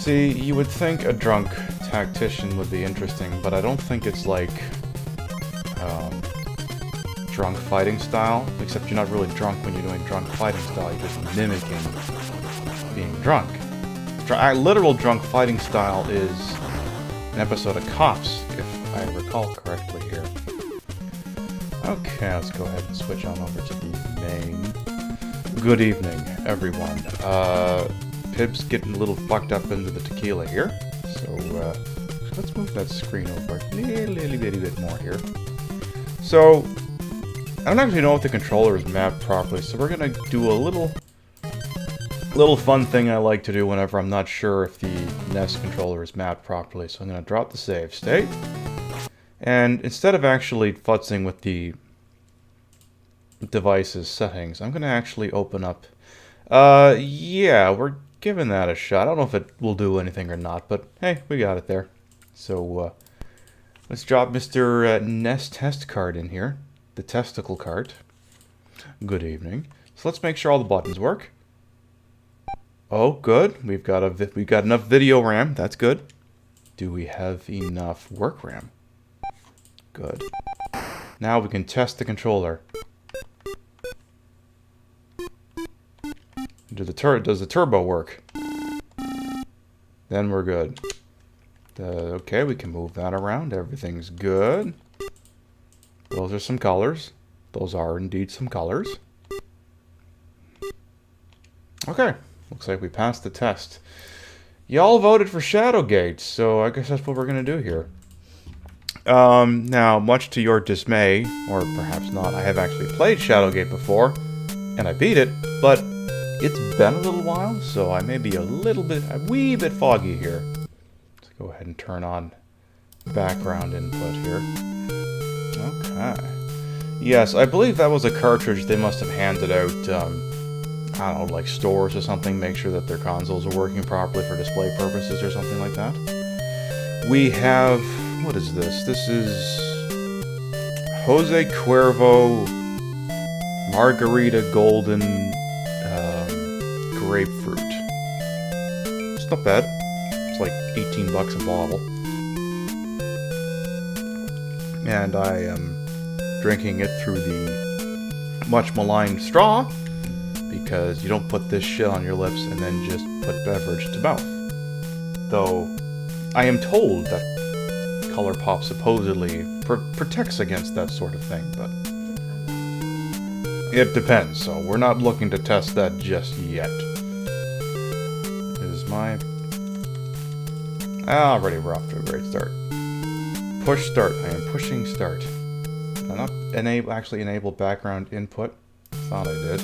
See, you would think a drunk tactician would be interesting, but I don't think it's like drunk fighting style, except you're not really drunk when you're doing drunk fighting style, you're just mimicking being drunk. Literal drunk fighting style is an episode of Cops, if I recall correctly here. Okay, let's go ahead and switch on over to the main. Good evening, everyone. Pib's getting a little fucked up into the tequila here, so let's move that screen over a little bit more here. So, I don't actually know if the controller is mapped properly, so we're gonna do a little fun thing I like to do whenever I'm not sure if the NES controller is mapped properly. So I'm gonna drop the save state, and instead of actually futzing with the device's settings, I'm gonna actually open up. Yeah, we're giving that a shot. I don't know if it will do anything or not, but hey, we got it there. So let's drop Mr. NES test card in here. The testicle cart. Good evening. So let's make sure all the buttons work. Oh, good. We've got enough video RAM. That's good. Do we have enough work RAM? Good. Now we can test the controller. Does the turbo work? Then we're good. Okay, we can move that around. Everything's good. Those are some colors. Those are indeed some colors. Okay, looks like we passed the test. Y'all voted for Shadowgate, so I guess that's what we're gonna do here. Now, much to your dismay, or perhaps not, I have actually played Shadowgate before, and I beat it, but it's been a little while, so I may be a wee bit foggy here. Let's go ahead and turn on background input here. Okay. Yes, I believe that was a cartridge they must have handed out, I don't know, like stores or something, make sure that their consoles are working properly for display purposes or something like that. We have, what is this? This is Jose Cuervo Margarita Golden Grapefruit. It's not bad. It's like 18 bucks a bottle. And I am drinking it through the much maligned straw, because you don't put this shit on your lips and then just put beverage to mouth. Though, I am told that ColourPop supposedly protects against that sort of thing, but it depends, so we're not looking to test that just yet. Is my... Already we're off to a great start. Push start. I am pushing start. Did I not actually enable background input? Thought I did.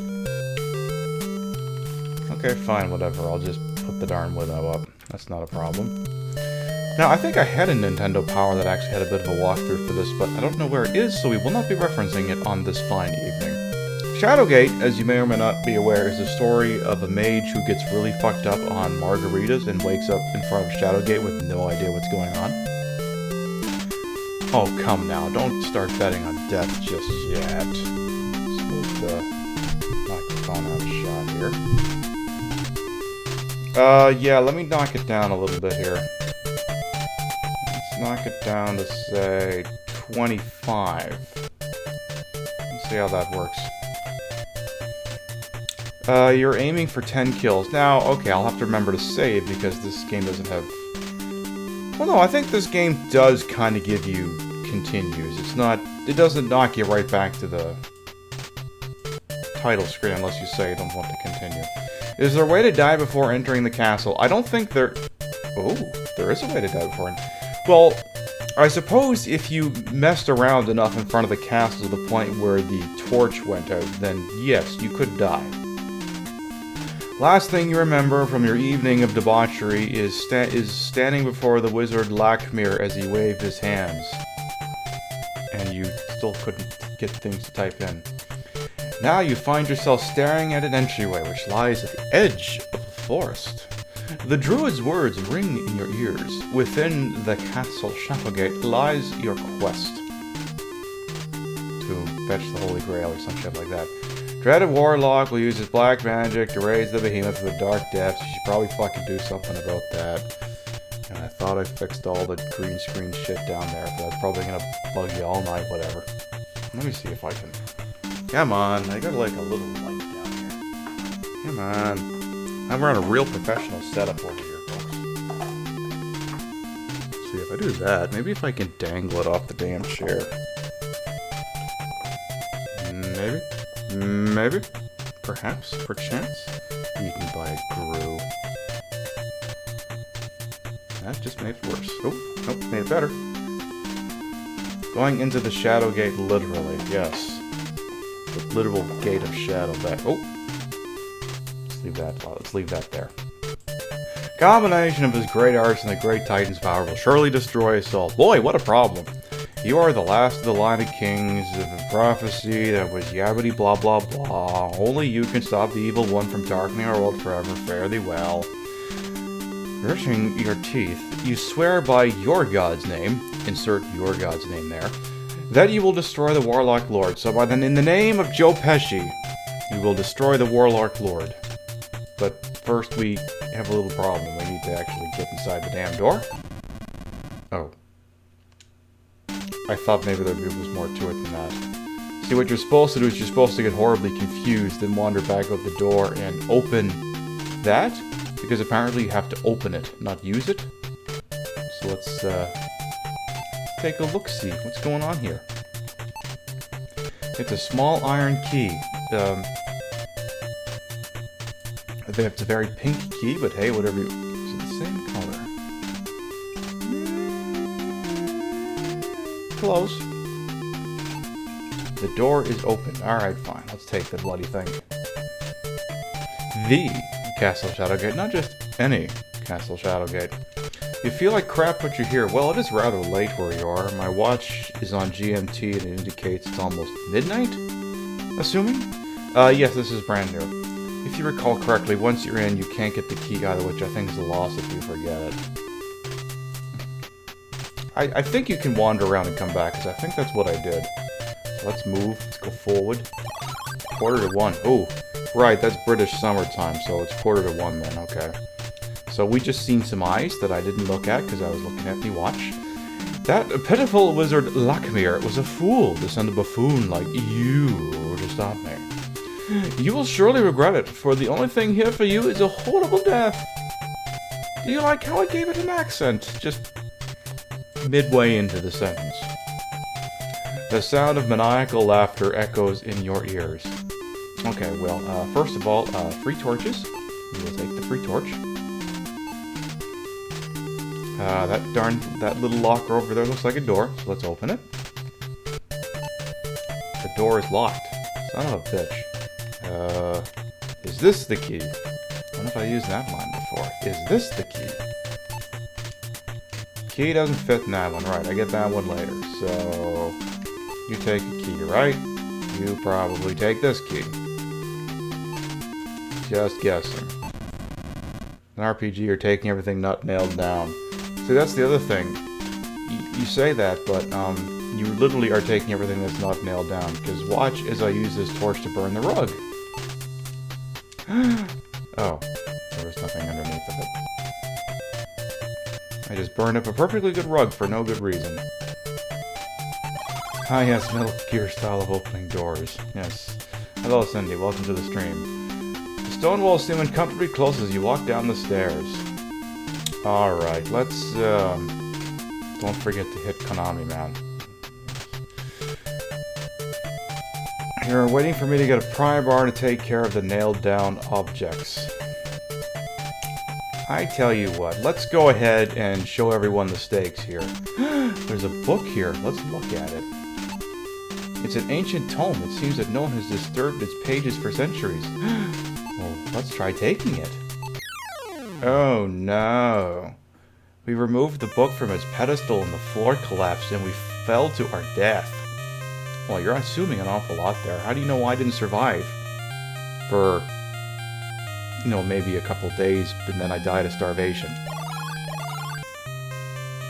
Okay, fine, whatever. I'll just put the darn window up. That's not a problem. Now, I think I had a Nintendo Power that actually had a bit of a walkthrough for this, but I don't know where it is, so we will not be referencing it on this fine evening. Shadowgate, as you may or may not be aware, is the story of a mage who gets really fucked up on margaritas and wakes up in front of Shadowgate with no idea what's going on. Oh, come now. Don't start betting on death just yet. Let's move the microphone out of shot here. Yeah, let me knock it down a little bit here. Let's knock it down to, say, 25. Let's see how that works. You're aiming for 10 kills. Now, okay, I'll have to remember to save, because this game doesn't have... Well, no, I think this game does kind of give you continues. It's not... It doesn't knock you right back to the title screen unless you say you don't want to continue. Is there a way to die before entering the castle? I don't think there... Oh, there is a way to die before... Well, I suppose if you messed around enough in front of the castle to the point where the torch went out, then yes, you could die. Last thing you remember from your evening of debauchery is standing before the wizard Lakmir as he waved his hands. And you still couldn't get things to type in. Now you find yourself staring at an entryway which lies at the edge of the forest. The druid's words ring in your ears. Within the castle Shadowgate lies your quest to fetch the Holy Grail or some shit like that. Dreaded Warlock will use his black magic to raise the behemoth to the dark depths. You should probably fucking do something about that. And I thought I fixed all the green screen shit down there, but that's probably gonna bug you all night, whatever. Let me see if I can... Come on, I got like a little light down here. Come on. I'm running a real professional setup over here, folks. See, if I do that, maybe if I can dangle it off the damn chair. Maybe? Maybe? Perhaps? Perchance? Eaten by a Gru. That just made it worse. Oh, nope, made it better. Going into the Shadowgate, literally, yes. The literal gate of shadow back. Oh! Let's leave that there. Combination of his great arts and the great Titan's power will surely destroy us all. Boy, what a problem. You are the last of the line of kings of a prophecy that was yabbity blah blah blah. Only you can stop the evil one from darkening our world forever. Fare thee well. Brushing your teeth, you swear by your god's name, insert your god's name there, that you will destroy the Warlock Lord. So in the name of Joe Pesci, you will destroy the Warlock Lord. But first we have a little problem. We need to actually get inside the damn door. Oh. I thought maybe there was more to it than that. See, what you're supposed to do is you're supposed to get horribly confused and wander back out the door and open that, because apparently you have to open it, not use it. So let's take a look-see. What's going on here? It's a small iron key. I think it's a very pink key, but hey, whatever you... Is it the same color? Close. The door is open. Alright, fine. Let's take the bloody thing. The Castle Shadowgate, not just any Castle Shadowgate. You feel like crap, but you're here. Well, it is rather late where you are. My watch is on GMT and it indicates it's almost midnight? Assuming? Yes, this is brand new. If you recall correctly, once you're in, you can't get the key either, which I think is a loss if you forget it. I think you can wander around and come back, because I think that's what I did. So let's move. Let's go forward. 1:45. Oh, right, that's British summertime, so it's 1:45 then, okay. So we just seen some eyes that I didn't look at, because I was looking at me watch. That pitiful wizard Lakmir was a fool to send a buffoon like you to stop me. You will surely regret it, for the only thing here for you is a horrible death. Do you like how I gave it an accent? Just midway into the sentence. The sound of maniacal laughter echoes in your ears. Okay, well, first of all, free torches. We will take the free torch. That little locker over there looks like a door, so let's open it. The door is locked. Son of a bitch. Is this the key? I wonder if I used that line before. Is this the key? Key doesn't fit in that one, right? I get that one later. So, you take a key, right? You probably take this key. Just guessing. An RPG, you're taking everything not nailed down. See, that's the other thing. You say that, but you literally are taking everything that's not nailed down. Because watch as I use this torch to burn the rug. Oh, there was nothing underneath of it. I just burned up a perfectly good rug for no good reason. Ah yes, Metal Gear style of opening doors. Yes. Hello Cindy, welcome to the stream. The stone walls seem uncomfortably close as you walk down the stairs. Alright, let's, don't forget to hit Konami, man. You're waiting for me to get a pry bar to take care of the nailed down objects. I tell you what, let's go ahead and show everyone the stakes here. There's a book here, let's look at it. It's an ancient tome, it seems that no one has disturbed its pages for centuries. Well, let's try taking it. Oh no. We removed the book from its pedestal and the floor collapsed and we fell to our death. Well, you're assuming an awful lot there. How do you know I didn't survive? For, you know, maybe a couple days, and then I died of starvation.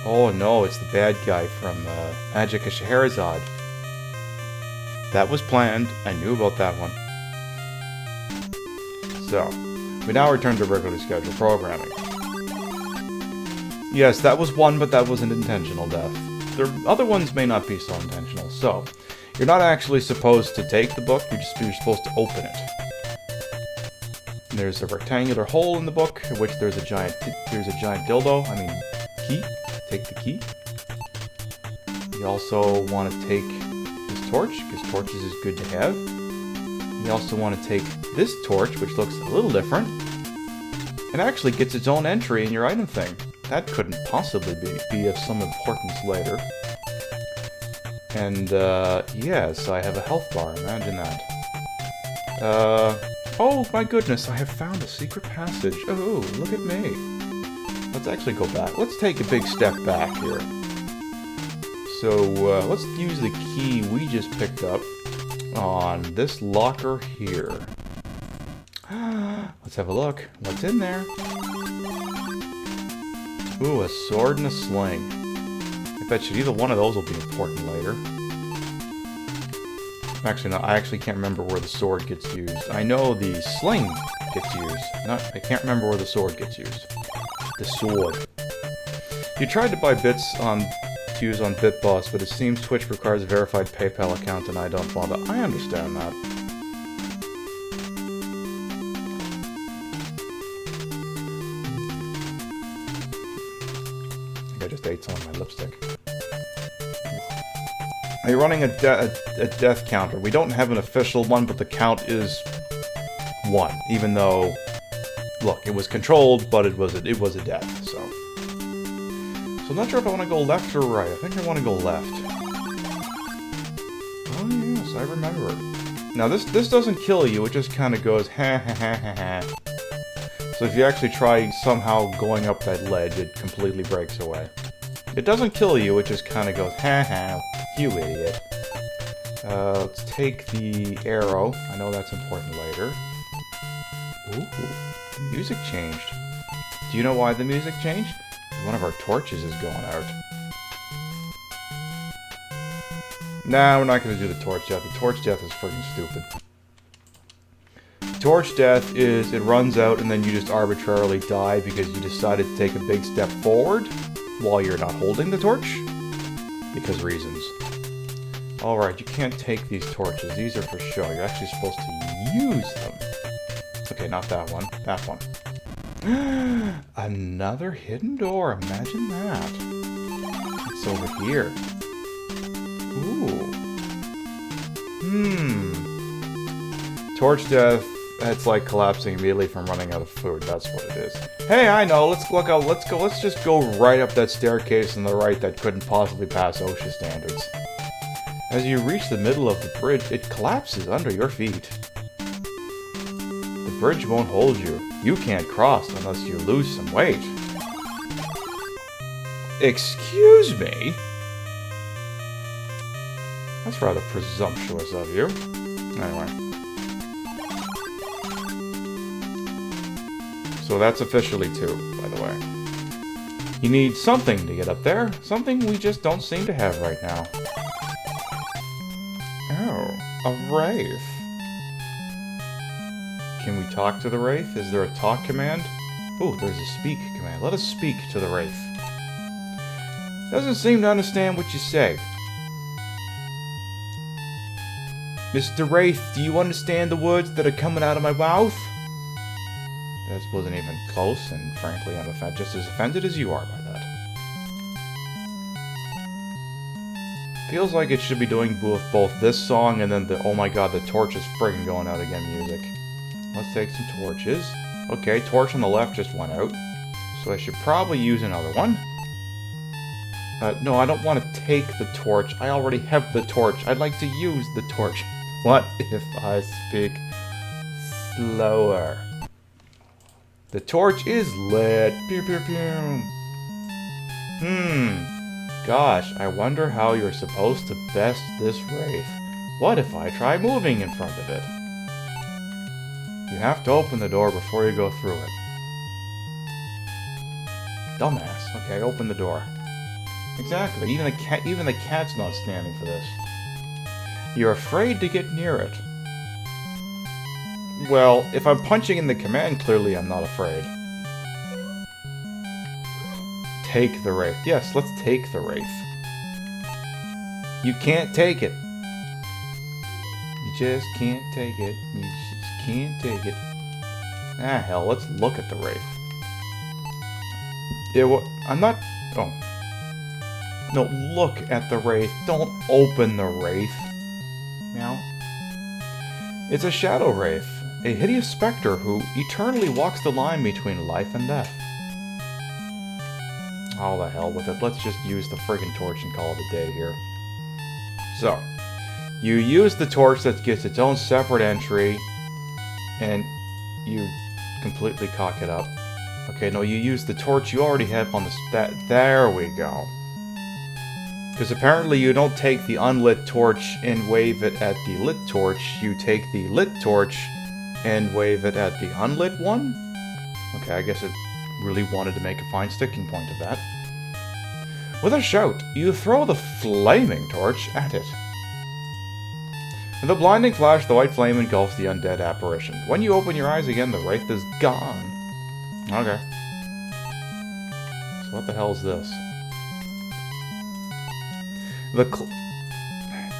Oh no, it's the bad guy from Magic of Scheherazade. That was planned. I knew about that one. So, we now return to regularly scheduled programming. Yes, that was one, but that was an intentional death. The other ones may not be so intentional. So, you're not actually supposed to take the book, you're supposed to open it. There's a rectangular hole in the book, in which there's a giant dildo. I mean, key. Take the key. You also want to take this torch, because torches is good to have. You also want to take this torch, which looks a little different. It actually gets its own entry in your item thing. That couldn't possibly be of some importance later. And, yes, I have a health bar. Imagine that. Oh my goodness, I have found a secret passage. Oh, look at me. Let's actually go back. Let's take a big step back here. So, let's use the key we just picked up on this locker here. Let's have a look. What's in there? Ooh, a sword and a sling. I bet you either one of those will be important later. Actually, no, I actually can't remember where the sword gets used. I know the sling gets used. I can't remember where the sword gets used. The sword. You tried to buy bits to use on BitBoss, but it seems Twitch requires a verified PayPal account and I don't bother. I understand that. I think I just ate some of my lipstick. Are you running a death counter? We don't have an official one, but the count is 1. Even though, look, it was controlled, but it was a death. So I'm not sure if I want to go left or right. I think I want to go left. Oh yes, I remember. Now this doesn't kill you. It just kind of goes ha ha ha ha ha. So if you actually try somehow going up that ledge, it completely breaks away. It doesn't kill you. It just kind of goes ha ha. You idiot. Let's take the arrow. I know that's important later. Ooh, the music changed. Do you know why the music changed? One of our torches is going out. Nah, we're not going to do the torch death. The torch death is freaking stupid. Torch death is it runs out and then you just arbitrarily die because you decided to take a big step forward while you're not holding the torch. Because reasons. Alright, you can't take these torches. These are for show. You're actually supposed to use them. Okay, not that one. That one. Another hidden door. Imagine that. It's over here. Ooh. Torch death. It's like collapsing immediately from running out of food. That's what it is. Hey, I know. Let's look out. Let's just go right up that staircase on the right that couldn't possibly pass OSHA standards. As you reach the middle of the bridge, it collapses under your feet. The bridge won't hold you. You can't cross unless you lose some weight. Excuse me? That's rather presumptuous of you. Anyway. So that's officially 2, by the way. You need something to get up there. Something we just don't seem to have right now. Oh, a wraith. Can we talk to the wraith? Is there a talk command? Oh, there's a speak command. Let us speak to the wraith. Doesn't seem to understand what you say. Mr. Wraith, do you understand the words that are coming out of my mouth? That wasn't even close, and frankly, I'm just as offended as you are by that. Feels like it should be doing both this song and then the oh my god, the torch is friggin' going out again music. Let's take some torches. Okay, torch on the left just went out. So I should probably use another one. No, I don't want to take the torch. I already have the torch. I'd like to use the torch. What if I speak slower? The torch is lit. Pew pew pew. Gosh, I wonder how you're supposed to best this wraith. What if I try moving in front of it? You have to open the door before you go through it. Dumbass. Okay, open the door. Exactly. Even the cat's not standing for this. You're afraid to get near it. Well, if I'm punching in the command, clearly I'm not afraid. Take the Wraith. Yes, let's take the Wraith. You can't take it. You just can't take it. You just can't take it. Ah, hell, let's look at the Wraith. I'm not... Oh. No, look at the Wraith. Don't open the Wraith. Meow. It's a Shadow Wraith, a hideous specter who eternally walks the line between life and death. Oh, the hell with it. Let's just use the friggin' torch and call it a day here. So, you use the torch that gets its own separate entry, and you completely cock it up. Okay, no, you use the torch you already have on the... There we go. Because apparently you don't take the unlit torch and wave it at the lit torch. You take the lit torch and wave it at the unlit one? Okay, I guess it really wanted to make a fine sticking point of that. With a shout, you throw the flaming torch at it. In the blinding flash, the white flame engulfs the undead apparition. When you open your eyes again, the wraith is gone. Okay. So what the hell is this?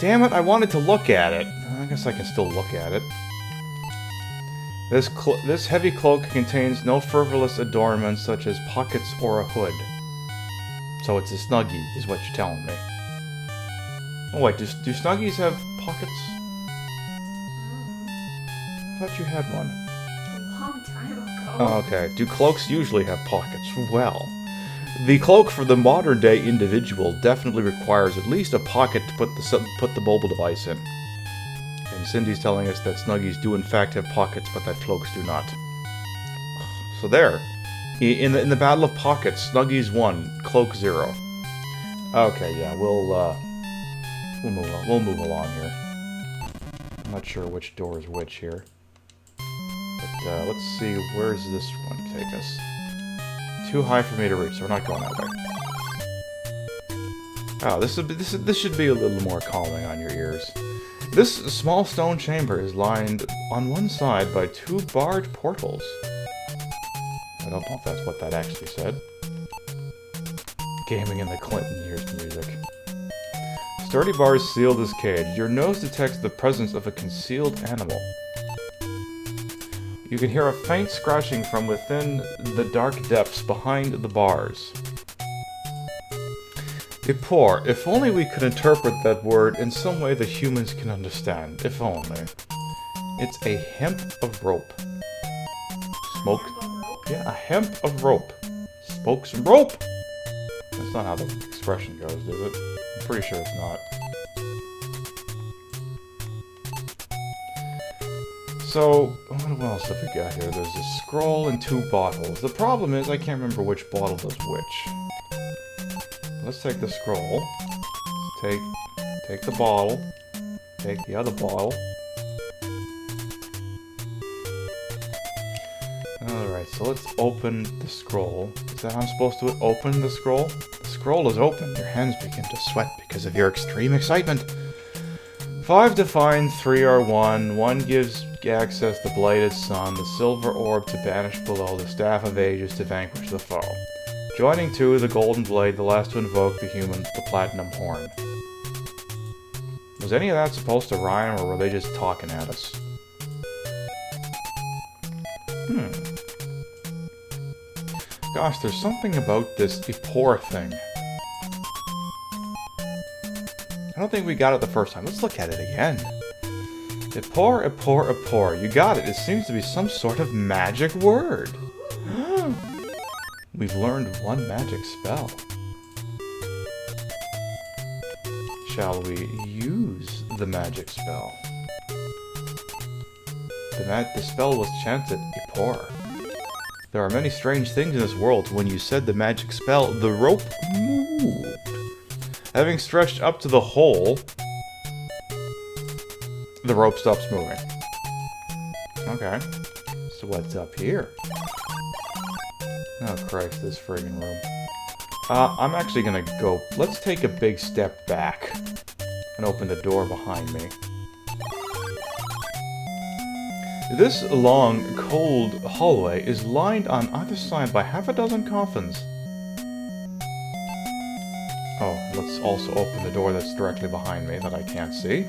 Damn it, I wanted to look at it. I guess I can still look at it. This heavy cloak contains no frivolous adornments such as pockets or a hood. So it's a Snuggie, is what you're telling me. Oh wait, do Snuggies have pockets? I thought you had one. A long time ago. Oh, okay. Do cloaks usually have pockets? Well, the cloak for the modern day individual definitely requires at least a pocket to put the mobile device in. And Cindy's telling us that Snuggies do in fact have pockets, but that cloaks do not. So there. In the Battle of Pockets, Snuggies 1, Cloak 0. Okay, yeah, we'll move along here. I'm not sure which door is which here. But let's see, where does this one take us? Too high for me to reach, so we're not going that way. Oh, this should be a little more calming on your ears. This small stone chamber is lined on one side by 2 barred portals. I don't know if that's what that actually said. Gaming in the Clinton years music. Sturdy bars seal this cage. Your nose detects the presence of a concealed animal. You can hear a faint scratching from within the dark depths behind the bars. Ipor, if only we could interpret that word in some way that humans can understand. If only. It's a hemp of rope. Smoke. Yeah, a hemp of rope. Smoke some rope! That's not how the expression goes, is it? I'm pretty sure it's not. So, what else have we got here? There's a scroll and 2 bottles. The problem is, I can't remember which bottle does which. Let's take the scroll. Take the bottle. Take the other bottle. Alright, so let's open the scroll. Is that how I'm supposed to open the scroll? The scroll is open. Your hands begin to sweat because of your extreme excitement. 5 to find, 3 are 1. 1 gives access the Blighted Sun, the Silver Orb to banish below, the Staff of Ages to vanquish the foe. Joining 2, the Golden Blade, the last to invoke the Platinum Horn. Was any of that supposed to rhyme, or were they just talking at us? Gosh, there's something about this Ipor thing. I don't think we got it the first time. Let's look at it again. Ipor, Ipor, Ipor. You got it. It seems to be some sort of magic word. We've learned 1 magic spell. Shall we use the magic spell? The spell was chanted Ipor. There are many strange things in this world. When you said the magic spell, the rope moved. Having stretched up to the hole, the rope stops moving. Okay. So what's up here? Oh Christ, this friggin' room. I'm actually gonna go... Let's take a big step back and open the door behind me. This long, cold hallway is lined on either side by half a dozen coffins. Oh, let's also open the door that's directly behind me that I can't see.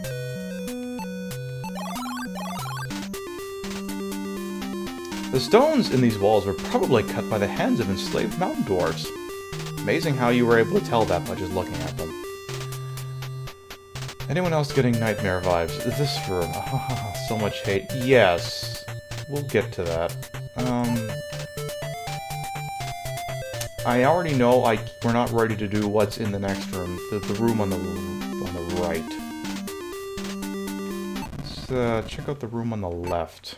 The stones in these walls were probably cut by the hands of enslaved mountain dwarves. Amazing how you were able to tell that by just looking at them. Anyone else getting nightmare vibes? This room. So much hate. Yes. We'll get to that. I already know we're not ready to do what's in the next room. The room on the right. Let's check out the room on the left.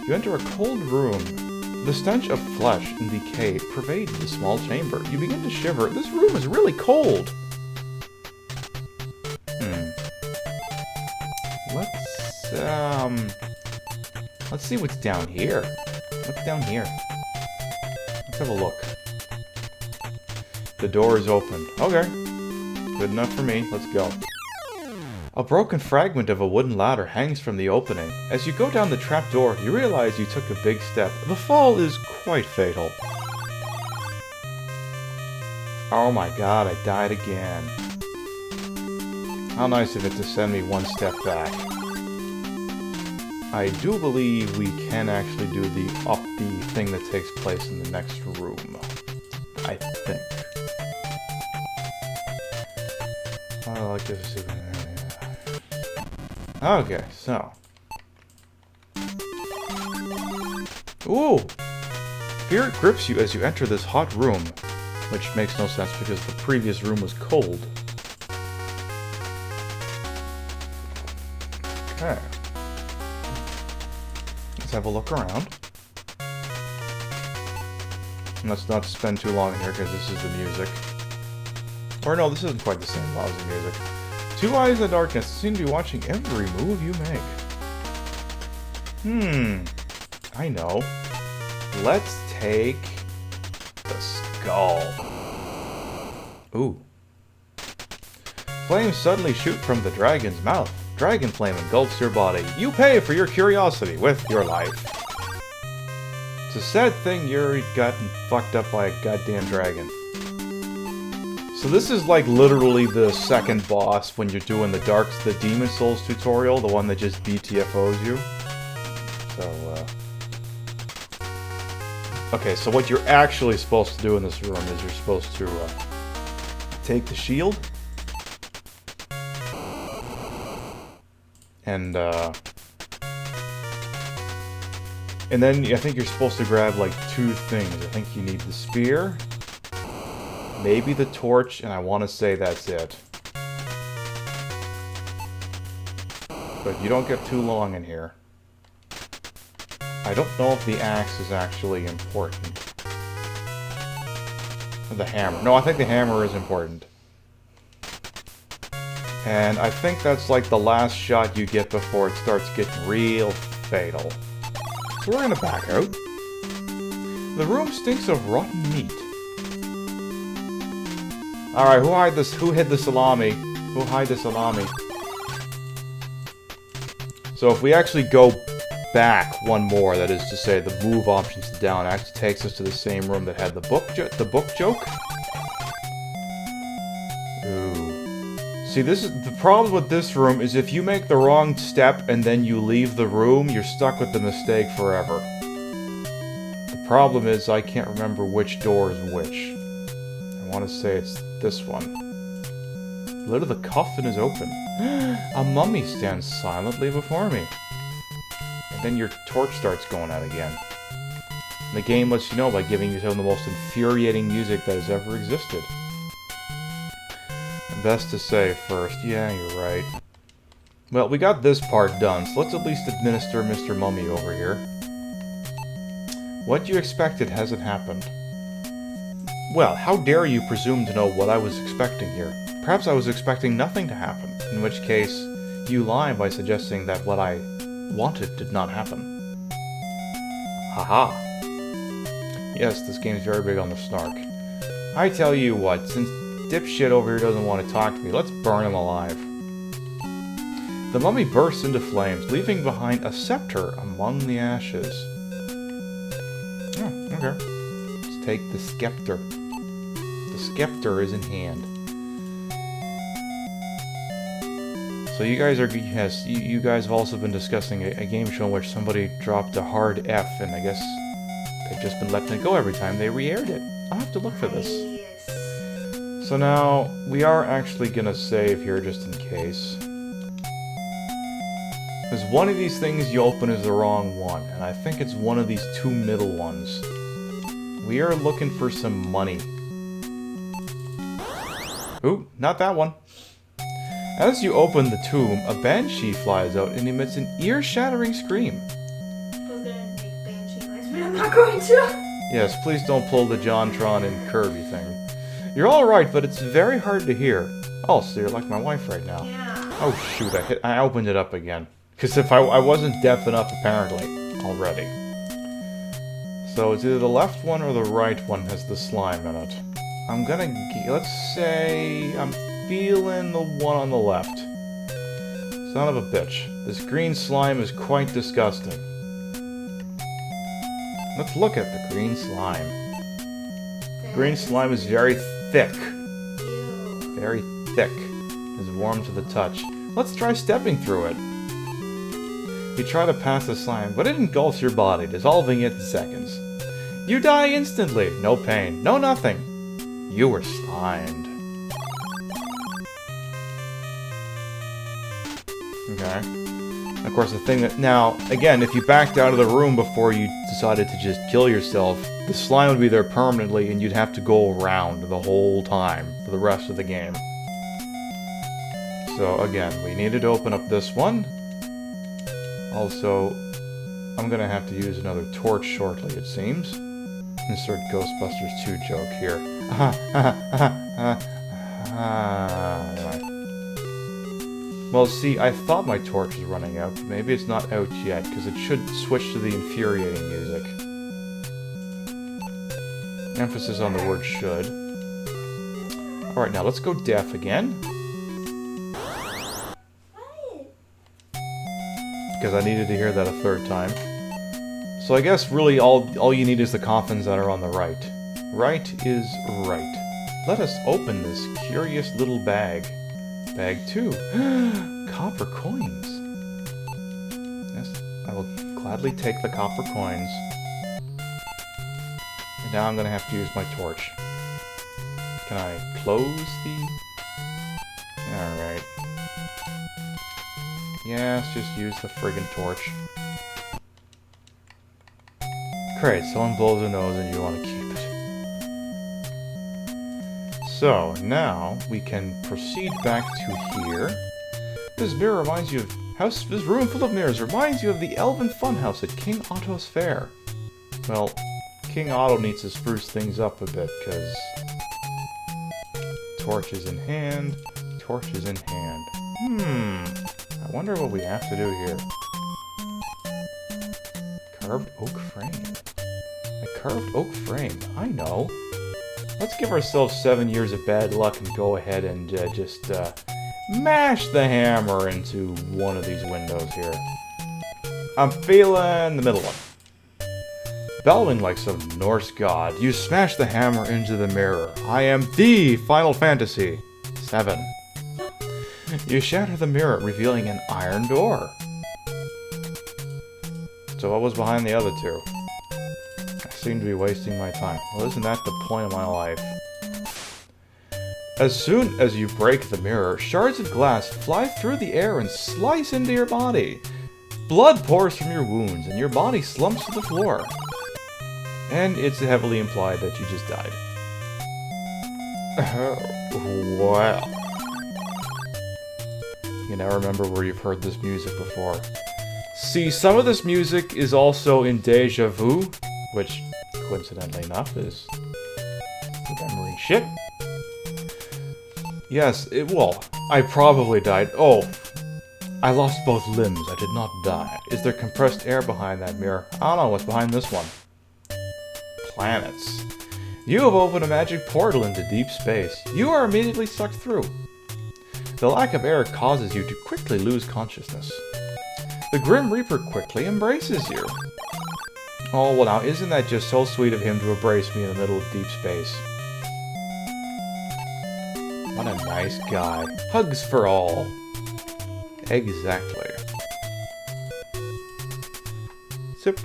You enter a cold room. The stench of flesh and decay pervades the small chamber. You begin to shiver. This room is really cold. Let's see what's down here. What's down here? Let's have a look. The door is open. Okay. Good enough for me. Let's go. A broken fragment of a wooden ladder hangs from the opening. As you go down the trapdoor, you realize you took a big step. The fall is quite fatal. Oh my god, I died again. How nice of it to send me one step back. I do believe we can actually do the thing that takes place in the next room. I think. I like this. Okay, so. Ooh! Fear grips you as you enter this hot room, which makes no sense because the previous room was cold. Okay. Let's have a look around. And let's not spend too long in here because this is the music. Or no, this isn't quite the same lousy music. Two eyes in the darkness seem to be watching every move you make. I know. Let's take the skull. Ooh. Flames suddenly shoot from the dragon's mouth. Dragon flame engulfs your body. You pay for your curiosity with your life. It's a sad thing you're gotten fucked up by a goddamn dragon. So this is like literally the second boss when you're doing the Demon Souls tutorial, the one that just BTFOs you. So, okay, so what you're actually supposed to do in this room is you're supposed to take the shield. And then I think you're supposed to grab like two things. I think you need the spear. Maybe the torch, and I want to say that's it. But you don't get too long in here. I don't know if the axe is actually important. Or the hammer. No, I think the hammer is important. And I think that's like the last shot you get before it starts getting real fatal. So we're gonna back out. The room stinks of rotten meat. Alright, who hid the salami? Who hid the salami? So if we actually go back one more, that is to say the move options down, actually takes us to the same room that had the book joke. Ooh. See, this is the problem with this room is if you make the wrong step and then you leave the room, you're stuck with the mistake forever. The problem is I can't remember which door is which. I want to say it's this one. The lid of the coffin is open. A mummy stands silently before me. And then your torch starts going out again. And the game lets you know by giving you some of the most infuriating music that has ever existed. Best to say first, yeah, you're right. Well, we got this part done, so let's at least administer Mr. Mummy over here. What you expected hasn't happened. Well, how dare you presume to know what I was expecting here? Perhaps I was expecting nothing to happen, in which case, you lie by suggesting that what I wanted did not happen. Haha. Yes, this game's very big on the snark. I tell you what, since dipshit over here doesn't want to talk to me, let's burn him alive. The mummy bursts into flames, leaving behind a scepter among the ashes. Oh, okay. Let's take the scepter. The scepter is in hand. So you guys are, yes, you guys have also been discussing a game show in which somebody dropped a hard F, and I guess they've just been letting it go every time they re-aired it. I'll have to look for this. Nice. So now, we are actually gonna save here just in case. Because one of these things you open is the wrong one, and I think it's one of these two middle ones. We are looking for some money. Ooh, not that one. As you open the tomb, a banshee flies out and emits an ear-shattering scream. I was gonna make banshee noise, but I'm not going to. Yes, please don't pull the JonTron and Kirby thing. You're alright, but it's very hard to hear. Oh, so you're like my wife right now. Yeah. Oh shoot, I opened it up again. Because if I wasn't deaf enough, apparently, already. So it's either the left one or the right one has the slime in it. I'm gonna, let's say, I'm feeling the one on the left. Son of a bitch. This green slime is quite disgusting. Let's look at the green slime. Green slime is very thick. Ew. Very thick. It's warm to the touch. Let's try stepping through it. You try to pass the slime, but it engulfs your body, dissolving it in seconds. You die instantly. No pain. No nothing. You were slimed. Okay. Of course, the thing that... Now, again, if you backed out of the room before you decided to just kill yourself, the slime would be there permanently, and you'd have to go around the whole time for the rest of the game. So, again, we needed to open up this one. Also, I'm gonna have to use another torch shortly, it seems. Insert Ghostbusters 2 joke here. Anyway. Well, see, I thought my torch was running out, but maybe it's not out yet, because it should switch to the infuriating music. Emphasis on the word should. Alright, now let's go deaf again. Because I needed to hear that a third time. So I guess really all you need is the coffins that are on the right. Right is right. Let us open this curious little bag. Bag 2. Copper coins. Yes, I will gladly take the copper coins. And now I'm going to have to use my torch. Can I close the... Alright. Yes, just use the friggin' torch. Great, someone blows their nose and you want to keep it. So, now we can proceed back to here. This mirror reminds you of... This room full of mirrors reminds you of the Elven Funhouse at King Otto's Fair. Well, King Otto needs to spruce things up a bit, because... Torches in hand, torches in hand. I wonder what we have to do here. Carved oak frame. A carved oak frame. I know. Let's give ourselves 7 years of bad luck and go ahead and just mash the hammer into one of these windows here. I'm feeling the middle one. Bellowing like some Norse god, you smash the hammer into the mirror. I am the Final Fantasy 7. You shatter the mirror, revealing an iron door. So what was behind the other two? I seem to be wasting my time. Well, isn't that the point of my life? As soon as you break the mirror, shards of glass fly through the air and slice into your body. Blood pours from your wounds, and your body slumps to the floor. And it's heavily implied that you just died. Well... You now remember where you've heard this music before. See, some of this music is also in Deja Vu, which, coincidentally enough, is memory shit. Yes, well, I probably died. Oh, I lost both limbs. I did not die. Is there compressed air behind that mirror? I don't know what's behind this one. Planets. You have opened a magic portal into deep space. You are immediately sucked through. The lack of air causes you to quickly lose consciousness. The Grim Reaper quickly embraces you. Oh, well now, isn't that just so sweet of him to embrace me in the middle of deep space? What a nice guy. Hugs for all. Exactly. Sip.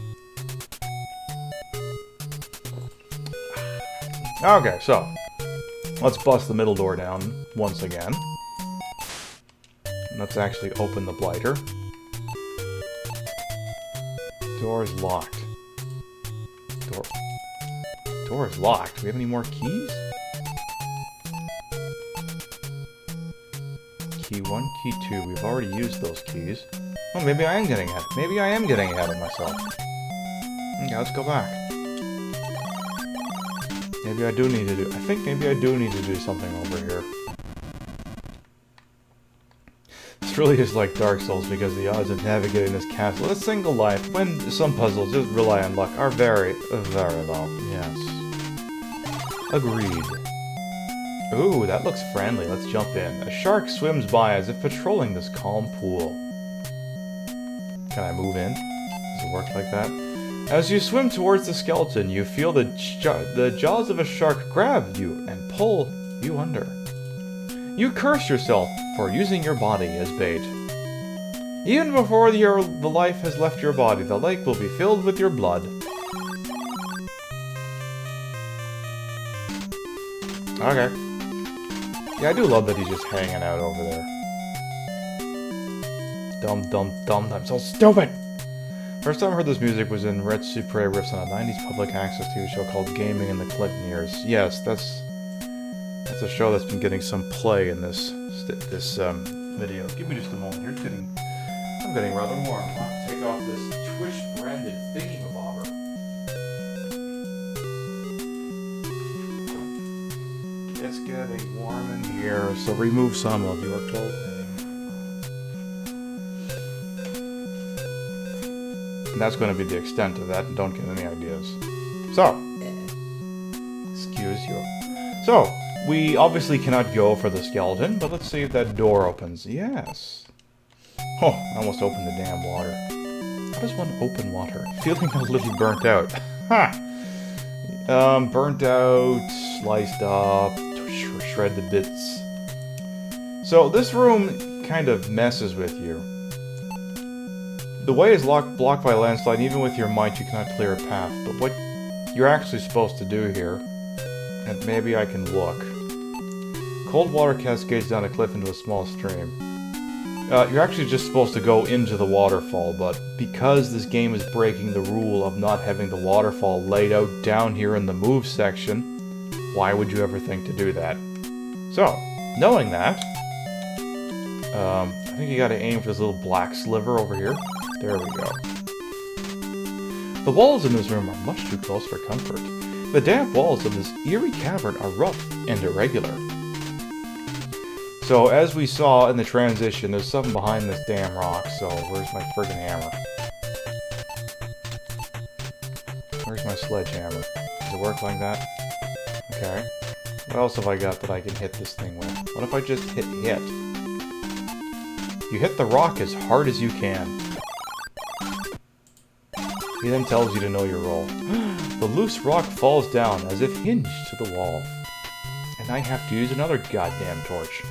Okay, so let's bust the middle door down once again. Let's actually open the blighter. Door is locked. Door is locked. Do we have any more keys? Key 1, key 2. We've already used those keys. Oh, maybe I am getting ahead. Maybe I am getting ahead of myself. Okay, let's go back. Maybe I do need to do... I think maybe I do need to do something over here. This really is like Dark Souls because the odds of navigating this castle in a single life, when some puzzles just rely on luck, are very, very low. Yes. Agreed. Ooh, that looks friendly. Let's jump in. A shark swims by as if patrolling this calm pool. Can I move in? Does it work like that? As you swim towards the skeleton, you feel the jaws of a shark grab you and pull you under. You curse yourself for using your body as bait. Even before the life has left your body, the lake will be filled with your blood. Okay. Yeah, I do love that he's just hanging out over there. Dumb, I'm so stupid! First time I heard this music was in Red Supre riffs on a 90s public access TV show called Gaming in the Clinton Years. Yes, that's a show that's been getting some play in this video. Give me just a moment here. I'm getting rather warm. I'll take off this Twitch-branded thingy-mabobber. It's getting warm in here, so remove some of your clothing. And that's going to be the extent of that, and don't get any ideas. So, excuse you. So, we obviously cannot go for the skeleton, but let's see if that door opens. Yes. Oh, I almost opened the damn water. How does one open water? Feeling a little burnt out. Ha! Burnt out, sliced up, shred to bits. So, this room kind of messes with you. The way is blocked by a landslide, and even with your might you cannot clear a path. But what you're actually supposed to do here, and maybe I can look. Cold water cascades down a cliff into a small stream. You're actually just supposed to go into the waterfall, but because this game is breaking the rule of not having the waterfall laid out down here in the move section, why would you ever think to do that? So, knowing that, I think you gotta aim for this little black sliver over here. There we go. The walls in this room are much too close for comfort. The damp walls of this eerie cavern are rough and irregular. So, as we saw in the transition, there's something behind this damn rock, so where's my friggin' hammer? Where's my sledgehammer? Does it work like that? Okay. What else have I got that I can hit this thing with? What if I just hit hit? You hit the rock as hard as you can. He then tells you to know your role. The loose rock falls down as if hinged to the wall. And I have to use another goddamn torch.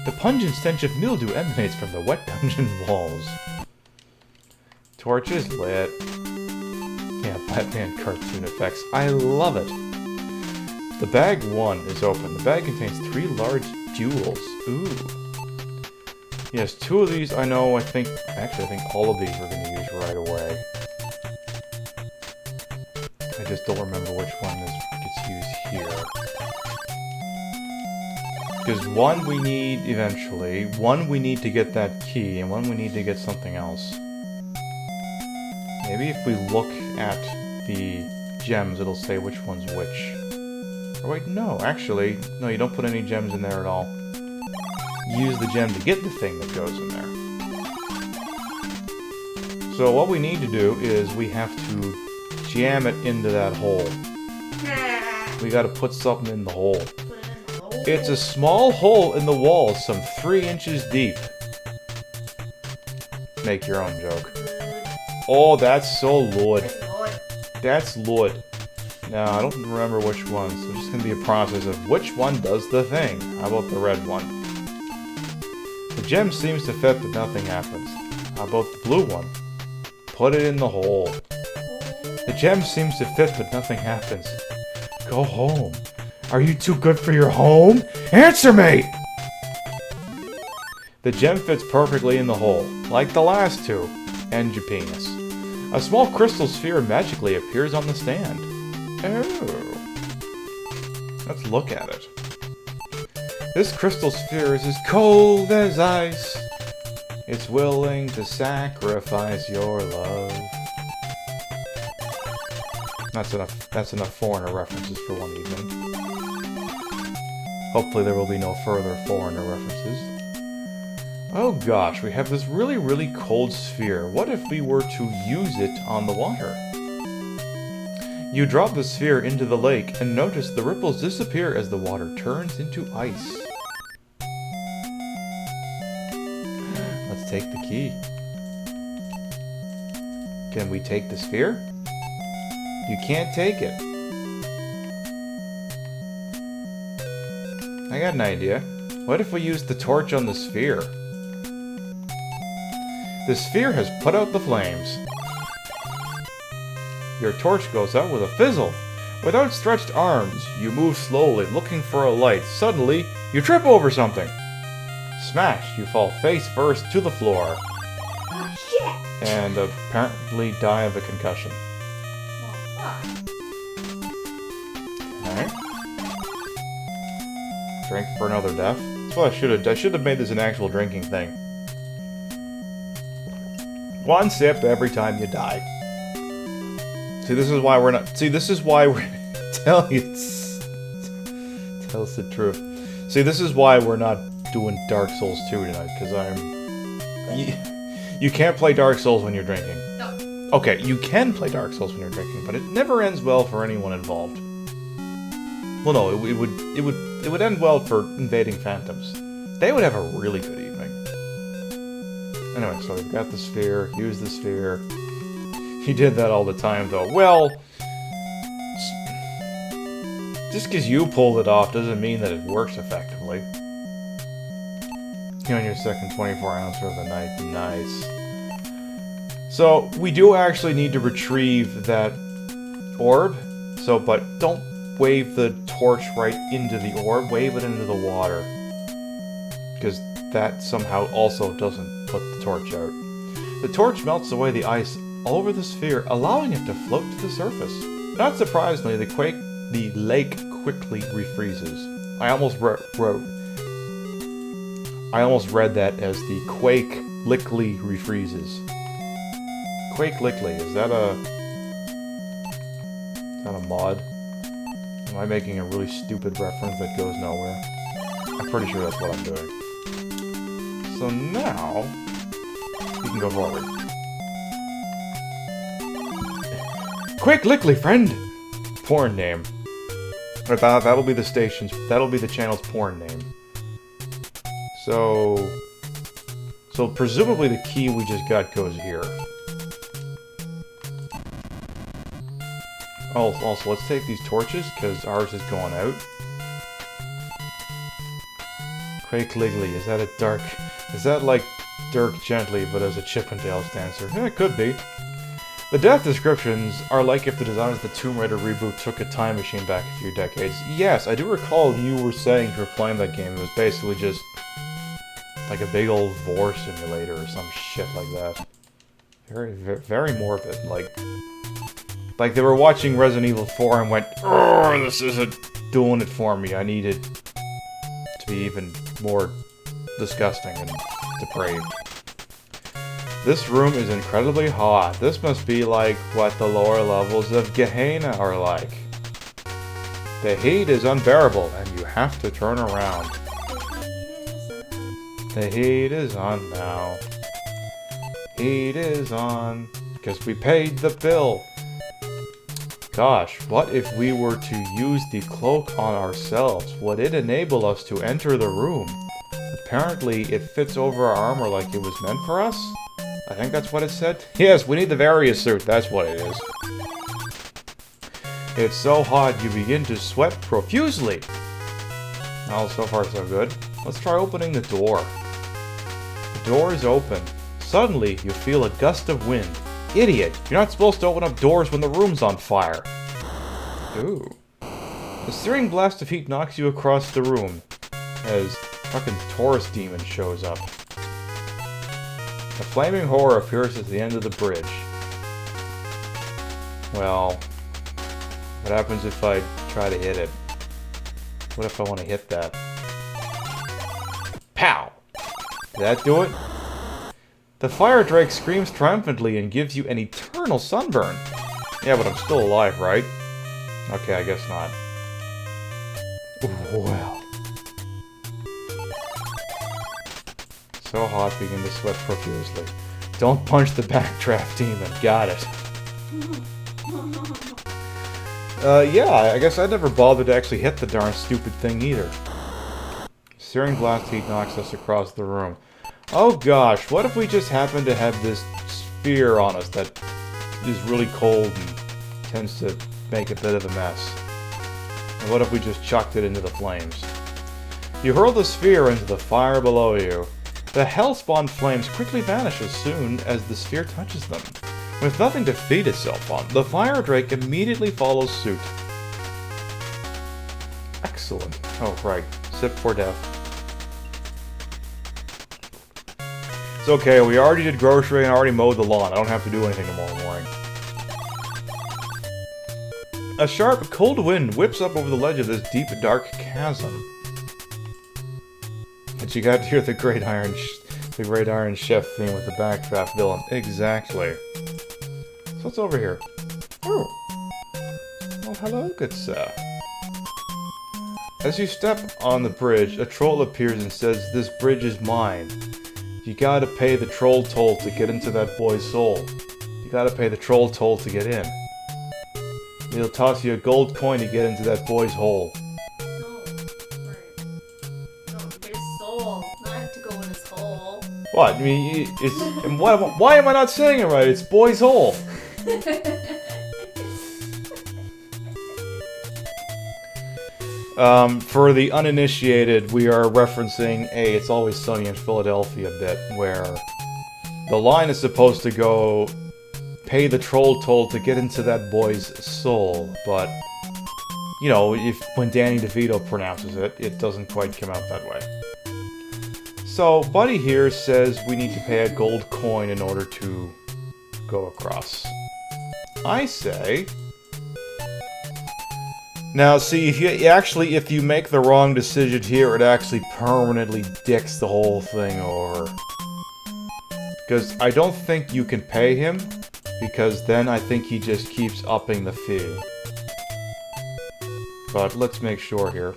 The pungent stench of mildew emanates from the wet dungeon walls. Torch is lit. Yeah, Batman cartoon effects. I love it. The bag 1 is open. The bag contains 3 large jewels. Ooh. Yes, 2 of these I know, actually I think all of these we're going to use right away. I just don't remember which one gets used here. Because 1 we need eventually, 1 we need to get that key, and 1 we need to get something else. Maybe if we look at the gems, it'll say which one's which. Or wait, no, actually, no, you don't put any gems in there at all. Use the gem to get the thing that goes in there. So what we need to do is we have to jam it into that hole. We gotta put something in the hole. Put it in the hole. It's a small hole in the wall some 3 inches deep. Make your own joke. Oh, that's so Lord. That's Lord. Now, I don't remember which one, so it's just going to be a process of which one does the thing. How about the red one? The gem seems to fit, but nothing happens. How about the blue one? Put it in the hole. The gem seems to fit, but nothing happens. Go home. Are you too good for your home? Answer me! The gem fits perfectly in the hole, like the last two. End your penis. A small crystal sphere magically appears on the stand. Oh. Let's look at it. This crystal sphere is as cold as ice. It's willing to sacrifice your love. That's enough foreigner references for one evening. Hopefully there will be no further foreigner references. Oh gosh, we have this really, really cold sphere. What if we were to use it on the water? You drop the sphere into the lake and notice the ripples disappear as the water turns into ice. Let's take the key. Can we take the sphere? You can't take it. I got an idea. What if we use the torch on the sphere? The sphere has put out the flames. Your torch goes out with a fizzle. With outstretched arms, you move slowly, looking for a light. Suddenly, you trip over something. Smash! You fall face first to the floor. Oh, shit! And apparently die of a concussion. Oh, fuck. Alright. Drink for another death. That's what I should have. I should have made this an actual drinking thing. 1 sip every time you die. See, this is why we're not. See, this is why we're. Tell us the truth. See, this is why we're not doing Dark Souls 2 tonight, because You can't play Dark Souls when you're drinking. No. Okay, you can play Dark Souls when you're drinking, but it never ends well for anyone involved. Well, no, it would end well for invading phantoms. They would have a really good evening. Anyway, so we've got the sphere. Use the sphere. He did that all the time, though. Well, just because you pulled it off doesn't mean that it works effectively. You're on your second 24-ouncer of the night. Nice. So, we do actually need to retrieve that orb. So, but don't wave the torch right into the orb. Wave it into the water. Because that somehow also doesn't put the torch out. The torch melts away the ice all over the sphere, allowing it to float to the surface. Not surprisingly, the lake quickly refreezes. I almost read that as the quake lickly refreezes. Quake lickly, is that a mod? Am I making a really stupid reference that goes nowhere? I'm pretty sure that's what I'm doing. So now, we can go forward. Quake lickly, friend! Porn name. That'll be the station's, that'll be the channel's porn name. So presumably the key we just got goes here. Also, let's take these torches, because ours is going out. Quake Liggly, is that a dark... Is that like Dirk Gently, but as a Chippendales dancer? Yeah, it could be. The death descriptions are like if the designers of the Tomb Raider reboot took a time machine back a few decades. Yes, I do recall you were saying you were playing that game. It was basically just like a big old vor simulator or some shit like that. Very, very morbid. Like they were watching Resident Evil 4 and went, "Oh, this isn't doing it for me. I need it to be even more disgusting and depraved." This room is incredibly hot. This must be like what the lower levels of Gehenna are like. The heat is unbearable and you have to turn around. The heat is on now. Heat is on. Because we paid the bill. Gosh, what if we were to use the cloak on ourselves? Would it enable us to enter the room? Apparently, it fits over our armor like it was meant for us? I think that's what it said. Yes, we need the various suit, that's what it is. It's so hot you begin to sweat profusely. Well, so far so good. Let's try opening the door. The door is open. Suddenly, you feel a gust of wind. Idiot! You're not supposed to open up doors when the room's on fire. Ooh. A searing blast of heat knocks you across the room as fucking Taurus demon shows up. A flaming horror appears at the end of the bridge. Well, what happens if I try to hit it? What if I want to hit that? Pow! Did that do it? The fire drake screams triumphantly and gives you an eternal sunburn. Yeah, but I'm still alive, right? Okay, I guess not. Well. So hot, begin to sweat profusely. Don't punch the backdraft demon. Got it. Yeah, I guess I never bothered to actually hit the darn stupid thing either. Searing blast heat knocks us across the room. Oh gosh, what if we just happen to have this sphere on us that is really cold and tends to make a bit of a mess? And what if we just chucked it into the flames? You hurl the sphere into the fire below you. The hellspawn flames quickly vanish as soon as the sphere touches them. With nothing to feed itself on, the fire drake immediately follows suit. Excellent. Oh, right. Sip for death. It's okay, we already did grocery and already mowed the lawn. I don't have to do anything tomorrow morning. A sharp, cold wind whips up over the ledge of this deep, dark chasm. But you got to hear the Great Iron Chef theme with the backdraft villain. Exactly. So what's over here? Oh. Well, hello, good sir. As you step on the bridge, a troll appears and says, "This bridge is mine. You gotta pay the troll toll to get into that boy's soul. You gotta pay the troll toll to get in. He'll toss you a gold coin to get into that boy's hole." Oh, right. No, his soul, not to go in his hole. What? I mean, it's... why am I not saying it right? It's boy's hole. For the uninitiated, we are referencing a It's Always Sunny in Philadelphia bit, where the line is supposed to go, "Pay the troll toll to get into that boy's soul," but, you know, when Danny DeVito pronounces it, it doesn't quite come out that way. So, Buddy here says we need to pay a gold coin in order to go across. I say... Now, see, if you make the wrong decision here, it actually permanently dicks the whole thing over. Because I don't think you can pay him, because then I think he just keeps upping the fee. But let's make sure here.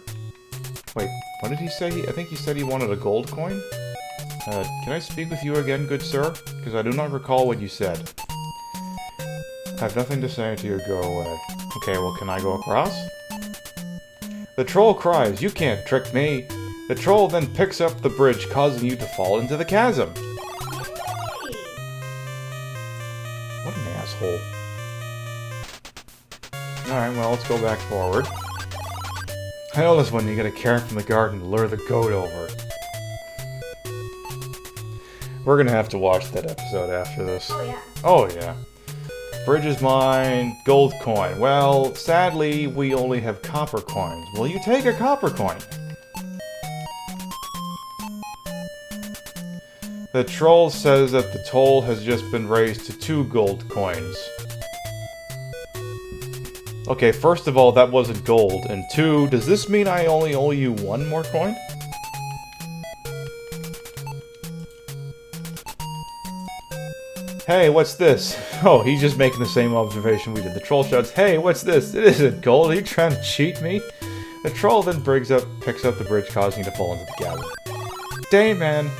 Wait, what did he say? I think he said he wanted a gold coin? Can I speak with you again, good sir? Because I do not recall what you said. I have nothing to say to you, go away. Okay, well, can I go across? The troll cries, "You can't trick me!" The troll then picks up the bridge, causing you to fall into the chasm. What an asshole. Alright, well, let's go back forward. I know this one, you get a carrot from the garden to lure the goat over. We're gonna have to watch that episode after this. Oh, yeah. Oh, yeah. Bridge is mine, gold coin. Well, sadly, we only have copper coins. Will you take a copper coin? The troll says that the toll has just been raised to 2 gold coins. Okay, first of all, that wasn't gold. And 2, does this mean I only owe you 1 more coin? Hey, what's this? Oh, he's just making the same observation we did. The troll shouts, "Hey, what's this? It isn't gold. Are you trying to cheat me?" The troll then picks up the bridge, causing you to fall into the chasm. Dayman,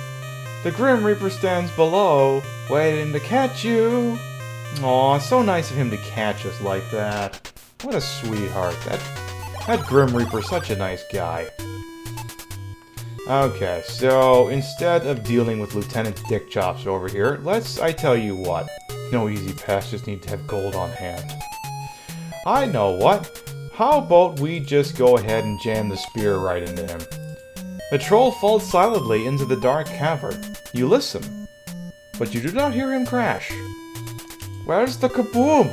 the Grim Reaper stands below, waiting to catch you. Aw, so nice of him to catch us like that. What a sweetheart. That Grim Reaper's such a nice guy. Okay, so instead of dealing with Lieutenant Dick Chops over here, I tell you what. No easy pass, just need to have gold on hand. I know what. How about we just go ahead and jam the spear right into him? The troll falls silently into the dark cavern. You listen, but you do not hear him crash. Where's the kaboom?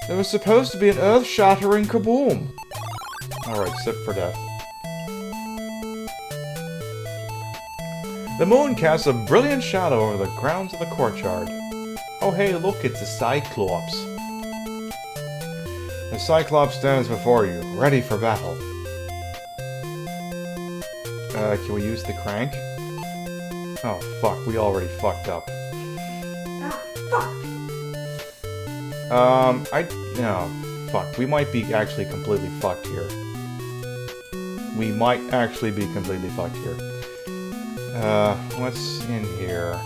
There was supposed to be an earth-shattering kaboom. Alright, sip for death. The moon casts a brilliant shadow over the grounds of the courtyard. Oh hey, look, it's a Cyclops. The Cyclops stands before you, ready for battle. Can we use the crank? Oh fuck, we already fucked up. Ah, fuck! No, fuck, we might be actually completely fucked here. We might actually be completely fucked here. What's in here?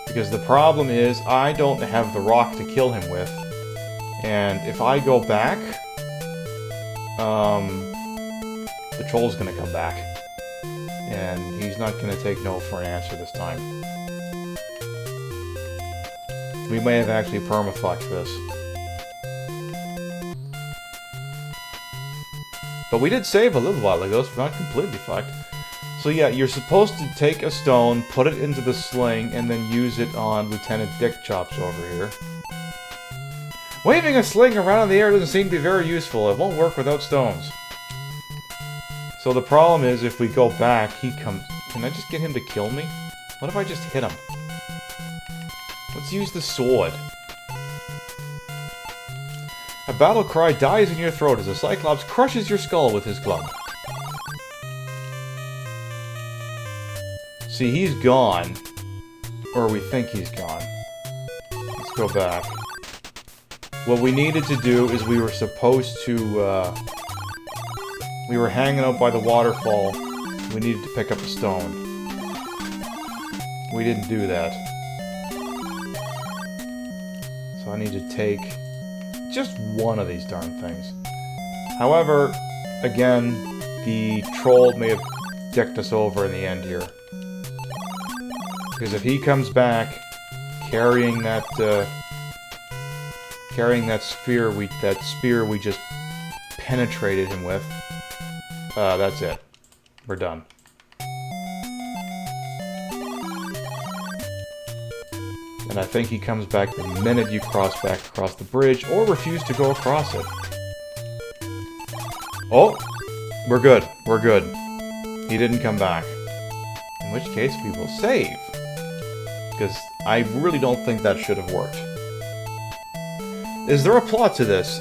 Because the problem is, I don't have the rock to kill him with. And if I go back, the troll's gonna come back. And he's not gonna take no for an answer this time. We may have actually permafucked this. But we did save a little while ago, so we're not completely fucked. So yeah, you're supposed to take a stone, put it into the sling, and then use it on Lieutenant Dick Chops over here. Waving a sling around in the air doesn't seem to be very useful. It won't work without stones. So the problem is, if we go back, he comes... Can I just get him to kill me? What if I just hit him? Let's use the sword. A battle cry dies in your throat as a Cyclops crushes your skull with his club. See, he's gone. Or we think he's gone. Let's go back. What we needed to do is we were supposed to, we were hanging out by the waterfall. We needed to pick up a stone. We didn't do that. So I need to take just one of these darn things. However, again, the troll may have dicked us over in the end here. Because if he comes back carrying that spear we just penetrated him with, that's it. We're done. And I think he comes back the minute you cross back across the bridge or refuse to go across it. Oh! We're good. We're good. He didn't come back. In which case we will save. Because I really don't think that should have worked. Is there a plot to this?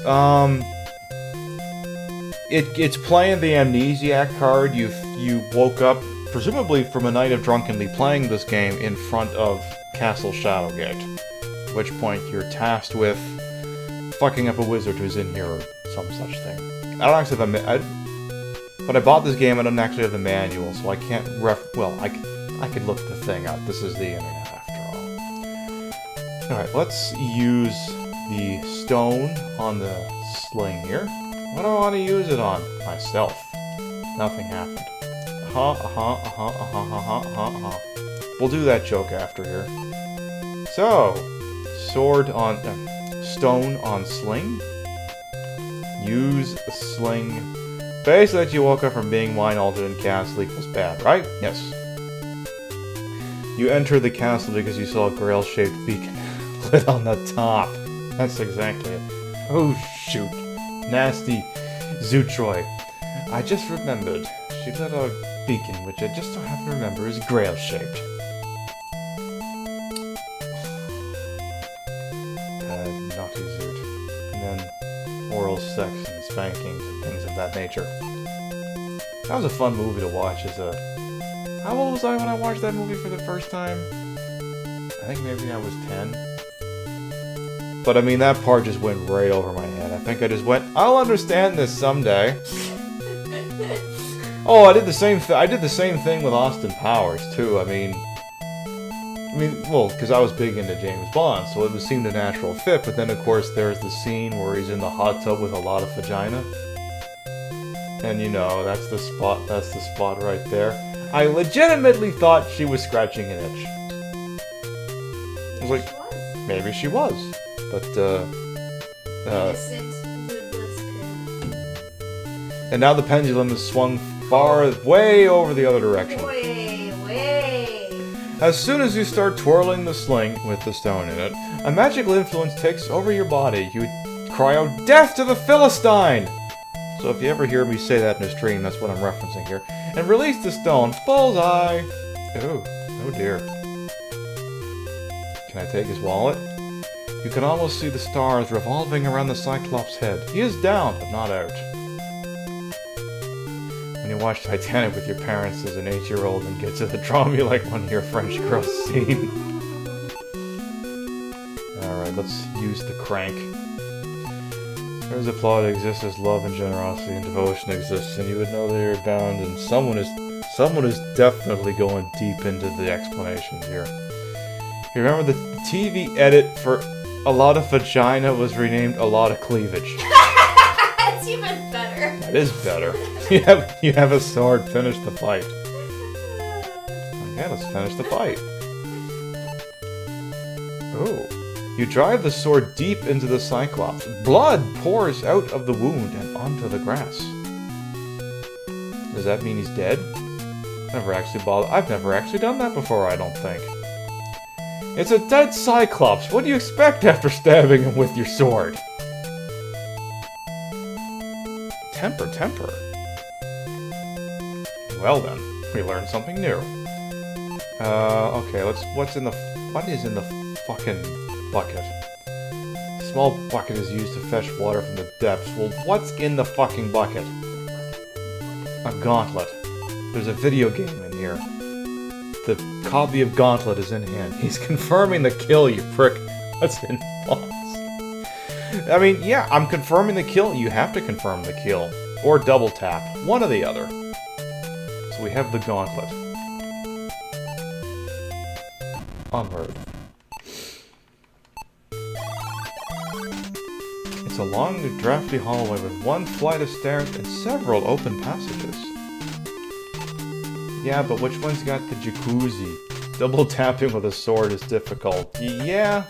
It's playing the Amnesiac card. You woke up, presumably from a night of drunkenly playing this game in front of Castle Shadowgate. At which point you're tasked with fucking up a wizard who's in here or some such thing. I don't actually have but I bought this game, I don't actually have the manual, so I can't well, I could look the thing up. This is the internet after all. Alright, let's use the stone on the sling here. What do I want to use it on? Myself. Nothing happened. We'll do that joke after here. So, sword on... stone on sling. Use a sling. Basically, that you woke up from being wine altered in castle equals bad, right? Yes. You entered the castle because you saw a grail-shaped beacon lit on the top. That's exactly it. Oh, shoot. Nasty Zutroy. I just remembered. She lit a beacon, which I just don't happen to remember is grail-shaped. Naughty Zoot. And then oral sex and spankings and things of that nature. That was a fun movie to watch as a... How old was I when I watched that movie for the first time? I think maybe I was 10. But I mean, that part just went right over my head. I think I just went, I'll understand this someday. Oh, I did the same thing with Austin Powers, too. I mean, I mean, well, because I was big into James Bond, so it seemed a natural fit. But then, of course, there's the scene where he's in the hot tub with a lot of vagina. And, you know, that's the spot right there. I legitimately thought she was scratching an itch. I was like, maybe she was. But, and now the pendulum is swung way over the other direction. Way. As soon as you start twirling the sling with the stone in it, a magical influence takes over your body. You cry out, "Death to the Philistine!" So if you ever hear me say that in a stream, that's what I'm referencing here. And release the stone. Bullseye! Oh dear. Can I take his wallet? You can almost see the stars revolving around the Cyclops' head. He is down, but not out. When you watch Titanic with your parents as an 8-year-old and get to the drum, you like one of your French girls scene. Alright, let's use the crank. There's a plot that exists as love and generosity and devotion exists, and you would know they are bound, and someone is definitely going deep into the explanations here. You remember the TV edit for A Lot of Vagina was renamed A Lot of Cleavage. That's even better. That is better. You have a sword, finish the fight. Okay, let's finish the fight. Oh. You drive the sword deep into the Cyclops. Blood pours out of the wound and onto the grass. Does that mean he's dead? I've never actually done that before, I don't think. It's a dead Cyclops. What do you expect after stabbing him with your sword? Temper. Well then, we learned something new. Okay, what is in the fucking bucket? A small bucket is used to fetch water from the depths. Well, what's in the fucking bucket? A gauntlet. There's a video game in here. The copy of Gauntlet is in hand. He's confirming the kill, you prick. What's in box? I mean, yeah, I'm confirming the kill. You have to confirm the kill. Or double tap. One or the other. So we have the Gauntlet. Onward. It's a long, drafty hallway with one flight of stairs and several open passages. Yeah, but which one's got the jacuzzi? Double tapping with a sword is difficult. Yeah.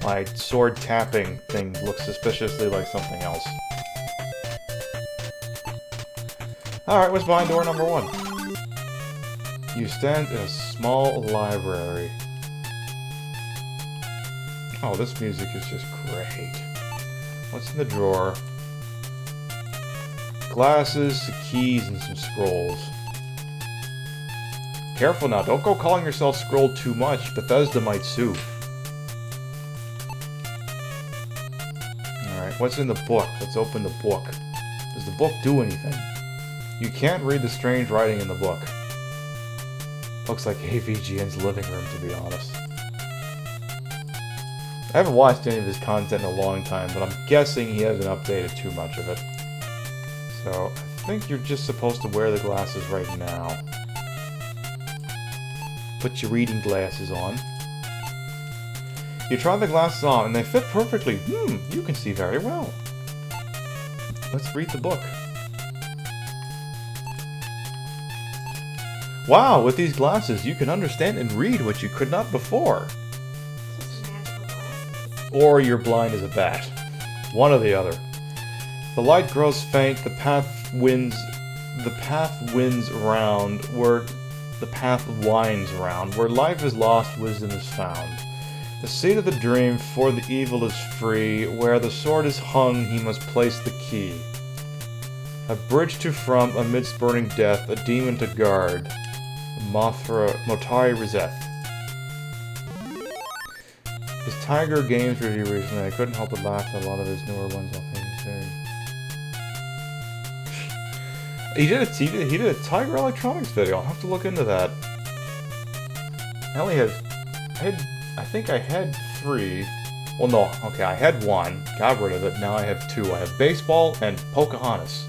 My sword tapping thing looks suspiciously like something else. Alright, what's behind door number 1? You stand in a small library. Oh, this music is just great. What's in the drawer? Glasses, keys, and some scrolls. Careful now, don't go calling yourself Scroll too much. Bethesda might sue. Alright, what's in the book? Let's open the book. Does the book do anything? You can't read the strange writing in the book. Looks like AVGN's living room, to be honest. I haven't watched any of his content in a long time, but I'm guessing he hasn't updated too much of it. So, I think you're just supposed to wear the glasses right now. Put your reading glasses on. You try the glasses on, and they fit perfectly. You can see very well. Let's read the book. Wow, with these glasses, you can understand and read what you could not before. Or you're blind as a bat. One or the other. The light grows faint, the path winds around, where the path winds around, where life is lost, wisdom is found. The seed of the dream, for the evil is free, where the sword is hung, he must place the key. A bridge to from, amidst burning death, a demon to guard. Motai Rizeth. His Tiger Games review recently, I couldn't help but laugh at a lot of his newer ones. He did a Tiger Electronics video. I'll have to look into that. I think I had 3. Well, no. Okay, I had 1. Got rid of it. Now I have 2. I have Baseball and Pocahontas.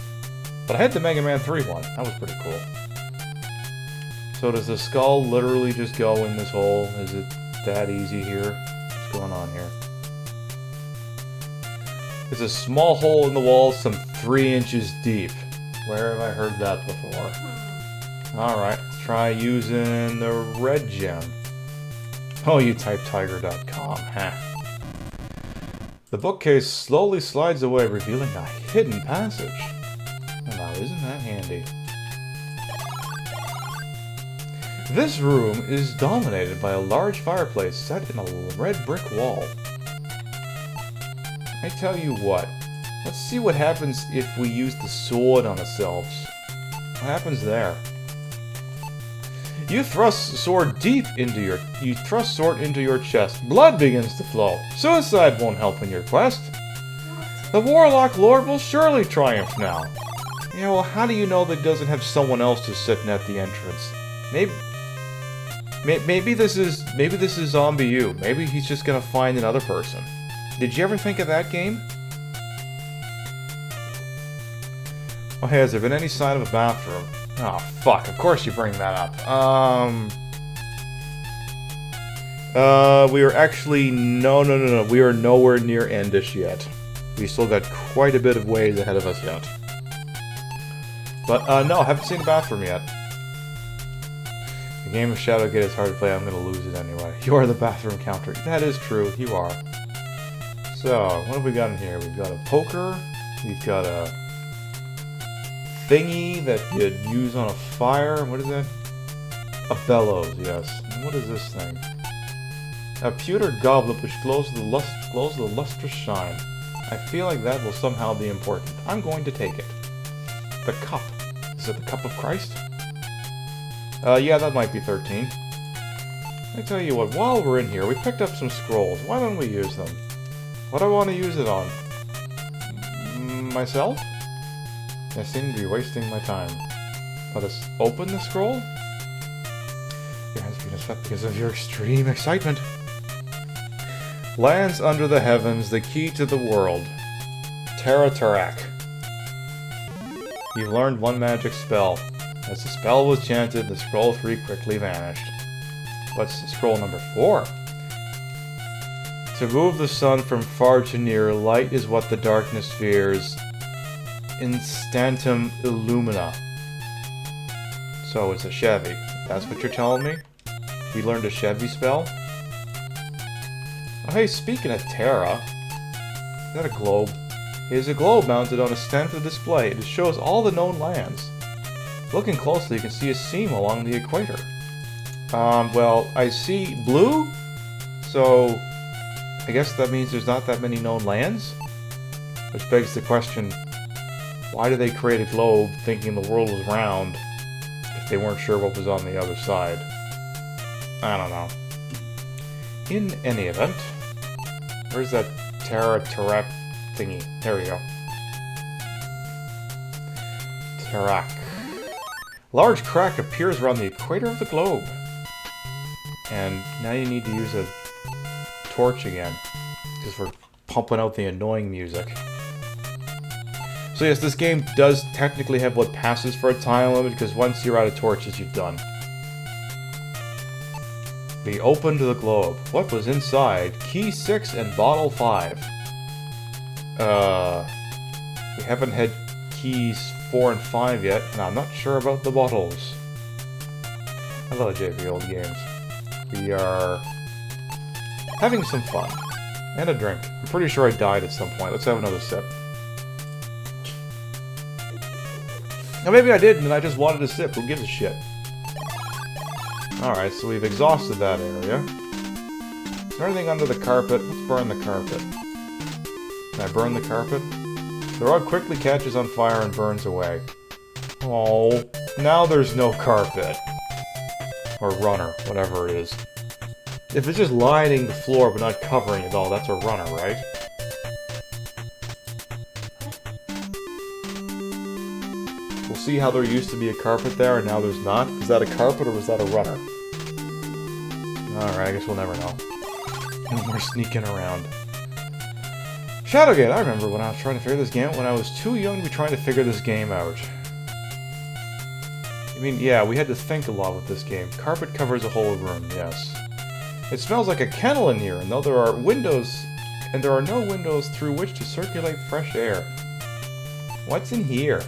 But I had the Mega Man 3 one. That was pretty cool. So does the skull literally just go in this hole? Is it that easy here? What's going on here? It's a small hole in the wall some 3 inches deep. Where have I heard that before? Alright, let's try using the red gem. Oh, you type tiger.com, huh? The bookcase slowly slides away, revealing a hidden passage. Now, isn't that handy? This room is dominated by a large fireplace set in a red brick wall. I tell you what, let's see what happens if we use the sword on ourselves. What happens there? You thrust sword into your chest. Blood begins to flow. Suicide won't help in your quest. The Warlock Lord will surely triumph now. Yeah, well, how do you know that doesn't have someone else who's sitting at the entrance? Maybe this is Zombie U. Maybe he's just gonna find another person. Did you ever think of that game? Oh, hey, has there been any sign of a bathroom? Oh, fuck, of course you bring that up. We are actually... No. We are nowhere near Endish yet. We still got quite a bit of ways ahead of us yet. But, no, I haven't seen a bathroom yet. The game of Shadowgate is hard to play, I'm gonna lose it anyway. You are the bathroom counter. That is true, you are. So, what have we got in here? We've got a poker, we've got a thingy that you'd use on a fire. What is that? A bellows, yes. And what is this thing? A pewter goblet which glows with a lustrous shine. I feel like that will somehow be important. I'm going to take it. The cup. Is it the cup of Christ? Yeah, that might be 13. I tell you what, while we're in here, we picked up some scrolls. Why don't we use them? What do I want to use it on? Myself? I seem to be wasting my time. Let us open the scroll? Your hands being swept because of your extreme excitement. Lands under the heavens, the key to the world. Karateka. You've learned one magic spell. As the spell was chanted, the scroll 3 quickly vanished. What's scroll number 4? To move the sun from far to near, light is what the darkness fears. Instantum illumina. So it's a Chevy. That's what you're telling me? We learned a Chevy spell? Oh hey, speaking of Terra, is that a globe? It is a globe mounted on a stand for the display. It shows all the known lands. Looking closely, you can see a seam along the equator. Well, I see blue, so I guess that means there's not that many known lands? Which begs the question, why did they create a globe thinking the world was round if they weren't sure what was on the other side? I don't know. In any event, where's that Karateka thingy? There we go. Tarak. Large crack appears around the equator of the globe. And now you need to use a torch again, because we're pumping out the annoying music. So yes, this game does technically have what passes for a time limit, because once you're out of torches, you're done. We opened the globe. What was inside? Key 6 and bottle 5. We haven't had keys 4 and 5 yet, and I'm not sure about the bottles. I love JV old games. We are having some fun. And a drink. I'm pretty sure I died at some point. Let's have another sip. Now maybe I didn't and I just wanted a sip. Who gives a shit? Alright, so we've exhausted that area. Is there anything under the carpet? Let's burn the carpet. Can I burn the carpet? The rug quickly catches on fire and burns away. Oh, now there's no carpet. Or runner, whatever it is. If it's just lining the floor but not covering it all, that's a runner, right? We'll see how there used to be a carpet there and now there's not. Is that a carpet or was that a runner? Alright, I guess we'll never know. And we're sneaking around. Shadowgate, I remember when I was trying to figure this game out when I was too young to be trying to figure this game out. I mean, yeah, we had to think a lot with this game. Carpet covers a whole room, yes. It smells like a kennel in here, and though there are windows, and there are no windows through which to circulate fresh air. What's in here?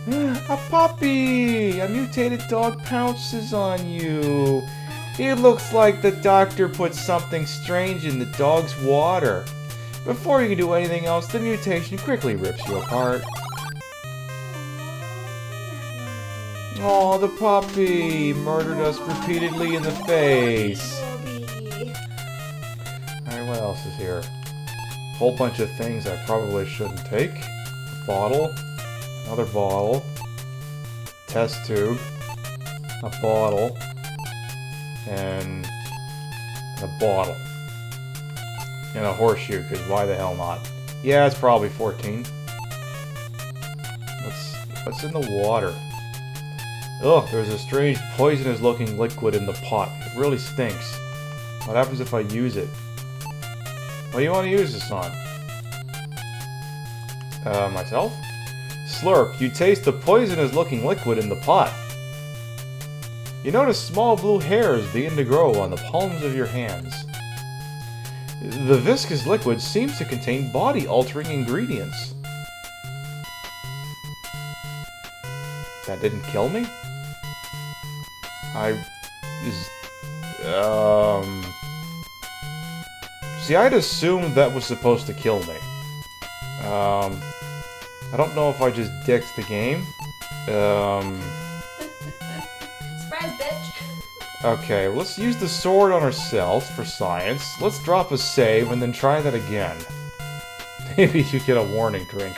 A puppy! A mutated dog pounces on you. It looks like the doctor put something strange in the dog's water. Before you can do anything else, the mutation quickly rips you apart. Oh, the puppy murdered us repeatedly in the face. Alright, what else is here? Whole bunch of things I probably shouldn't take. A bottle. Another bottle. Test tube. A bottle. And a bottle. And a horseshoe, because why the hell not? Yeah, it's probably 14. What's in the water? Ugh, there's a strange poisonous looking liquid in the pot. It really stinks. What happens if I use it? What do you want to use this on? Myself? Slurp, you taste the poisonous looking liquid in the pot. You notice small blue hairs begin to grow on the palms of your hands. The viscous liquid seems to contain body-altering ingredients. That didn't kill me? See, I'd assumed that was supposed to kill me. I don't know if I just dicked the game. Surprise, bitch! Okay, let's use the sword on ourselves for science. Let's drop a save and then try that again. Maybe you get a warning drink.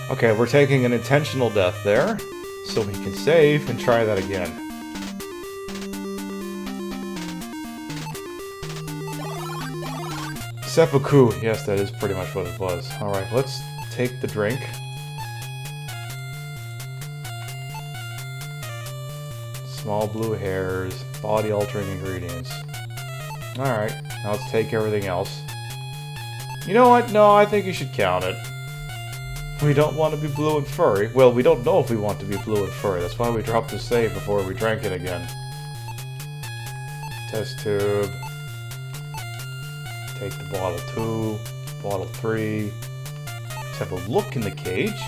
Okay, we're taking an intentional death there, so we can save and try that again. Seppuku, yes, that is pretty much what it was. Alright, let's take the drink. Small blue hairs, body-altering ingredients. Alright, now let's take everything else. You know what? No, I think you should count it. We don't want to be blue and furry. Well, we don't know if we want to be blue and furry. That's why we dropped the save before we drank it again. Test tube. Take the bottle 2, bottle 3. Let's have a look in the cage.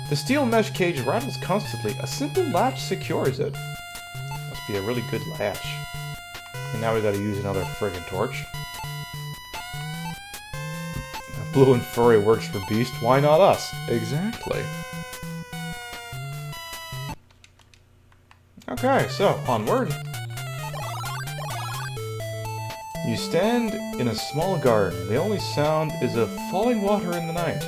The steel mesh cage rattles constantly. A simple latch secures it. Must be a really good latch. And now we gotta use another friggin' torch. Blue and furry works for Beast, why not us? Exactly. Okay, so, onward. You stand in a small garden. The only sound is of falling water in the night.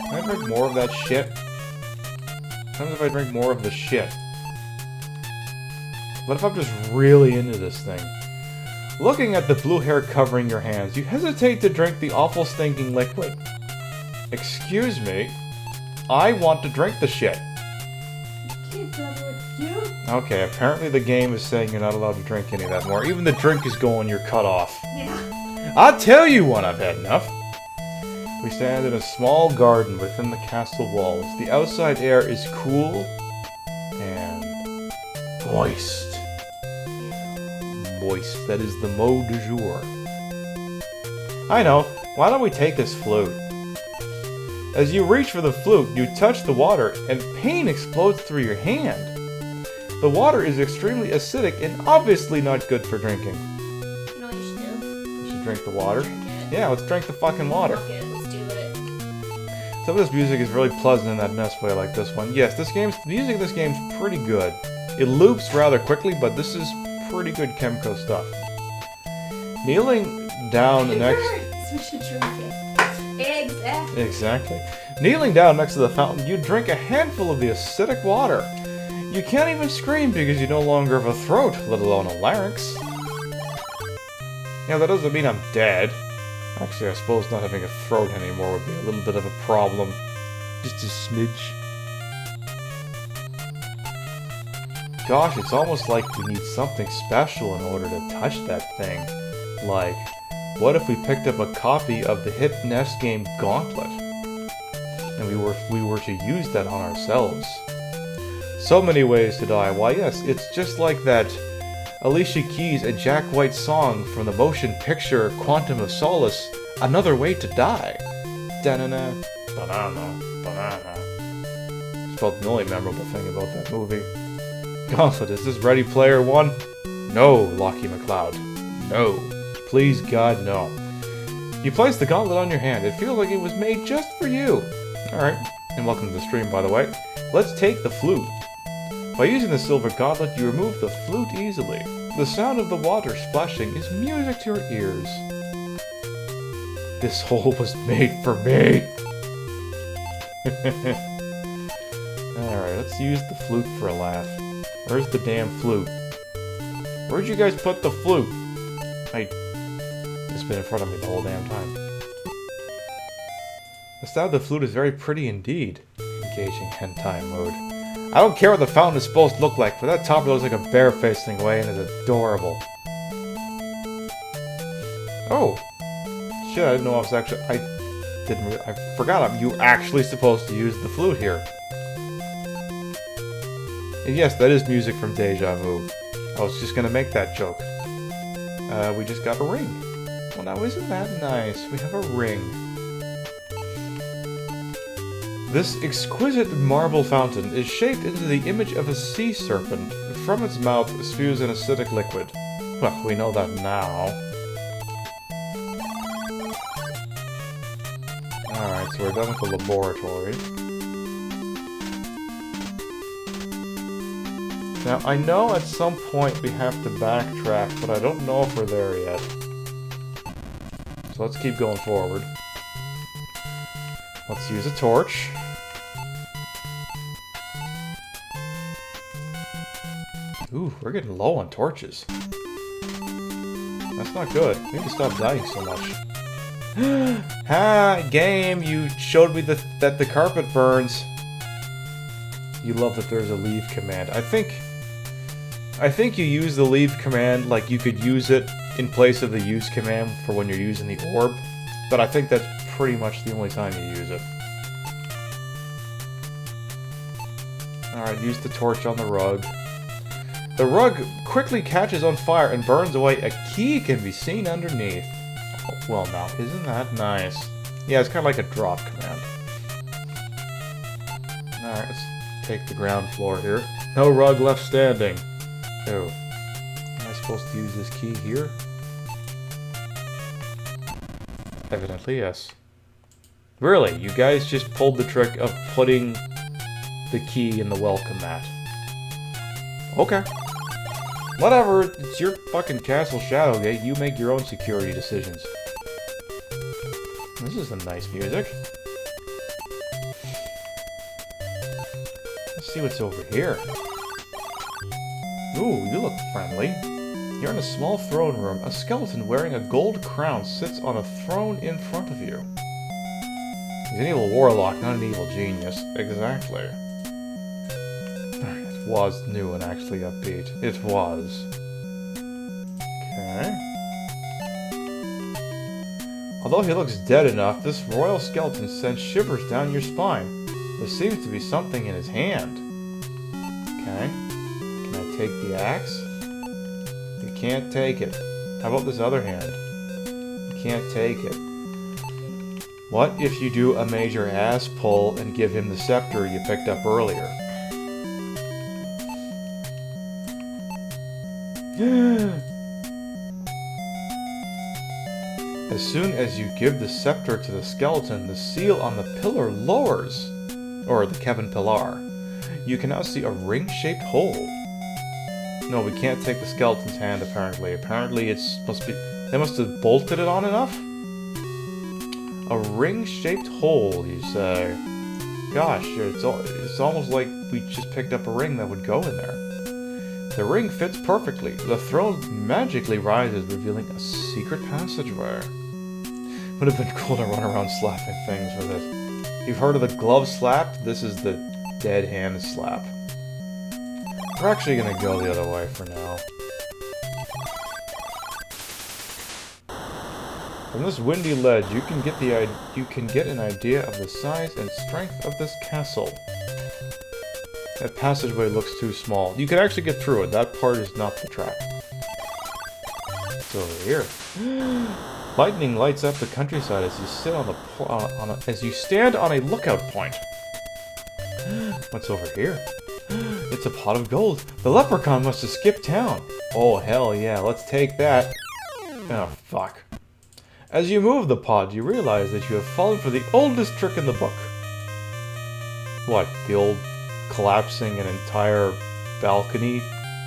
Can I drink more of that shit? What happens if I drink more of the shit? What if I'm just really into this thing? Looking at the blue hair covering your hands, you hesitate to drink the awful stinking liquid. Excuse me? I want to drink the shit. Can't tell me what to do. Okay, apparently the game is saying you're not allowed to drink any of that more. Even the drink is going, you're cut off. Yeah. I'll tell you when I've had enough. We stand in a small garden within the castle walls. The outside air is cool and moist. Moist. That is the mot du jour. I know. Why don't we take this flute? As you reach for the flute, you touch the water, and pain explodes through your hand. The water is extremely acidic and obviously not good for drinking. You know what you should do? You should drink the water. Drink it. Yeah, let's drink the fucking water. Fuck it, let's do it. Some of this music is really pleasant in that NES way like this one. Yes, the music in this game's pretty good. It loops rather quickly, but this is pretty good Chemco stuff. Kneeling down next... We should drink it. Exactly. Kneeling down next to the fountain, you drink a handful of the acidic water. You can't even scream because you no longer have a throat, let alone a larynx. Now, that doesn't mean I'm dead. Actually, I suppose not having a throat anymore would be a little bit of a problem. Just a smidge. Gosh, it's almost like you need something special in order to touch that thing. Like, what if we picked up a copy of the hit NES game Gauntlet? and we were to use that on ourselves. So many ways to die. Why, yes, it's just like that Alicia Keys and Jack White song from the motion picture Quantum of Solace, Another Way to Die. Da-na-na, banana, banana. It's about the only memorable thing about that movie. Gauntlet, is this Ready Player One? No, Lockie McCloud. No. Please, God, no. You place the gauntlet on your hand. It feels like it was made just for you. Alright, and welcome to the stream, by the way. Let's take the flute. By using the silver gauntlet, you remove the flute easily. The sound of the water splashing is music to your ears. This hole was made for me. Alright, let's use the flute for a laugh. Where's the damn flute? Where'd you guys put the flute? It's been in front of me the whole damn time. The sound of the flute is very pretty indeed. Engaging hentai mode. I don't care what the fountain is supposed to look like, but that topper looks like a bear facing away and is adorable. Oh! Shit, I didn't know I was actually... I forgot you were actually supposed to use the flute here. And yes, that is music from Deja Vu. I was just gonna make that joke. We just got a ring. Well, now isn't that nice? We have a ring. This exquisite marble fountain is shaped into the image of a sea serpent. From its mouth spews an acidic liquid. Well, we know that now. Alright, so we're done with the laboratory. Now, I know at some point we have to backtrack, but I don't know if we're there yet. So let's keep going forward. Let's use a torch. Ooh, we're getting low on torches. That's not good. We need to stop dying so much. Ha! Game! You showed me that the carpet burns. You love that there's a leave command. I think you use the leave command like you could use it in place of the use command for when you're using the orb. But I think that's pretty much the only time you use it. Alright, use the torch on the rug. The rug quickly catches on fire and burns away. A key can be seen underneath. Oh, well now, isn't that nice? Yeah, it's kind of like a drop command. Alright, let's take the ground floor here. No rug left standing. Oh. Am I supposed to use this key here? Evidently, yes. Really, you guys just pulled the trick of putting the key in the welcome mat. Okay. Whatever, it's your fucking castle, Shadowgate. You make your own security decisions. This is some nice music. Let's see what's over here. Ooh, you look friendly. You're in a small throne room. A skeleton wearing a gold crown sits on a throne in front of you. He's an evil warlock, not an evil genius. Exactly. It was new and actually upbeat. It was. Okay. Although he looks dead enough, this royal skeleton sends shivers down your spine. There seems to be something in his hand. Okay. Can I take the axe? You can't take it. How about this other hand? You can't take it. What if you do a major ass pull and give him the scepter you picked up earlier? As soon as you give the scepter to the skeleton, the seal on the pillar lowers. Or the Kevin Pillar. You can now see a ring-shaped hole. No, we can't take the skeleton's hand, apparently. Apparently they must have bolted it on enough? A ring-shaped hole, you say? Gosh, it's almost like we just picked up a ring that would go in there. The ring fits perfectly. The throne magically rises, revealing a secret passageway. Would have been cool to run around slapping things with it. You've heard of the glove slap? This is the dead hand slap. We're actually gonna go the other way for now. From this windy ledge, you can get an idea of the size and strength of this castle. That passageway looks too small. You can actually get through it. That part is not the track. It's over here. Lightning lights up the countryside as you sit as you stand on a lookout point. What's over here? It's a pot of gold. The leprechaun must have skipped town. Oh, hell yeah. Let's take that. Oh, fuck. As you move the pot, you realize that you have fallen for the oldest trick in the book. What? The old collapsing an entire balcony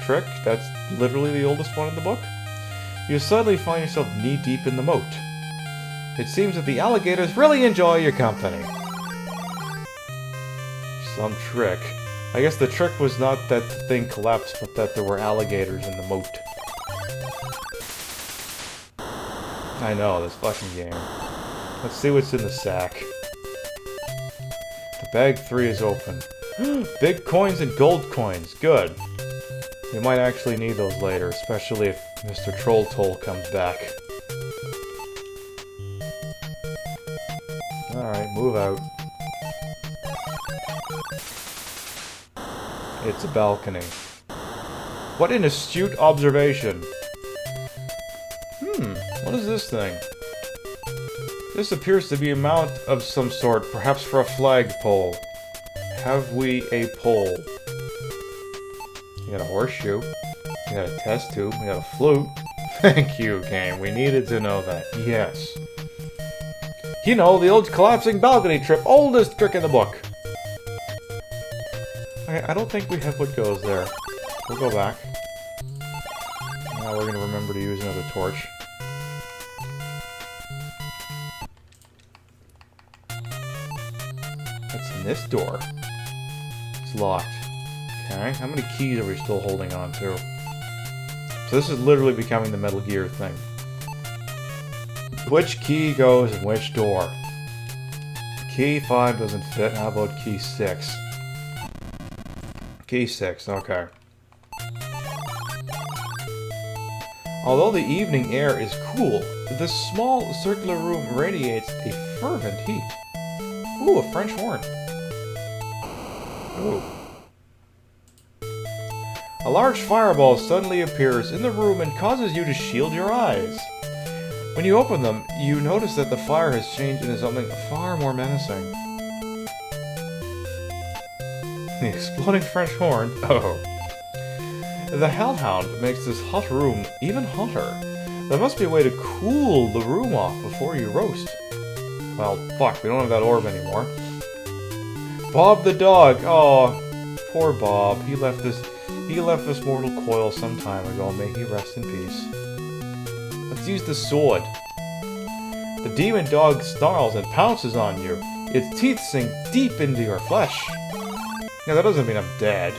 trick? That's literally the oldest one in the book? You suddenly find yourself knee-deep in the moat. It seems that the alligators really enjoy your company. Some trick. I guess the trick was not that the thing collapsed, but that there were alligators in the moat. I know, this fucking game. Let's see what's in the sack. The bag 3 is open. Big coins and gold coins. Good. You might actually need those later, especially if Mr. Troll Toll comes back. Alright, move out. It's a balcony. What an astute observation. What is this thing? This appears to be a mount of some sort, perhaps for a flagpole. Have we a pole? We got a horseshoe. We got a test tube. We got a flute. Thank you, game. We needed to know that. Yes. You know, the old collapsing balcony trip. Oldest trick in the book. Okay, I don't think we have what goes there. We'll go back. Now we're going to remember to use another torch. What's in this door? It's locked. Okay, how many keys are we still holding on to? So this is literally becoming the Metal Gear thing. Which key goes in which door? Key 5 doesn't fit. How about key 6? Key 6, okay. Although the evening air is cool, this small circular room radiates a fervent heat. Ooh, a French horn. Ooh. A large fireball suddenly appears in the room and causes you to shield your eyes. When you open them, you notice that the fire has changed into something far more menacing. The exploding French horn. Oh. The hellhound makes this hot room even hotter. There must be a way to cool the room off before you roast. Well, fuck, we don't have that orb anymore. Bob the dog. Oh, poor Bob. He left this mortal coil some time ago. May he rest in peace. Let's use the sword. The demon dog snarls and pounces on you. Its teeth sink deep into your flesh. Now that doesn't mean I'm dead.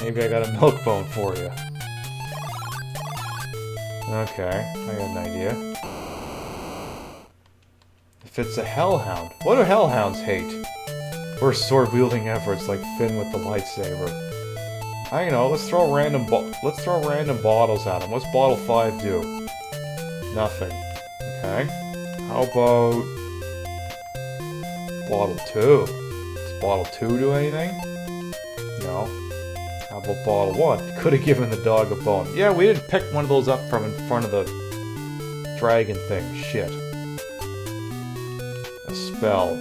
Maybe I got a milk bone for you. Okay, I got an idea. If it's a hellhound, what do hellhounds hate? Or sword-wielding efforts like Finn with the lightsaber. I don't know, let's throw random bottles at him. What's bottle 5 do? Nothing. Okay. How about bottle 2? Does bottle 2 do anything? No. How about bottle 1? Could have given the dog a bone. Yeah, we didn't pick one of those up from in front of the dragon thing. Shit. A spell.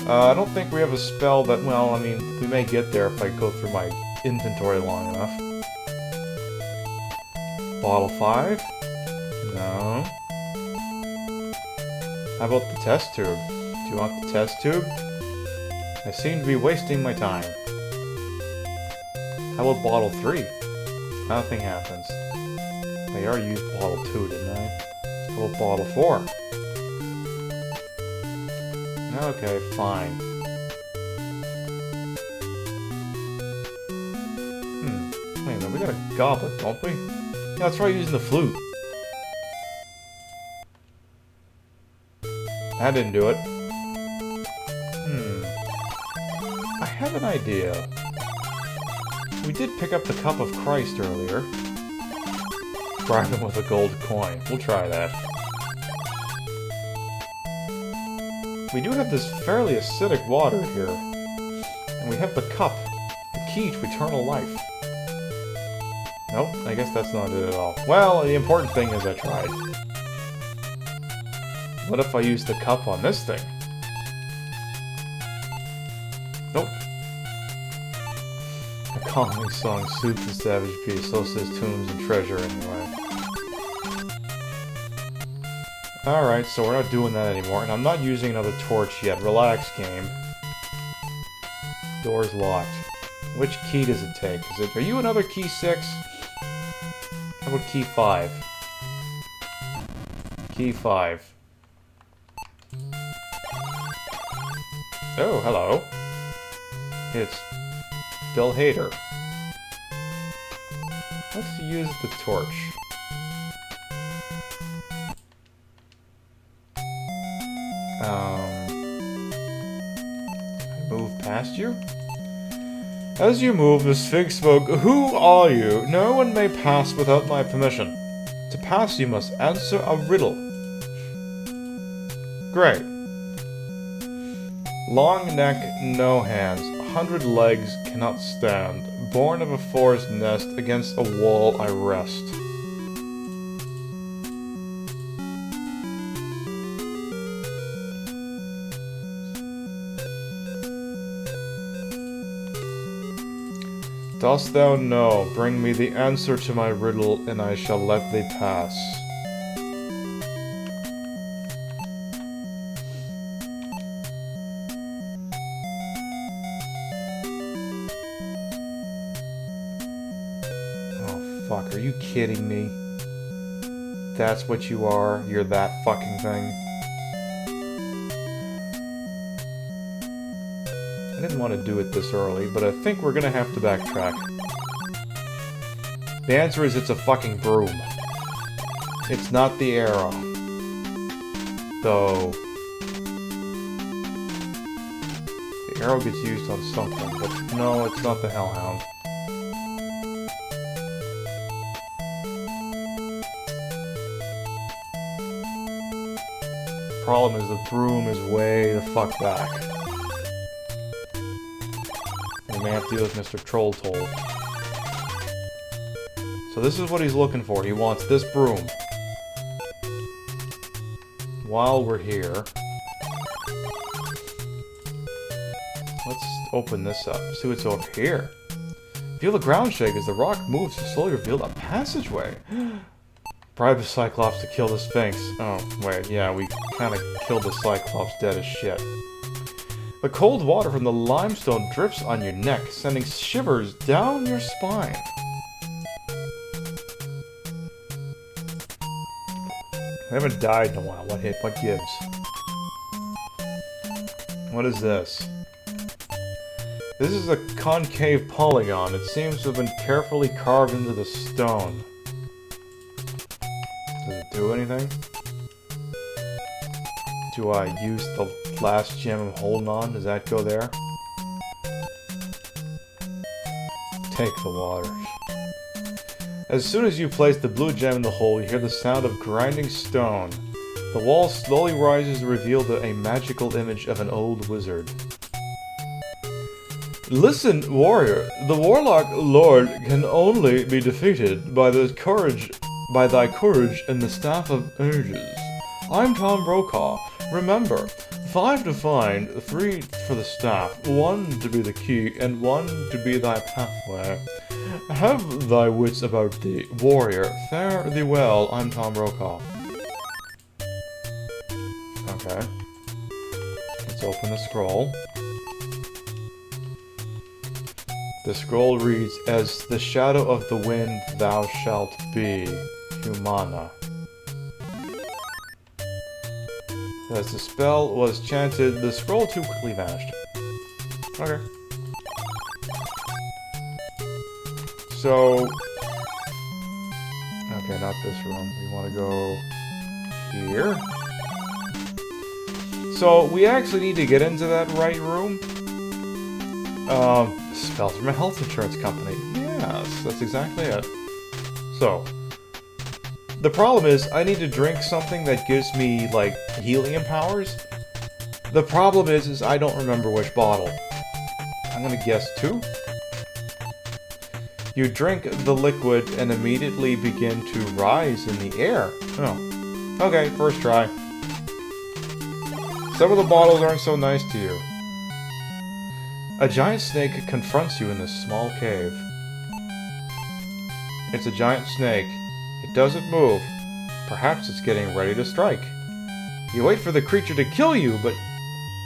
I don't think we have a spell that, well, I mean, we may get there if I go through my inventory long enough. Bottle 5? No. How about the test tube? Do you want the test tube? I seem to be wasting my time. How about bottle 3? Nothing happens. I already used bottle 2, didn't I? How about bottle 4? Okay, fine. Wait a minute, we got a goblet, don't we? Yeah, let's try using the flute. That didn't do it. I have an idea. We did pick up the Cup of Christ earlier. Bribe them with a gold coin. We'll try that. We do have this fairly acidic water here. And we have the cup. The key to eternal life. Nope, I guess that's not it at all. Well, the important thing is I tried. What if I use the cup on this thing? Nope. A calming song soothes the savage beast, so says Tombs and Treasure anyway. Alright, so we're not doing that anymore, and I'm not using another torch yet. Relax, game. Door's locked. Which key does it take? Are you another key 6? How about key 5? Key 5. Oh, hello. It's Bill Hader. Let's use the torch. I move past you? As you move, the Sphinx spoke, "Who are you? No one may pass without my permission. To pass, you must answer a riddle." Great. Long neck, no hands, 100 legs, cannot stand. Born of a forest nest, against a wall I rest. Dost thou know? Bring me the answer to my riddle, and I shall let thee pass. Oh, fuck, are you kidding me? That's what you are? You're that fucking thing? I didn't want to do it this early, but I think we're gonna have to backtrack. The answer is it's a fucking broom. It's not the arrow. Though... the arrow gets used on something, but no, it's not the Hellhound. Problem is the broom is way the fuck back. We may have to deal with Mr. Troll Toll. So this is what he's looking for. He wants this broom. While we're here, let's open this up. See what's over here. Feel the ground shake as the rock moves to slowly reveal a passageway. Bribe the Cyclops to kill the Sphinx. Oh, wait, yeah, we kind of killed the Cyclops dead as shit. The cold water from the limestone drips on your neck, sending shivers down your spine. I haven't died in a while. What gives? What is this? This is a concave polygon. It seems to have been carefully carved into the stone. Does it do anything? Do I use the last gem I'm holding on? Does that go there? Take the water. As soon as you place the blue gem in the hole, you hear the sound of grinding stone. The wall slowly rises to reveal a magical image of an old wizard. Listen, warrior, the warlock lord can only be defeated by thy courage and the staff of ages. I'm Tom Brokaw. Remember, 5 to find, 3 for the staff, 1 to be the key, and 1 to be thy pathway. Have thy wits about thee, warrior. Fare thee well. I'm Tom Brokaw. Okay. Let's open the scroll. The scroll reads, "As the shadow of the wind thou shalt be, Humana." As the spell was chanted, the scroll too quickly vanished. Okay. So... okay, not this room. We want to go... here? So, we actually need to get into that right room. Spell from a health insurance company. Yes, that's exactly it. So, The problem is, I need to drink something that gives me, like, helium powers. The problem is I don't remember which bottle. I'm gonna guess 2? You drink the liquid and immediately begin to rise in the air. Oh. Okay, first try. Some of the bottles aren't so nice to you. A giant snake confronts you in this small cave. It's a giant snake. It doesn't move. Perhaps it's getting ready to strike. You wait for the creature to kill you, but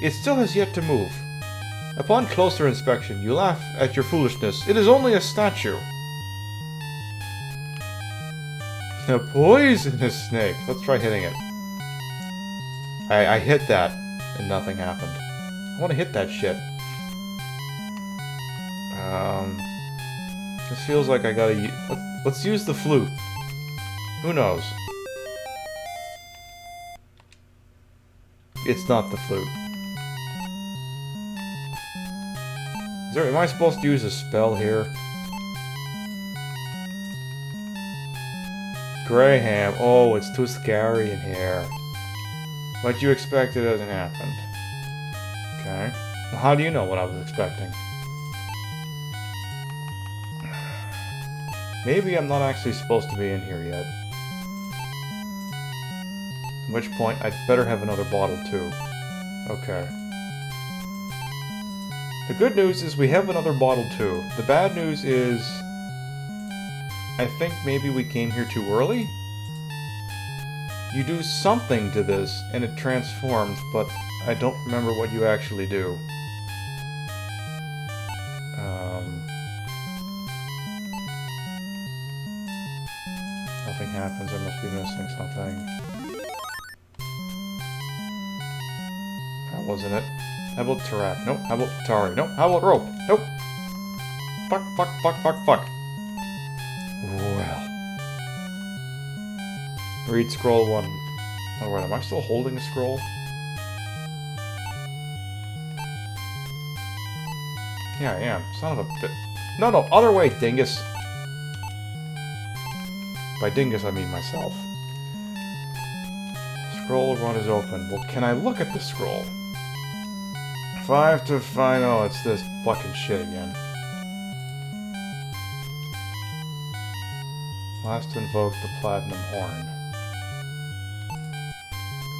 it still has yet to move. Upon closer inspection, you laugh at your foolishness. It is only a statue. A poisonous snake. Let's try hitting it. I hit that, and nothing happened. I want to hit that shit. This feels like I gotta let's use the flute. Who knows? It's not the flute. Am I supposed to use a spell here? Graham. Oh, it's too scary in here. What you expected hasn't happened. Okay. Well, how do you know what I was expecting? Maybe I'm not actually supposed to be in here yet. At which point, I'd better have another bottle too. Okay. The good news is we have another bottle too. The bad news is... I think maybe we came here too early? You do something to this, and it transforms, but I don't remember what you actually do. Nothing happens, I must be missing something. That wasn't it. How about Tarak? Nope. How about Tari? Nope. How about Rope? Nope. Fuck, fuck, fuck, fuck, fuck. Well. Read scroll 1. Oh, wait, am I still holding a scroll? Yeah, I am. Son of a bit. No, no, other way, dingus. By dingus, I mean myself. Scroll 1 is open. Well, can I look at the scroll? 5 to 5. Oh, it's this fucking shit again. Last to invoke the platinum horn.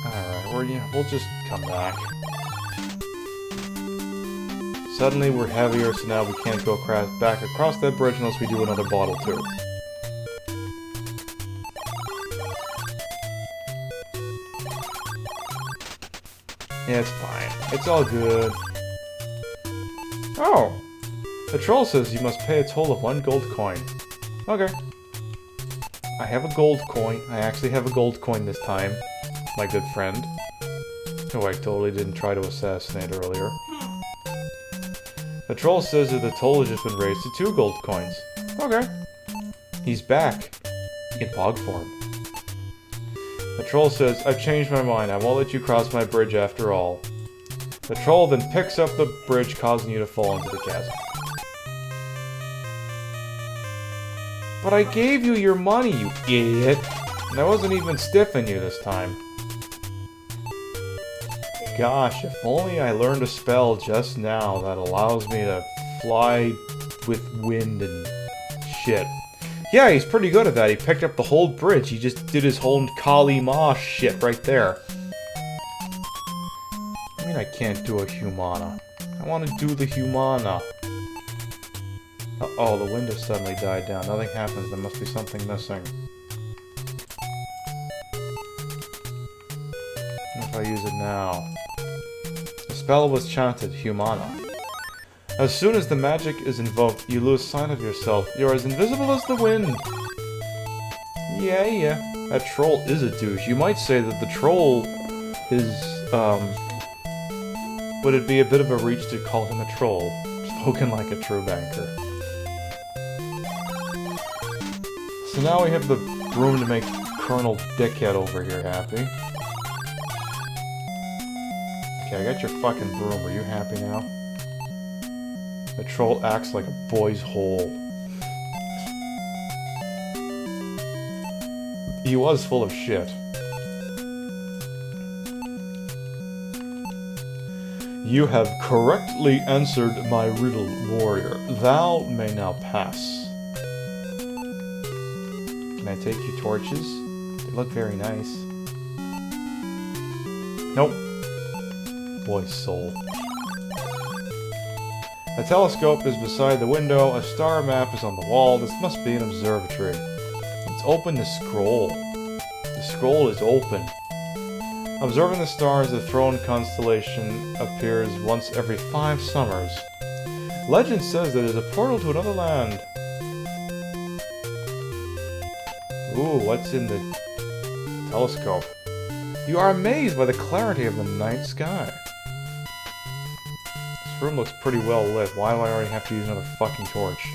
Alright, we'll just come back. Suddenly we're heavier, so now we can't go back across that bridge unless we do another bottle too. Yeah, it's fine. It's all good. Oh! The troll says you must pay a toll of 1 gold coin. Okay. I have a gold coin. I actually have a gold coin this time. My good friend. Who I totally didn't try to assassinate earlier. The troll says that the toll has just been raised to 2 gold coins. Okay. He's back. In Pog form. The troll says, I've changed my mind. I won't let you cross my bridge after all. The troll then picks up the bridge, causing you to fall into the chasm. But I gave you your money, you idiot. And I wasn't even stiffing you this time. Gosh, if only I learned a spell just now that allows me to fly with wind and shit. Yeah, he's pretty good at that. He picked up the whole bridge. He just did his whole Kali Ma shit right there. I mean, I can't do a Humana. I want to do the Humana. Uh-oh, the window suddenly died down. Nothing happens. There must be something missing. What if I use it now? The spell was chanted, Humana. As soon as the magic is invoked, you lose sight of yourself. You're as invisible as the wind. Yeah. That troll is a douche. You might say that the troll is, would it be a bit of a reach to call him a troll? Spoken like a true banker. So now we have the broom to make Colonel Dickhead over here happy. Okay, I got your fucking broom. Are you happy now? The troll acts like a boy's hole. He was full of shit. You have correctly answered my riddle, warrior. Thou may now pass. Can I take your torches? They look very nice. Nope. Boy's soul. A telescope is beside the window. A star map is on the wall. This must be an observatory. Let's open the scroll. The scroll is open. Observing the stars, the throne constellation appears once every 5 summers. Legend says that it is a portal to another land. Ooh, what's in the telescope? You are amazed by the clarity of the night sky. This room looks pretty well lit. Why do I already have to use another fucking torch?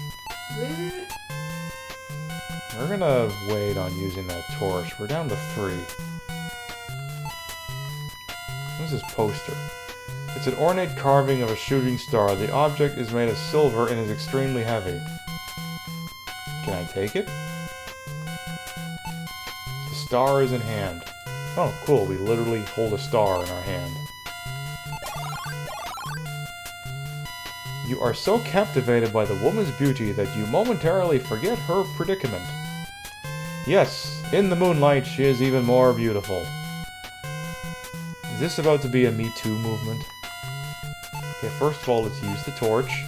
We're gonna wait on using that torch. We're down to 3. What is this poster? It's an ornate carving of a shooting star. The object is made of silver and is extremely heavy. Can I take it? The star is in hand. Oh, cool. We literally hold a star in our hand. You are so captivated by the woman's beauty that you momentarily forget her predicament. Yes, in the moonlight she is even more beautiful. Is this about to be a Me Too movement? Okay, first of all, let's use the torch.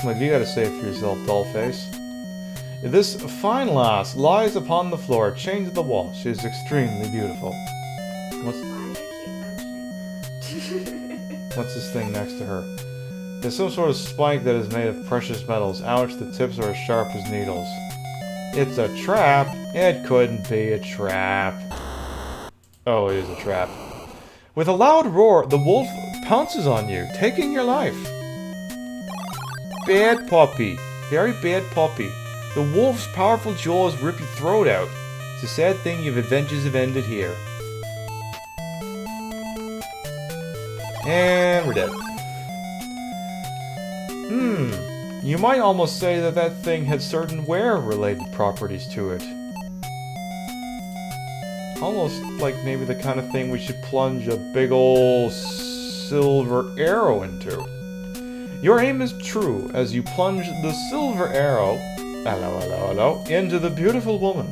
Like, you gotta say it for yourself, dollface. This fine lass lies upon the floor, chained to the wall. She is extremely beautiful. What's this thing next to her? There's some sort of spike that is made of precious metals. Ouch, the tips are as sharp as needles. It's a trap. It couldn't be a trap. Oh, it is a trap. With a loud roar, the wolf pounces on you, taking your life. Bad puppy. Very bad puppy. The wolf's powerful jaws rip your throat out. It's a sad thing your adventures have ended here. And we're dead. You might almost say that that thing had certain wear-related properties to it. Almost like maybe the kind of thing we should plunge a big ol' silver arrow into. Your aim is true as you plunge the silver arrow, hello, into the beautiful woman.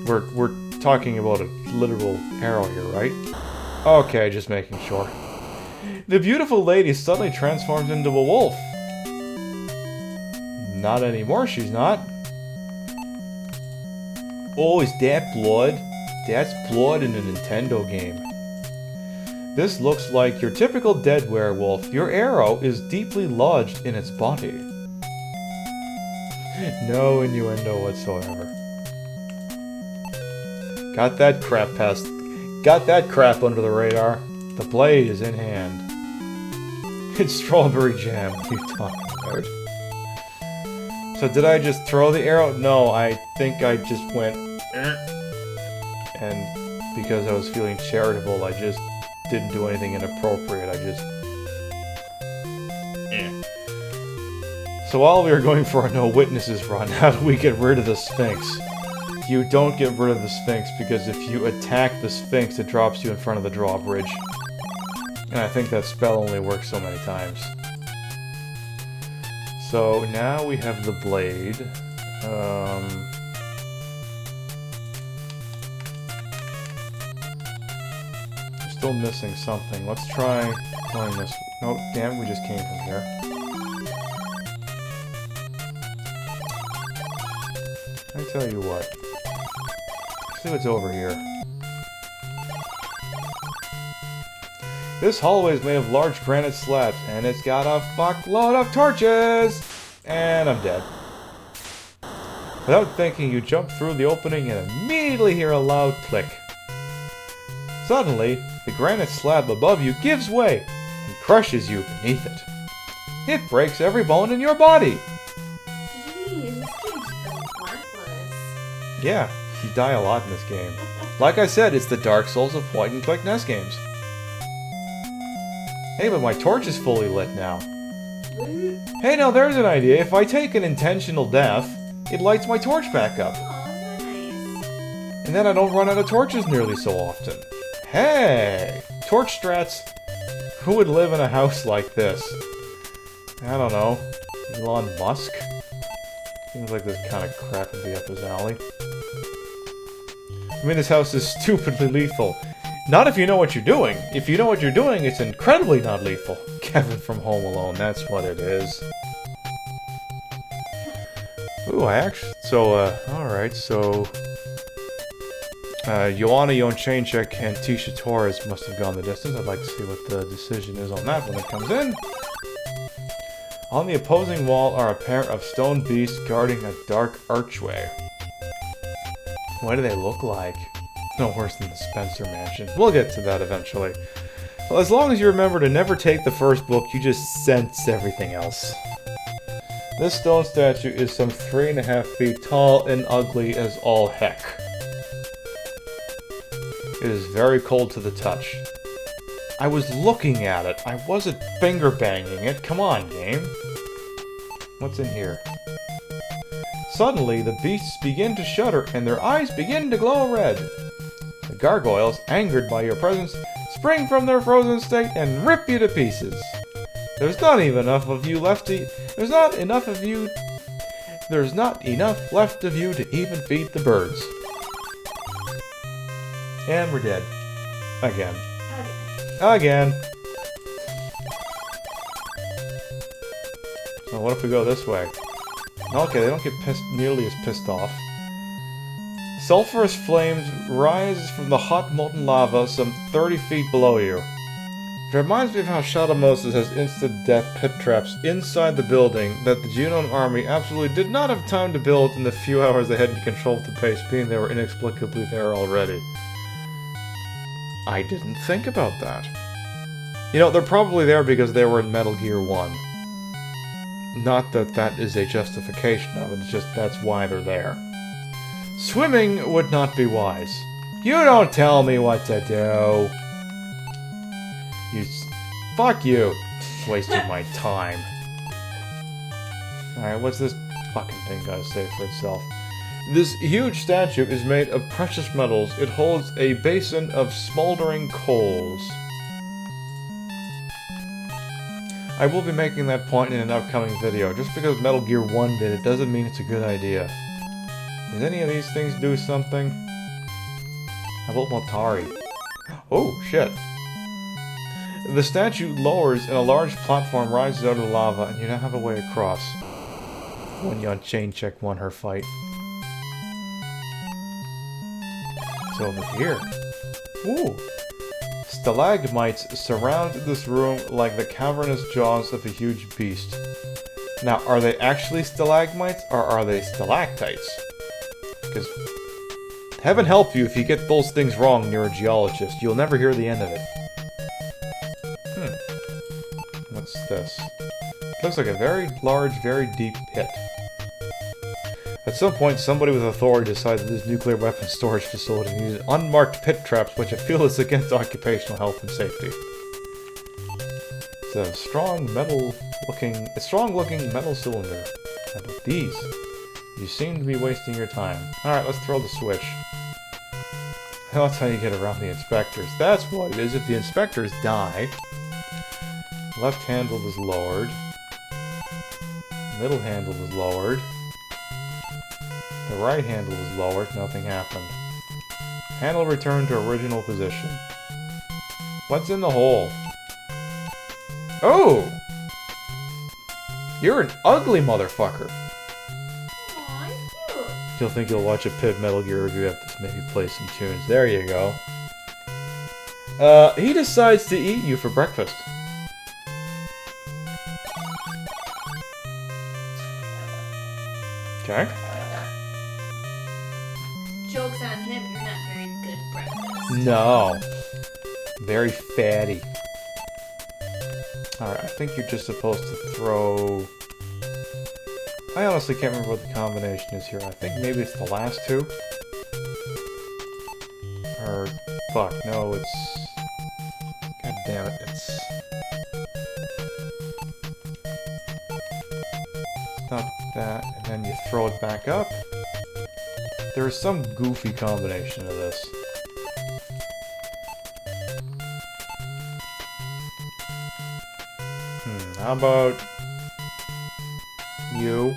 We're talking about a literal arrow here, right? Okay, just making sure. The beautiful lady suddenly transforms into a wolf. Not anymore, she's not. Oh, is that blood? That's blood in a Nintendo game. This looks like your typical dead werewolf. Your arrow is deeply lodged in its body. No innuendo whatsoever. Got that crap past. Got that crap under the radar. The blade is in hand. It's strawberry jam. What are you talking about? So did I just throw the arrow? No, I think I just went... And because I was feeling charitable, I just didn't do anything inappropriate. I just... So while we were going for a no witnesses run, how do we get rid of the Sphinx? You don't get rid of the Sphinx, because if you attack the Sphinx, it drops you in front of the drawbridge. And I think that spell only works so many times. So now we have the blade. I'm still missing something. Let's try going this. Nope, damn, we just came from here. I tell you what. Let's see what's over here. This hallway is made of large granite slabs, and it's got a fuckload of torches! And I'm dead. Without thinking, you jump through the opening and immediately hear a loud click. Suddenly, the granite slab above you gives way and crushes you beneath it. It breaks every bone in your body! Jeez, this game's so worthless. Yeah, you die a lot in this game. Like I said, it's the Dark Souls of point-and-click NES games. Hey, but my torch is fully lit now. Hey, now there's an idea. If I take an intentional death, it lights my torch back up. Oh, nice. And then I don't run out of torches nearly so often. Hey! Torch strats. Who would live in a house like this? I don't know. Elon Musk? Seems like this kind of crap would be up his alley. I mean, this house is stupidly lethal. Not if you know what you're doing. If you know what you're doing, it's incredibly not lethal. Kevin from Home Alone, that's what it is. Ooh, alright, so... Joanna Jonchaincek and Tisha Torres must have gone the distance. I'd like to see what the decision is on that when it comes in. On the opposing wall are a pair of stone beasts guarding a dark archway. What do they look like? No worse than the Spencer Mansion. We'll get to that eventually. Well, as long as you remember to never take the first book, you just sense everything else. This stone statue is some 3.5 feet tall and ugly as all heck. It is very cold to the touch. I was looking at it. I wasn't finger banging it. Come on, game. What's in here? Suddenly, the beasts begin to shudder and their eyes begin to glow red. The gargoyles, angered by your presence, spring from their frozen state and rip you to pieces. There's not enough left of you to even feed the birds. And we're dead. Again. Again. So what if we go this way? Okay, they don't get nearly as pissed off. Sulphurous flames rise from the hot molten lava some 30 feet below you. It reminds me of how Shadow Moses has instant death pit traps inside the building that the Junon army absolutely did not have time to build in the few hours they had in control of the base, being they were inexplicably there already. I didn't think about that. You know, they're probably there because they were in Metal Gear 1. Not that that is a justification of it, it's just that's why they're there. Swimming would not be wise. You don't tell me what to do. Fuck you. Wasting my time. Alright, what's this fucking thing gotta say for itself? This huge statue is made of precious metals. It holds a basin of smoldering coals. I will be making that point in an upcoming video. Just because Metal Gear 1 did it doesn't mean it's a good idea. Does any of these things do something? How about Motari? Oh, shit. The statue lowers and a large platform rises out of the lava and you now have a way across. When Jonchaincek won her fight. It's over here. Ooh. Stalagmites surround this room like the cavernous jaws of a huge beast. Now, are they actually stalagmites or are they stalactites? Because heaven help you if you get those things wrong and you're a geologist. You'll never hear the end of it. What's this? Looks like a very large, very deep pit. At some point, somebody with authority decided that this nuclear weapons storage facility needed unmarked pit traps, which I feel is against occupational health and safety. It's a strong-looking metal cylinder. How about these? You seem to be wasting your time. Alright, let's throw the switch. That's how you get around the inspectors. That's what it is. If the inspectors die, left handle is lowered. Middle handle is lowered. The right handle is lowered. Nothing happened. Handle returned to original position. What's in the hole? Oh! You're an ugly motherfucker. Aw, cute. You'll think you'll watch a Pit Metal Gear review after this, maybe play some tunes. There you go. He decides to eat you for breakfast. Okay. Joke's on him, you're not very good at breakfast. No. Very fatty. Alright, I think you're just supposed to throw... I honestly can't remember what the combination is here. I think maybe it's the last two. Or... fuck, no, it's... God damn it, it's not that, and then you throw it back up. There's some goofy combination of this. How about you?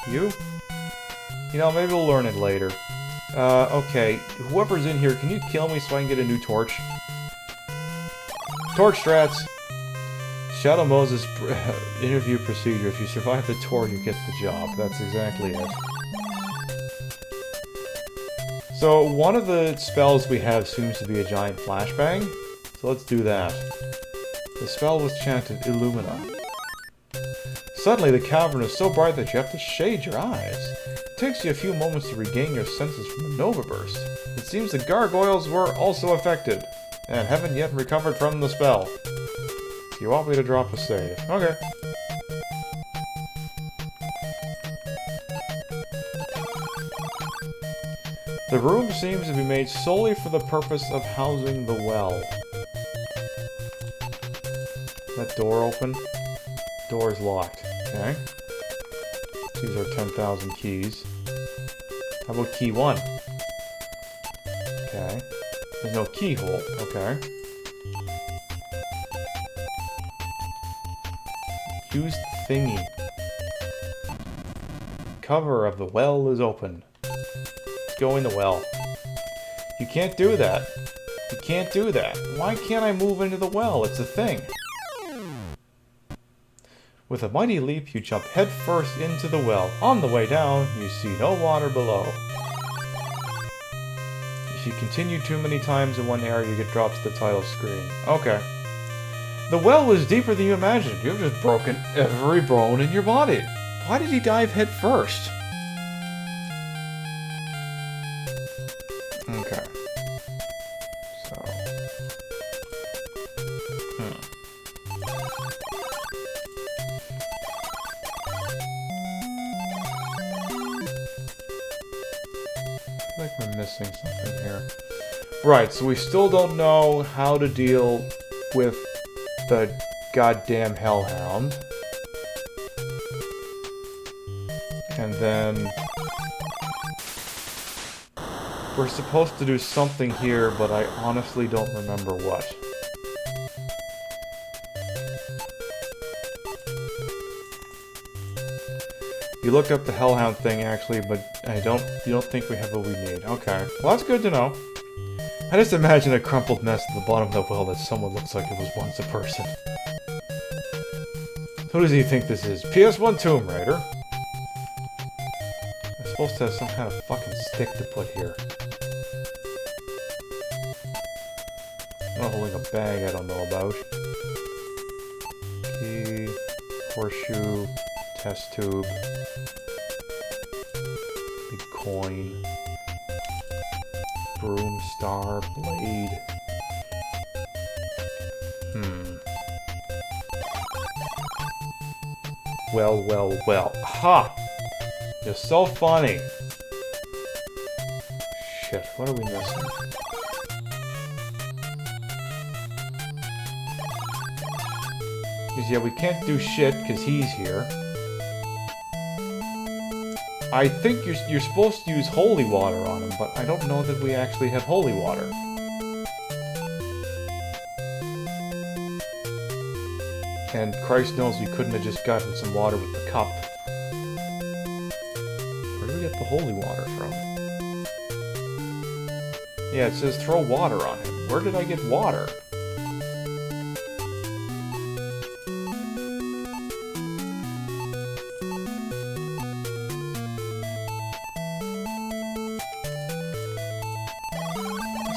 You? You know, maybe we'll learn it later. Okay. Whoever's in here, can you kill me so I can get a new torch? Torch strats! Shadow Moses interview procedure. If you survive the tour, you get the job. That's exactly it. So, one of the spells we have seems to be a giant flashbang. So let's do that. The spell was chanted Illumina. Suddenly, the cavern is so bright that you have to shade your eyes. It takes you a few moments to regain your senses from the Nova Burst. It seems the gargoyles were also affected, and haven't yet recovered from the spell. You want me to drop a save? Okay. The room seems to be made solely for the purpose of housing the well. That door open? Door is locked. Okay. These are 10,000 keys. How about key 1? Okay. There's no keyhole. Okay. Use thingy. Cover of the well is open. Let's go in the well. You can't do that. You can't do that. Why can't I move into the well? It's a thing. With a mighty leap, you jump headfirst into the well. On the way down, you see no water below. If you continue too many times in one area, you get dropped to the title screen. Okay. The well was deeper than you imagined. You've just broken every bone in your body. Why did he dive head first? Okay. So. I feel like we're missing something here. Right, so we still don't know how to deal with the goddamn hellhound. And then we're supposed to do something here, but I honestly don't remember what. You looked up the hellhound thing actually, but you don't think we have what we need. Okay. Well, that's good to know. I just imagine a crumpled mess at the bottom of the well that someone looks like it was once a person. Who does he think this is? PS1 Tomb Raider? I'm supposed to have some kind of fucking stick to put here. I'm not holding a bag I don't know about. Key, horseshoe, test tube, big coin. Broom, star, blade. Well. Ha! You're so funny. Shit, what are we missing? Because, yeah, we can't do shit because he's here. I think you're supposed to use holy water on him, but I don't know that we actually have holy water. And Christ knows we couldn't have just gotten some water with the cup. Where do we get the holy water from? Yeah, it says throw water on him. Where did I get water?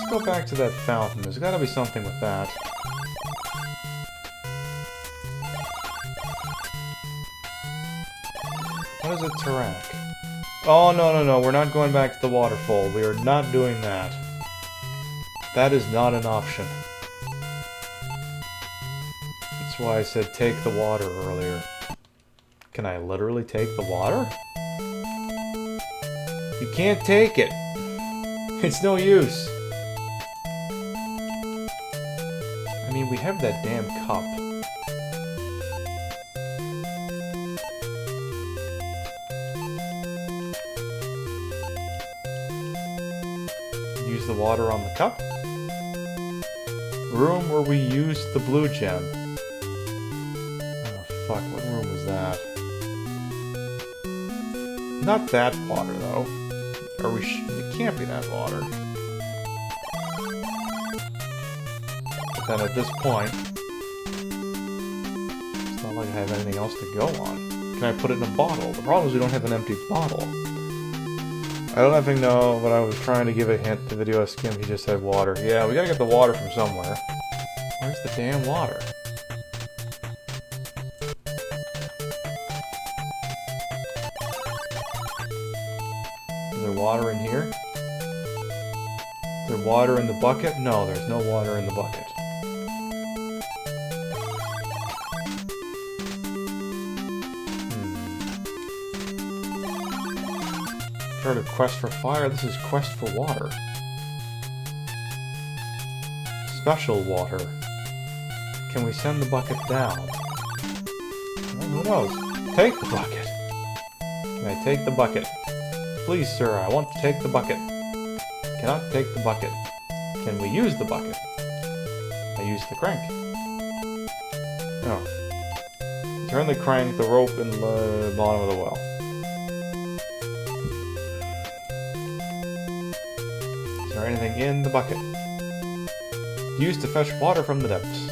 Go back to that fountain. There's got to be something with that. What is a Tarak? Oh, no. We're not going back to the waterfall. We are not doing that. That is not an option. That's why I said take the water earlier. Can I literally take the water? You can't take it. It's no use. we have that damn cup. Use the water on the cup. Room where we used the blue gem. Oh fuck, what room was that? Not that water though. Are we it can't be that water. But then at this point, it's not like I have anything else to go on. Can I put it in a bottle? The problem is we don't have an empty bottle. I don't even know, but I was trying to give a hint. The video I skimmed, he just said water. Yeah, we gotta get the water from somewhere. Where's the damn water? Is there water in here? Is there water in the bucket? No, there's no water in the bucket. Heard of quest for fire? This is quest for water. Special water. Can we send the bucket down? Well, who knows? Take the bucket. Can I take the bucket? Please, sir, I want to take the bucket. Cannot take the bucket. Can we use the bucket? I use the crank. Oh. Turn the crank, the rope, in the bottom of the well. Is there anything in the bucket? Used to fetch water from the depths.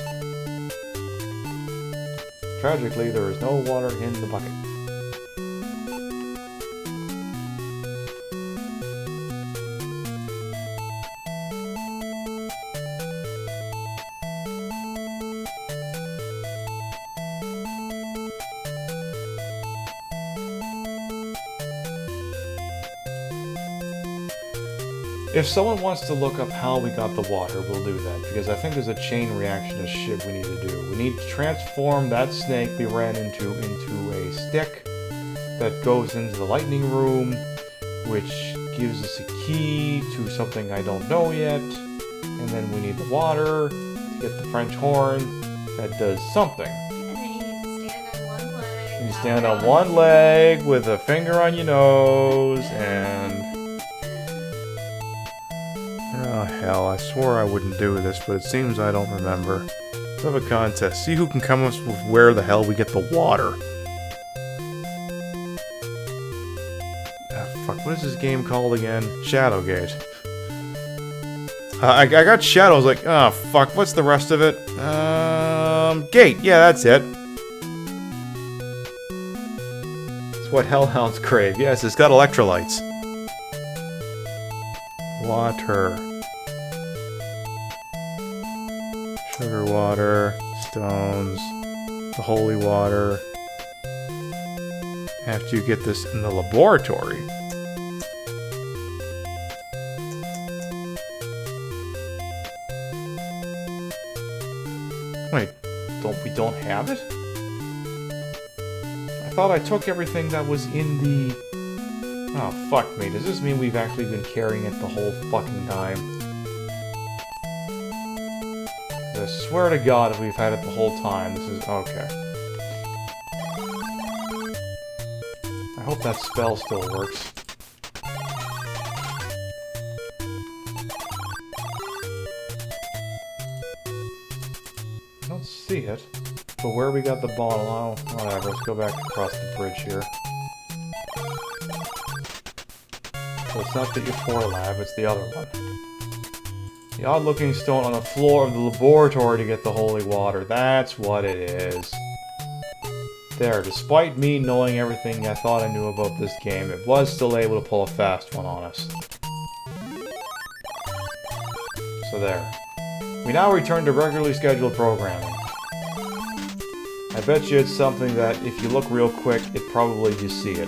Tragically, there is no water in the bucket. If someone wants to look up how we got the water, we'll do that, because I think there's a chain reaction of shit we need to do. We need to transform that snake we ran into a stick that goes into the lightning room, which gives us a key to something I don't know yet, and then we need the water to get the French horn that does something. And then you need to stand on one leg. You stand on one leg with a finger on your nose, and... Oh hell, I swore I wouldn't do this, but it seems I don't remember. Let's have a contest. See who can come up with where the hell we get the water. Ah, fuck, what is this game called again? Shadowgate. I got Shadows like, oh fuck, what's the rest of it? Gate, yeah, that's it. It's what hellhounds crave. Yes, it's got electrolytes. Water. Sugar water, stones, the holy water. After you get this in the laboratory. Wait, we don't have it? I thought I took everything that was in the... Oh, fuck me. Does this mean we've actually been carrying it the whole fucking time? I swear to God if we've had it the whole time, this is... Okay. I hope that spell still works. I don't see it. But where we got the bottle, oh, whatever. Let's go back across the bridge here. So it's not the E4 lab, it's the other one. The odd-looking stone on the floor of the laboratory to get the holy water. That's what it is. There, despite me knowing everything I thought I knew about this game, it was still able to pull a fast one on us. So there. We now return to regularly scheduled programming. I bet you it's something that, if you look real quick, probably you see it.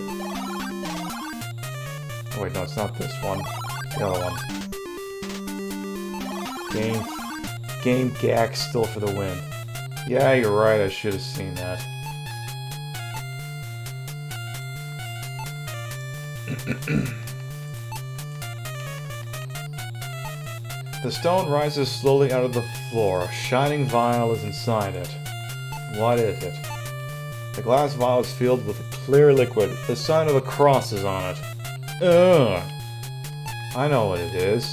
Oh wait, no, it's not this one. It's the other one. Game gag still for the win. Yeah, you're right, I should have seen that. The stone rises slowly out of the floor. A shining vial is inside it. What is it? The glass vial is filled with a clear liquid. The sign of the cross is on it. Ugh! I know what it is.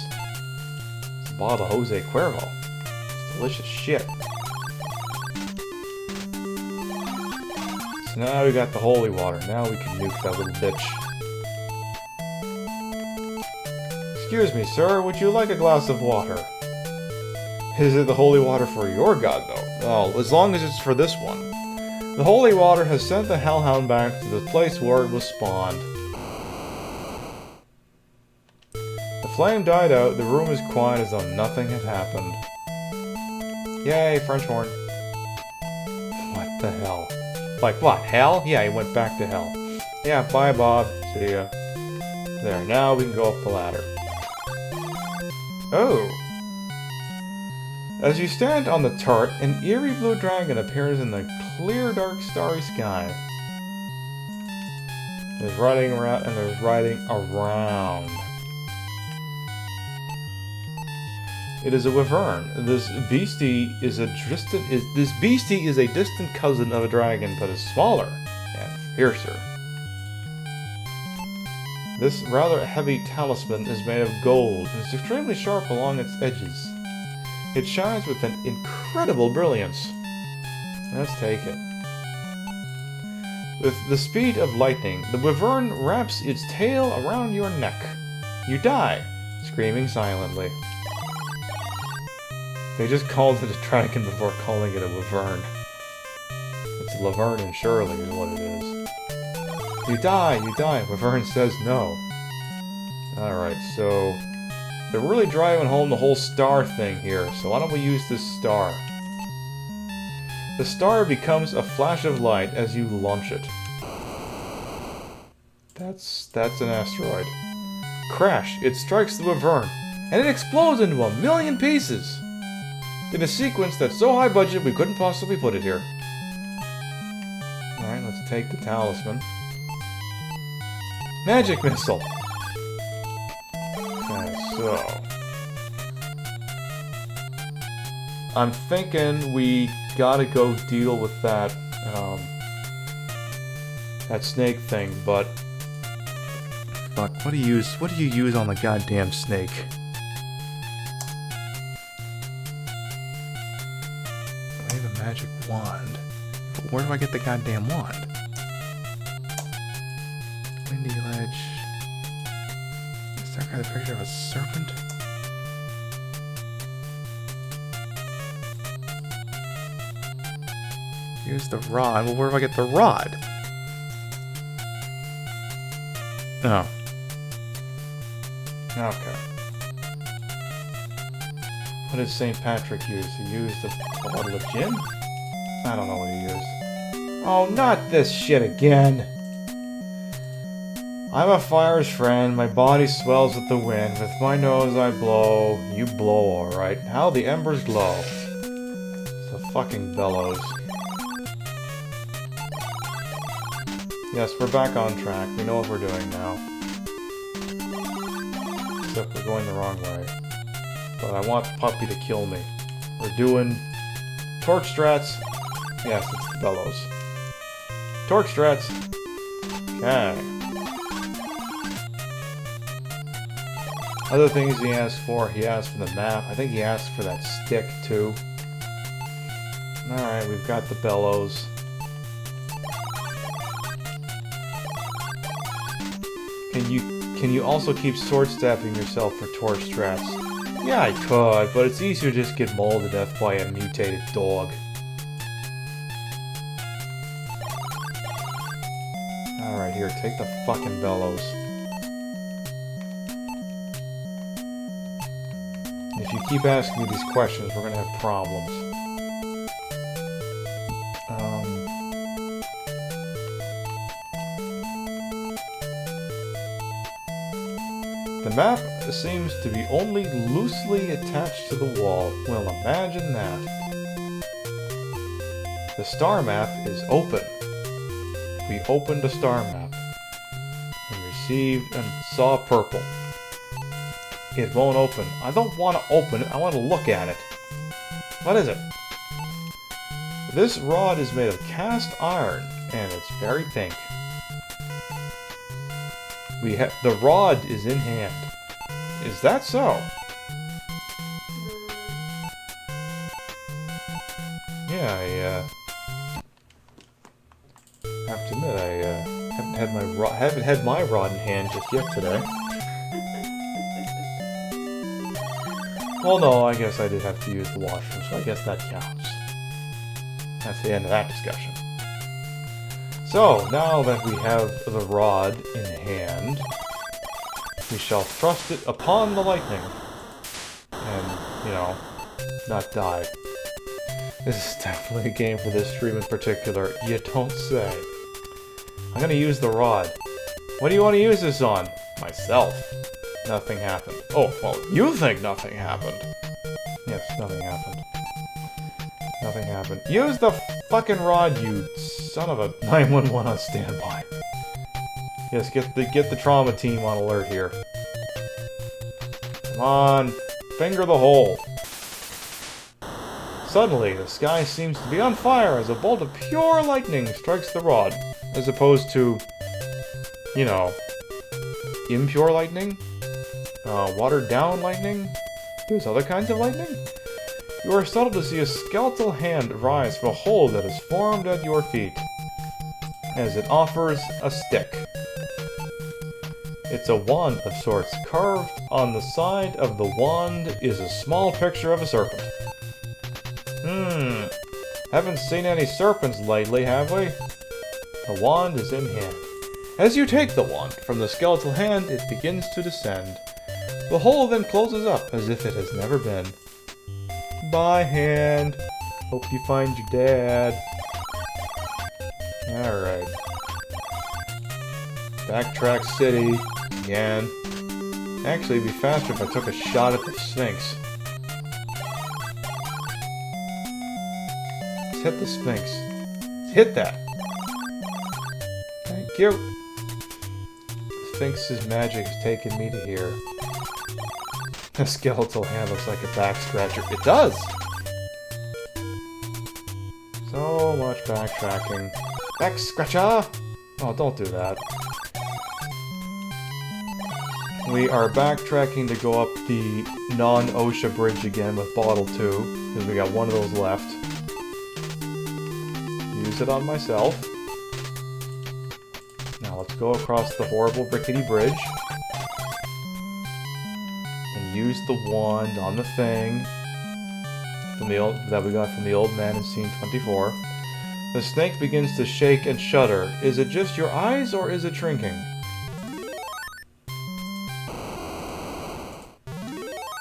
It's a bottle of Jose Cuervo. It's delicious shit. So now we got the holy water. Now we can nuke that little bitch. Excuse me, sir. Would you like a glass of water? Is it the holy water for your god, though? Oh, as long as it's for this one. The holy water has sent the hellhound back to the place where it was spawned. The flame died out, the room is quiet as though nothing had happened. Yay, French horn. What the hell? Like what, hell? Yeah, he went back to hell. Yeah, bye Bob. See ya. There, now we can go up the ladder. Oh! As you stand on the turret, an eerie blue dragon appears in the clear, dark, starry sky. There's riding around, and there's riding around. It is a wyvern. This beastie is a distant cousin of a dragon, but is smaller and fiercer. This rather heavy talisman is made of gold and is extremely sharp along its edges. It shines with an incredible brilliance. Let's take it. With the speed of lightning, the wyvern wraps its tail around your neck. You die, screaming silently. They just called it a dragon before calling it a wyvern. It's Laverne and Shirley is what it is. You die, Wyvern says no. Alright, so they're really driving home the whole star thing here, so why don't we use this star? The star becomes a flash of light as you launch it. That's an asteroid. Crash! It strikes the wyvern, and it explodes into 1,000,000 pieces! In a sequence that's so high budget we couldn't possibly put it here. Alright, let's take the talisman. Magic missile! Okay, so I'm thinking we gotta go deal with that, that snake thing, but fuck, what do you use on the goddamn snake? I have a magic wand. Where do I get the goddamn wand? Windy ledge. Is that got a picture of a serpent? Use the rod. Well, where do I get the rod? Oh. Okay. What did St. Patrick use? He used a bottle of gin? I don't know what he used. Oh, not this shit again! I'm a fire's friend, my body swells with the wind, with my nose I blow, you blow alright. How the embers glow. It's a fucking bellows. Yes, we're back on track. We know what we're doing now. Except we're going the wrong way. But I want Puppy to kill me. We're doing torch strats. Yes, it's the bellows. Torch strats. Okay. Other things he asked for the map. I think he asked for that stick too. Alright, we've got the bellows. Can you also keep sword stabbing yourself for torch strats? Yeah, I could, but it's easier to just get mauled to death by a mutated dog. Alright, here, take the fucking bellows. If you keep asking me these questions, we're gonna have problems. The map seems to be only loosely attached to the wall. Well, imagine that. The star map is open. We opened a star map and received and saw purple. It won't open. I don't want to open it. I want to look at it. What is it? This rod is made of cast iron, and it's very pink. The rod is in hand. Is that so? Yeah, I have to admit, I haven't had my rod in hand just yet today. Well, no, I guess I did have to use the washroom, so I guess that counts. That's the end of that discussion. So, now that we have the rod in hand, we shall thrust it upon the lightning. And, you know, not die. This is definitely a game for this stream in particular. You don't say. I'm gonna use the rod. What do you want to use this on? Myself. Nothing happened. Oh, well, you think nothing happened. Yes, nothing happened. Nothing happened. Use the fucking rod, you son of a 911 on standby. Yes, get the trauma team on alert here. Come on, finger the hole. Suddenly, the sky seems to be on fire as a bolt of pure lightning strikes the rod, as opposed to, you know, impure lightning? Watered down lightning? There's other kinds of lightning? You are startled to see a skeletal hand rise from a hole that is formed at your feet, as it offers a stick. It's a wand of sorts. Carved on the side of the wand is a small picture of a serpent. Haven't seen any serpents lately, have we? The wand is in hand. As you take the wand from the skeletal hand, it begins to descend. The hole then closes up as if it has never been. Bye, hand. Hope you find your dad. Alright. Backtrack city. Again. Actually, it'd be faster if I took a shot at the Sphinx. Let's hit the Sphinx. Let's hit that. Thank you. The Sphinx's magic has taken me to here. The skeletal hand looks like a back scratcher. It does! So much backtracking. Back scratcher! Oh, don't do that. We are backtracking to go up the non-OSHA bridge again with Bottle 2, because we got one of those left. Use it on myself. Now let's go across the horrible rickety bridge. Use the wand on the thing from that we got from the old man in scene 24. The snake begins to shake and shudder. Is it just your eyes, or is it shrinking?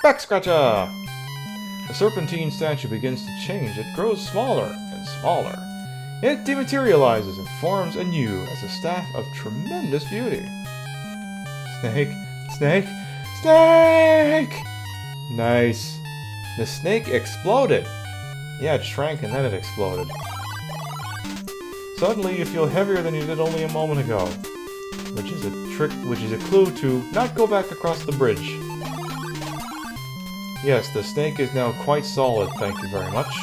Back scratcher! The serpentine statue begins to change. It grows smaller and smaller. It dematerializes and forms anew as a staff of tremendous beauty. Snake, snake, snake! Nice. The snake exploded. Yeah, it shrank and then it exploded. Suddenly you feel heavier than you did only a moment ago, which is a clue to not go back across the bridge. Yes, the snake is now quite solid, thank you very much.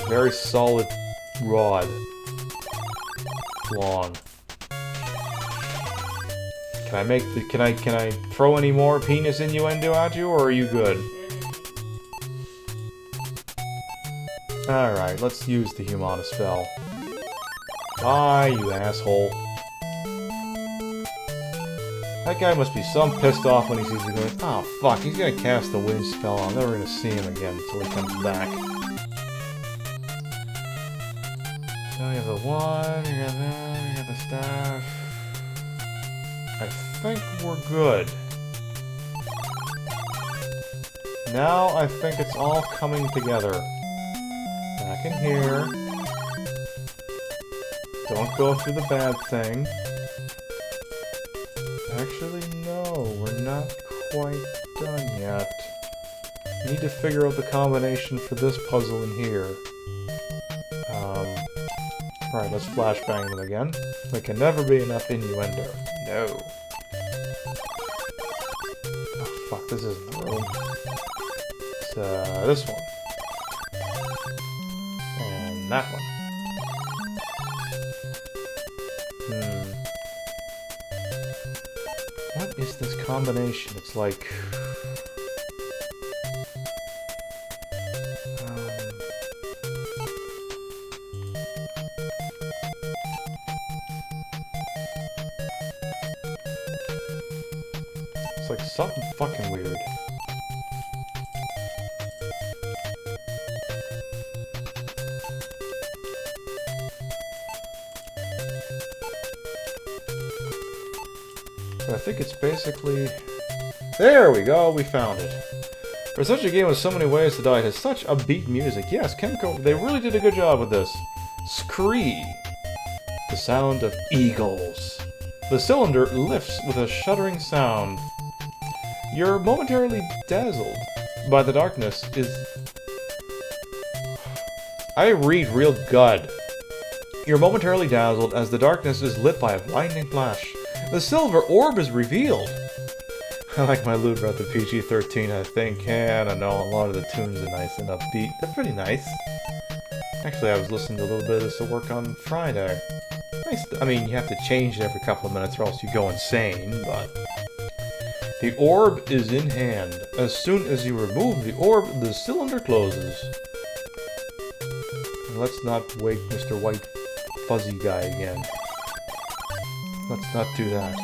Very solid rod. Long. Can I throw any more penis innuendo at you, or are you good? Alright, let's use the Humana spell. Bye, you asshole. That guy must be some pissed off when he sees you going, oh fuck, he's gonna cast the wind spell. I'm never gonna see him again until he comes back. So you have the one, you got that, you got the staff. I think we're good. Now I think it's all coming together. Back in here. Don't go through the bad thing. Actually, no, we're not quite done yet. Need to figure out the combination for this puzzle in here. Alright, let's flashbang them again. There can never be enough innuendo. No. this isn't the room. It's this one. And that one. What is this combination? It's like... it's like something fucking weird. I think it's basically... There we go, we found it. For such a game with so many ways to die, it has such upbeat music. Yes, Kemco, they really did a good job with this. Scree. The sound of eagles. The cylinder lifts with a shuddering sound. You're momentarily dazzled by the darkness is... I read real good. You're momentarily dazzled as the darkness is lit by a blinding flash. The silver orb is revealed. I like my loot about the PG-13, I think. And I know a lot of the tunes are nice and upbeat. They're pretty nice. Actually, I was listening to a little bit of this at work on Friday. Nice. I mean, you have to change it every couple of minutes or else you go insane, but... The orb is in hand. As soon as you remove the orb, the cylinder closes. And let's not wake Mr. White Fuzzy Guy again. Let's not do that.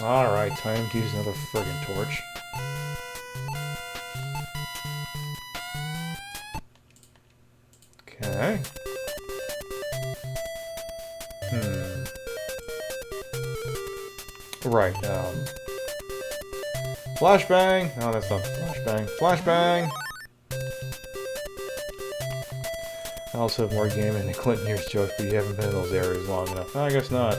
Alright, time to use another friggin' torch. Okay. Right, flashbang! No, that's not flashbang. Flashbang! I also have more gaming than Clinton Years jokes, but you haven't been in those areas long enough. No, I guess not.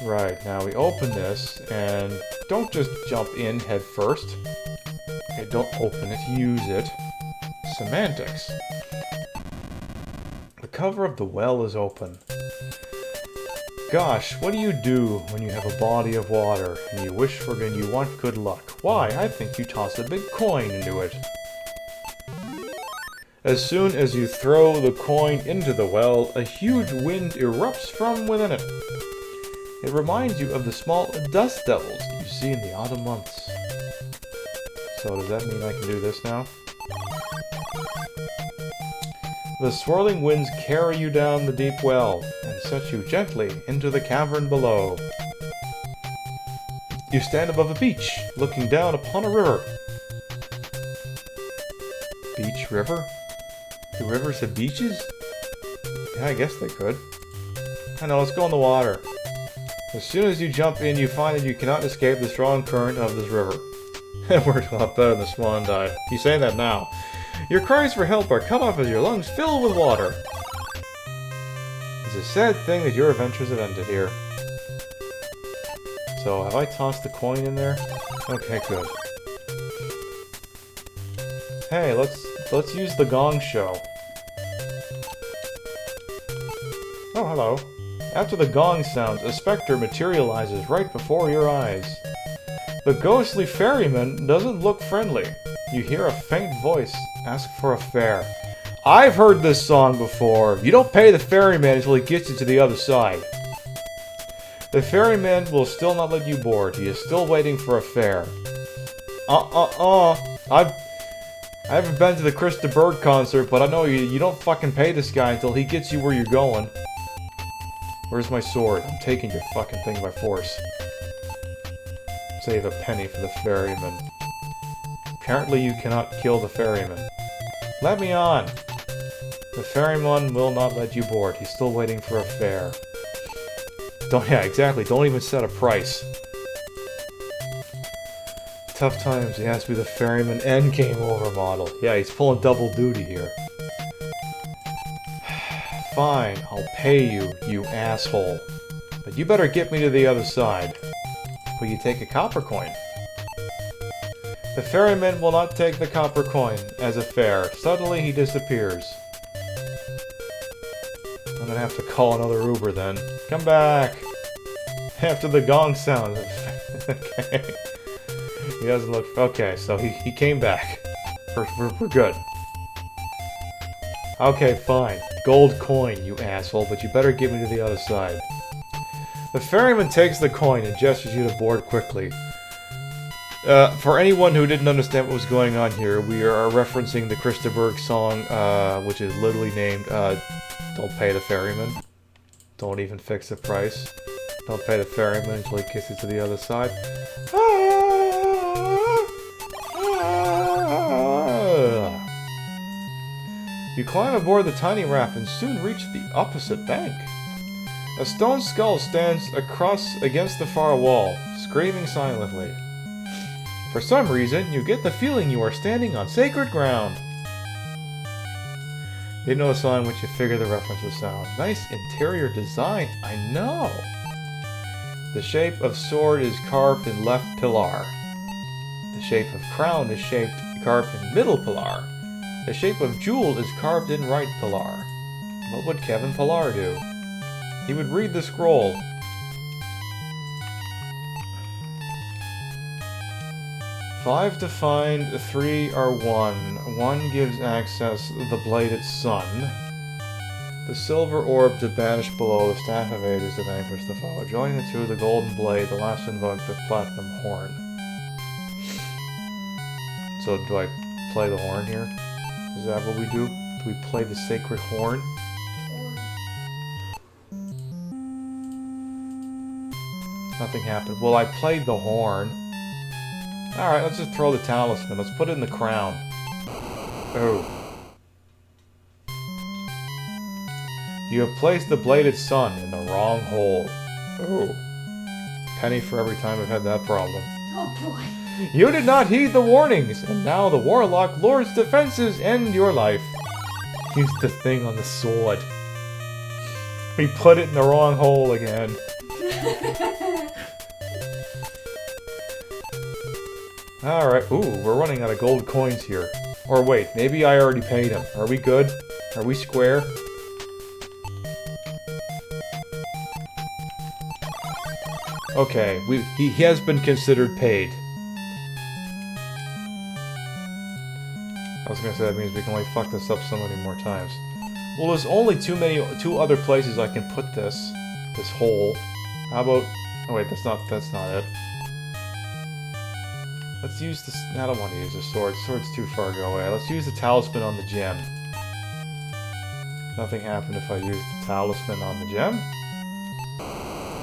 Right, now we open this, and don't just jump in head first. Okay, don't open it, use it. Semantics. The cover of the well is open. Gosh, what do you do when you have a body of water, and you wish for and you want good luck? Why, I think you toss a big coin into it. As soon as you throw the coin into the well, a huge wind erupts from within it. It reminds you of the small dust devils you see in the autumn months. So does that mean I can do this now? The swirling winds carry you down the deep well and set you gently into the cavern below. You stand above a beach, looking down upon a river. Beach, river? Do rivers have beaches? Yeah, I guess they could. I know, let's go in the water. As soon as you jump in, you find that you cannot escape the strong current of this river. It worked a lot better than the swan dive. You say that now. Your cries for help are cut off as your lungs fill with water. It's a sad thing that your adventures have ended here. So, have I tossed the coin in there? Okay, good. Hey, let's use the gong show. Oh, hello. After the gong sounds, a specter materializes right before your eyes. The ghostly ferryman doesn't look friendly. You hear a faint voice ask for a fare. I've heard this song before. You don't pay the ferryman until he gets you to the other side. The ferryman will still not let you board. He is still waiting for a fare. I haven't been to the Chris de Burgh concert, but I know you don't fucking pay this guy until he gets you where you're going. Where's my sword? I'm taking your fucking thing by force. Save a penny for the ferryman. Apparently you cannot kill the ferryman. Let me on! The ferryman will not let you board. He's still waiting for a fare. Yeah, exactly. Don't even set a price. Tough times. He has to be the ferryman and game over model. Yeah, he's pulling double duty here. Fine, I'll pay you, you asshole. But you better get me to the other side. Will you take a copper coin? The ferryman will not take the copper coin as a fare. Suddenly he disappears. I'm gonna have to call another Uber then. Come back! After the gong sound. Okay. He doesn't look... Okay, so he came back. We're good. Okay, fine. Gold coin, you asshole, but you better get me to the other side. The ferryman takes the coin and gestures you to board quickly. For anyone who didn't understand what was going on here, we are referencing the Christaberg song, which is literally named, Don't Pay the Ferryman. Don't even fix the price. Don't pay the ferryman until he kisses to the other side. You climb aboard the tiny raft and soon reach the opposite bank. A stone skull stands against the far wall, screaming silently. For some reason, you get the feeling you are standing on sacred ground. You didn't know the song, which you figure the reference would sound. Nice interior design, I know. The shape of sword is carved in left pillar. The shape of crown is carved in middle pillar. The shape of jewel is carved in right pillar. What would Kevin Pillar do? He would read the scroll. Five to find, 3 are 1. 1 gives access the bladed sun. The silver orb to banish below, the staff of 8 is to vanquish the foe. Join the 2, the golden blade, the last invoke, the platinum horn. So do I play the horn here? Is that what we do? Do we play the sacred horn? Nothing happened. Well, I played the horn. Alright, let's just throw the talisman. Let's put it in the crown. Oh. You have placed the bladed sun in the wrong hole. Oh. Penny for every time I've had that problem. Oh boy. You did not heed the warnings, and now the Warlock Lord's defenses end your life. Use the thing on the sword. We put it in the wrong hole again. Alright, ooh, we're running out of gold coins here. Or wait, maybe I already paid him. Are we good? Are we square? Okay, he has been considered paid. I was gonna say that means we can only fuck this up so many more times. Well, there's only two other places I can put this hole. How about... Oh wait, that's not it. Let's use this... I don't want to use the sword. Sword's too far away. Let's use the talisman on the gem. Nothing happened if I used the talisman on the gem.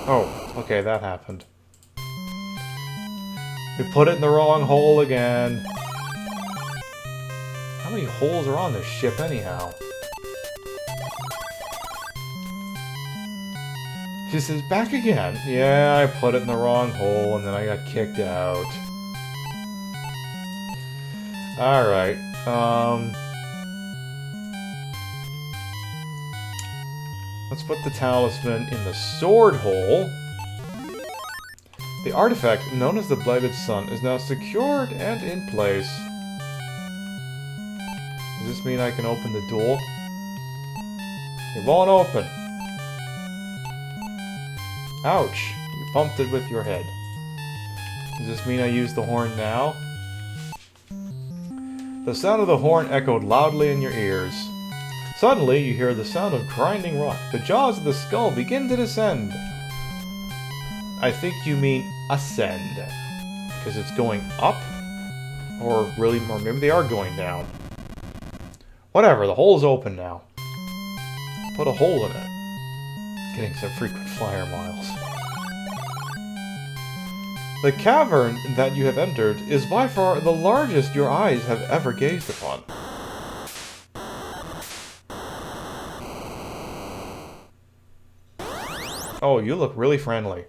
Oh, okay, that happened. We put it in the wrong hole again. How many holes are on this ship anyhow? She says, back again. Yeah, I put it in the wrong hole and then I got kicked out. Alright, let's put the talisman in the sword hole. The artifact, known as the Bladed Sun, is now secured and in place. Does this mean I can open the door? It won't open. Ouch! You bumped it with your head. Does this mean I use the horn now? The sound of the horn echoed loudly in your ears. Suddenly, you hear the sound of grinding rock. The jaws of the skull begin to descend. I think you mean ascend. Because it's going up? Or maybe they are going down. Whatever, the hole's open now. Put a hole in it. Getting some frequent flyer miles. The cavern that you have entered is by far the largest your eyes have ever gazed upon. Oh, you look really friendly.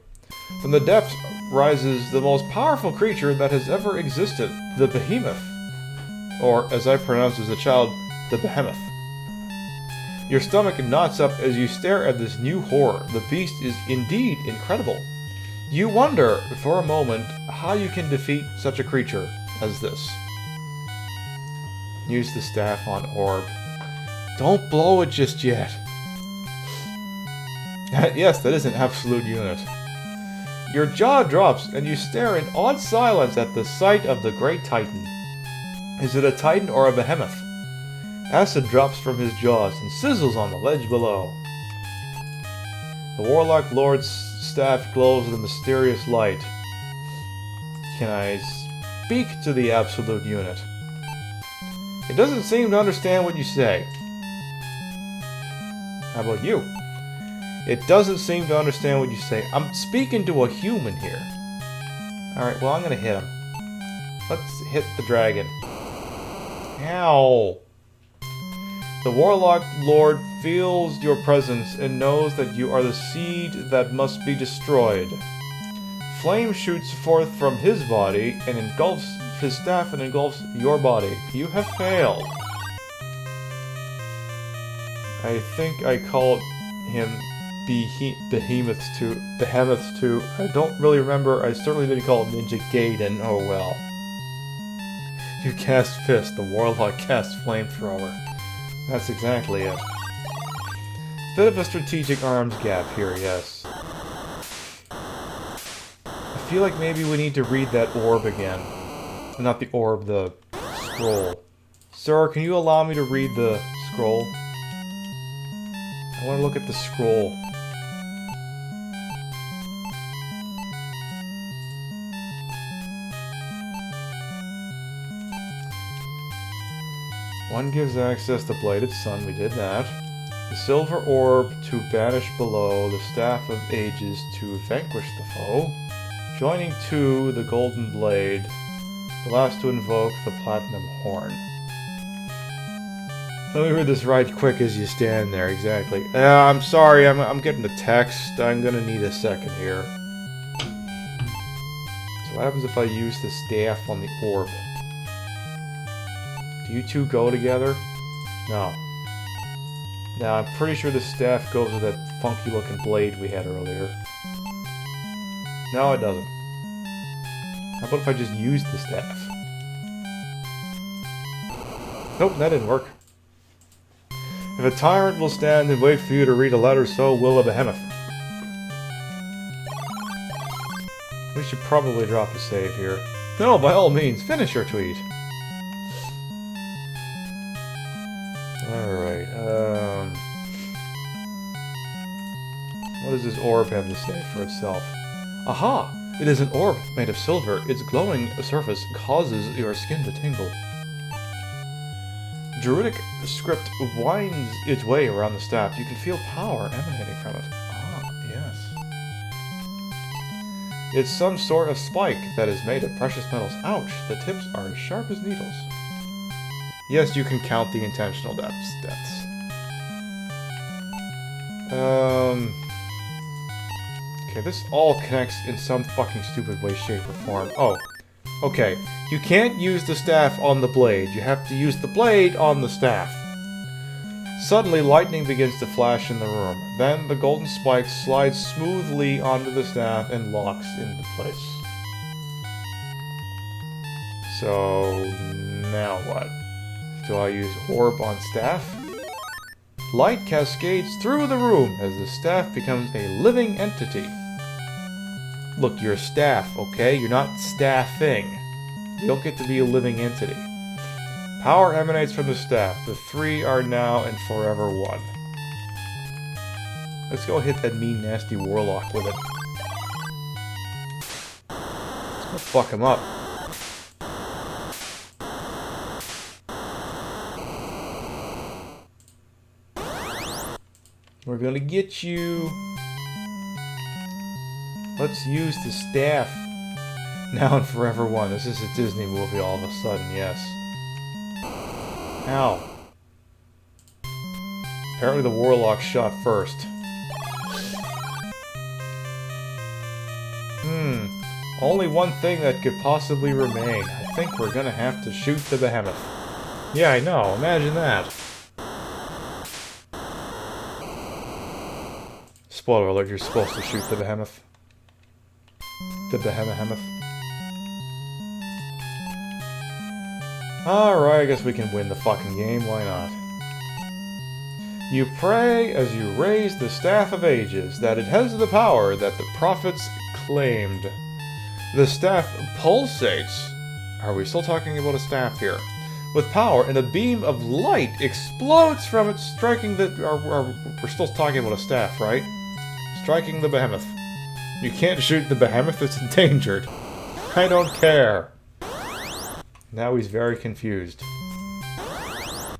From the depths rises the most powerful creature that has ever existed, the Behemoth. Or, as I pronounced as a child, the Behemoth. Your stomach knots up as you stare at this new horror. The beast is indeed incredible. You wonder, for a moment, how you can defeat such a creature as this. Use the staff on orb. Don't blow it just yet. Yes, that is an absolute unit. Your jaw drops, and you stare in awed silence at the sight of the great titan. Is it a titan or a behemoth? Acid drops from his jaws and sizzles on the ledge below. The Warlock Lord's staff glows with a mysterious light. Can I speak to the Absolute Unit? It doesn't seem to understand what you say. How about you? It doesn't seem to understand what you say. I'm speaking to a human here. Alright, well, I'm gonna hit him. Let's hit the dragon. Ow! The Warlock Lord feels your presence and knows that you are the seed that must be destroyed. Flame shoots forth from his body and engulfs his staff and engulfs your body. You have failed. I think I called him Behemoth too. I don't really remember. I certainly didn't call him Ninja Gaiden. Oh well. You cast Fist. The Warlock casts Flamethrower. That's exactly it. Bit of a strategic arms gap here, yes. I feel like maybe we need to read that orb again. Not the orb, the scroll. Sir, can you allow me to read the scroll? I want to look at the scroll. One gives access to Bladed Sun, we did that. The Silver Orb to banish below, the Staff of Ages to vanquish the foe. Joining two, the Golden Blade. The last to invoke the Platinum Horn. Let me read this right quick as you stand there, exactly. I'm sorry, I'm getting the text. I'm gonna need a second here. So what happens if I use the staff on the orb? Do you two go together? No. Now, I'm pretty sure the staff goes with that funky looking blade we had earlier. No, it doesn't. How about if I just use the staff? Nope, that didn't work. If a tyrant will stand and wait for you to read a letter, so will a behemoth. We should probably drop a save here. No, by all means, finish your tweet. Alright, what does this orb have to say for itself? Aha! It is an orb made of silver. Its glowing surface causes your skin to tingle. Druidic script winds its way around the staff. You can feel power emanating from it. Ah, yes. It's some sort of spike that is made of precious metals. Ouch! The tips are as sharp as needles. Yes, you can count the intentional deaths. Okay, this all connects in some fucking stupid way, shape, or form. Oh. Okay. You can't use the staff on the blade. You have to use the blade on the staff. Suddenly, lightning begins to flash in the room. Then, the golden spike slides smoothly onto the staff and locks into place. So, now what? Do I use orb on staff? Light cascades through the room as the staff becomes a living entity. Look, you're a staff, okay? You're not staffing. You don't get to be a living entity. Power emanates from the staff. The three are now and forever one. Let's go hit that mean, nasty warlock with it. Let's go fuck him up. We're gonna get you. Let's use the staff. Now and forever one. This is a Disney movie all of a sudden, yes. Ow. Apparently the warlock shot first. Only one thing that could possibly remain. I think we're gonna have to shoot the behemoth. Yeah, I know. Imagine that. Spoiler alert, you're supposed to shoot the behemoth. The behemoth. Alright, I guess we can win the fucking game, why not? You pray as you raise the Staff of Ages that it has the power that the prophets claimed. The staff pulsates. Are we still talking about a staff here? With power, and a beam of light explodes from it, striking the... we're still talking about a staff, right? Striking the behemoth. You can't shoot the behemoth, it's endangered. I don't care. Now he's very confused.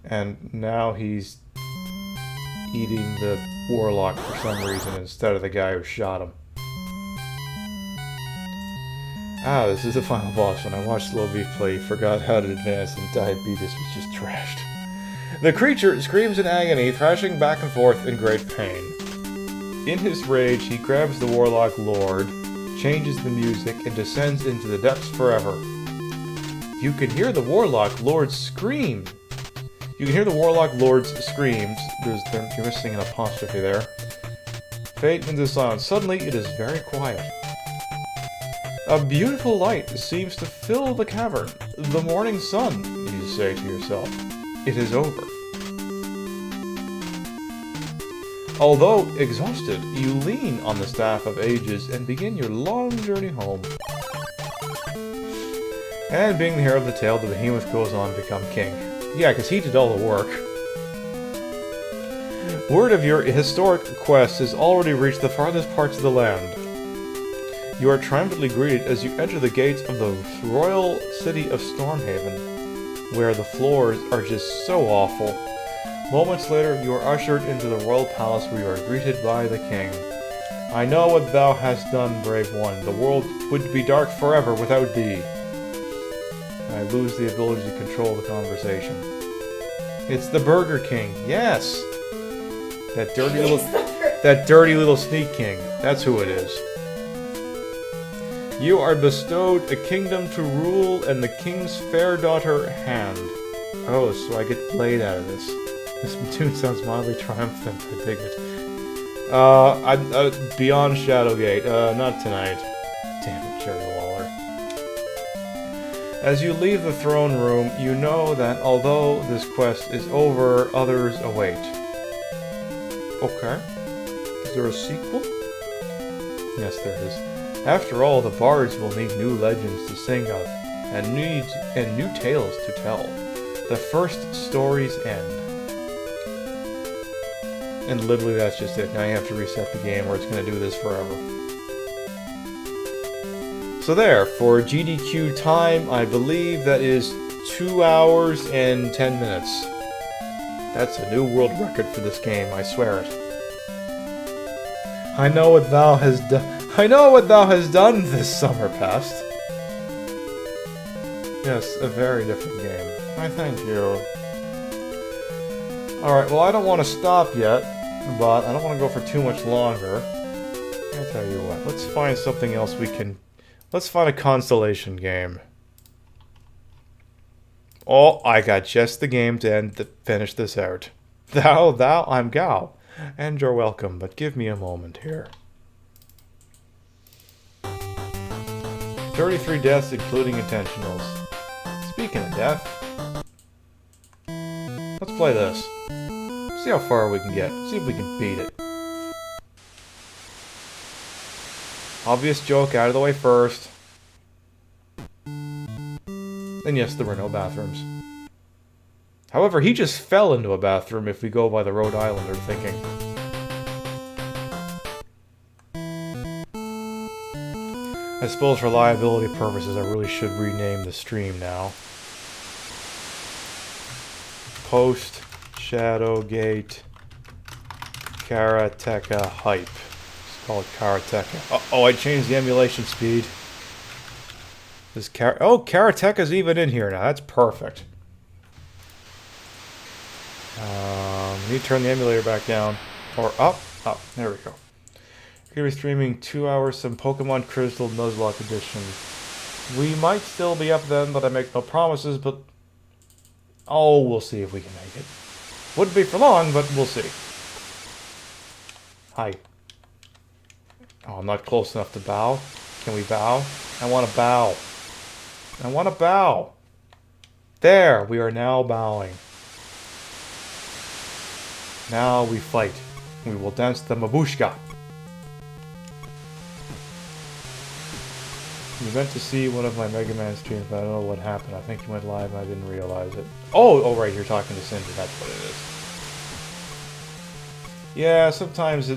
And now he's eating the warlock for some reason instead of the guy who shot him. Ah, this is the final boss. When I watched Slow Beef play, he forgot how to advance and diabetes was just trashed. The creature screams in agony, thrashing back and forth in great pain. In his rage, he grabs the Warlock Lord, changes the music, and descends into the depths forever. You can hear the Warlock Lord's scream. You can hear the Warlock Lord's screams. You're missing an apostrophe there. Fade into silence. Suddenly, it is very quiet. A beautiful light seems to fill the cavern. The morning sun, you say to yourself. It is over. Although exhausted, you lean on the Staff of Ages and begin your long journey home. And being the hero of the tale, the behemoth goes on to become king. Yeah, because he did all the work. Word of your historic quest has already reached the farthest parts of the land. You are triumphantly greeted as you enter the gates of the royal city of Stormhaven, where the floors are just so awful. Moments later, you are ushered into the royal palace where you are greeted by the king. I know what thou hast done, brave one. The world would be dark forever without thee. I lose the ability to control the conversation. It's the Burger King. Yes! That dirty little sneak king. That's who it is. You are bestowed a kingdom to rule and the king's fair daughter hand. Oh, so I get played out of this. This tune sounds mildly triumphant, I dig it. Beyond Shadowgate, not tonight. Damn it, Jerry Waller. As you leave the throne room, you know that although this quest is over, others await. Okay. Is there a sequel? Yes, there is. After all, the bards will need new legends to sing of, and new tales to tell. The first stories end. And literally that's just it. Now you have to reset the game or it's going to do this forever. So there, for GDQ time, I believe that is 2 hours and 10 minutes. That's a new world record for this game, I swear it. I know what thou hast done this summer past. Yes, a very different game. I thank you. Alright, well I don't want to stop yet, but I don't want to go for too much longer. I'll tell you what, let's find something else we can... Let's find a constellation game. Oh, I got just the game to finish this out. Thou, I'm Gao. And you're welcome, but give me a moment here. 33 deaths, including intentionals. Speaking of death, let's play this. See how far we can get. See if we can beat it. Obvious joke out of the way first. And yes, there were no bathrooms. However, he just fell into a bathroom if we go by the Rhode Islander thinking. I suppose for liability purposes I really should rename the stream now. Post Shadowgate Karateka Hype. It's called Karateka. Oh, I changed the emulation speed. This Karateka's even in here now. That's perfect. Need to turn the emulator back down. Or up. Up. There we go. We're going to be streaming 2 hours some Pokemon Crystal Nuzlocke Edition. We might still be up then, but I make no promises, but... Oh, we'll see if we can make it. Wouldn't be for long, but we'll see. Hi. Oh, I'm not close enough to bow. Can we bow? I want to bow. I want to bow. There, we are now bowing. Now we fight. We will dance the Mabushka. You meant to see one of my Mega Man streams, but I don't know what happened. I think you went live and I didn't realize it. Oh, right, you're talking to Cinder. That's what it is. Yeah, sometimes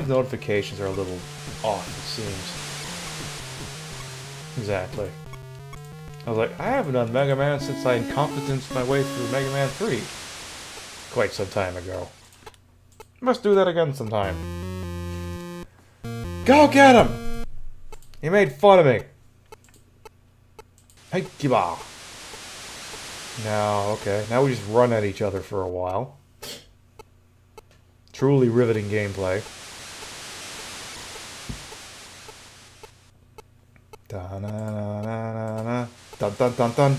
notifications are a little off, it seems. Exactly. I was like, I haven't done Mega Man since I incompetenced my way through Mega Man 3. Quite some time ago. Must do that again sometime. Go get him! He made fun of me. Hey, Kiba. Now, okay. Now we just run at each other for a while. Truly riveting gameplay. Da-na-na-na-na-na. Dun dun dun dun.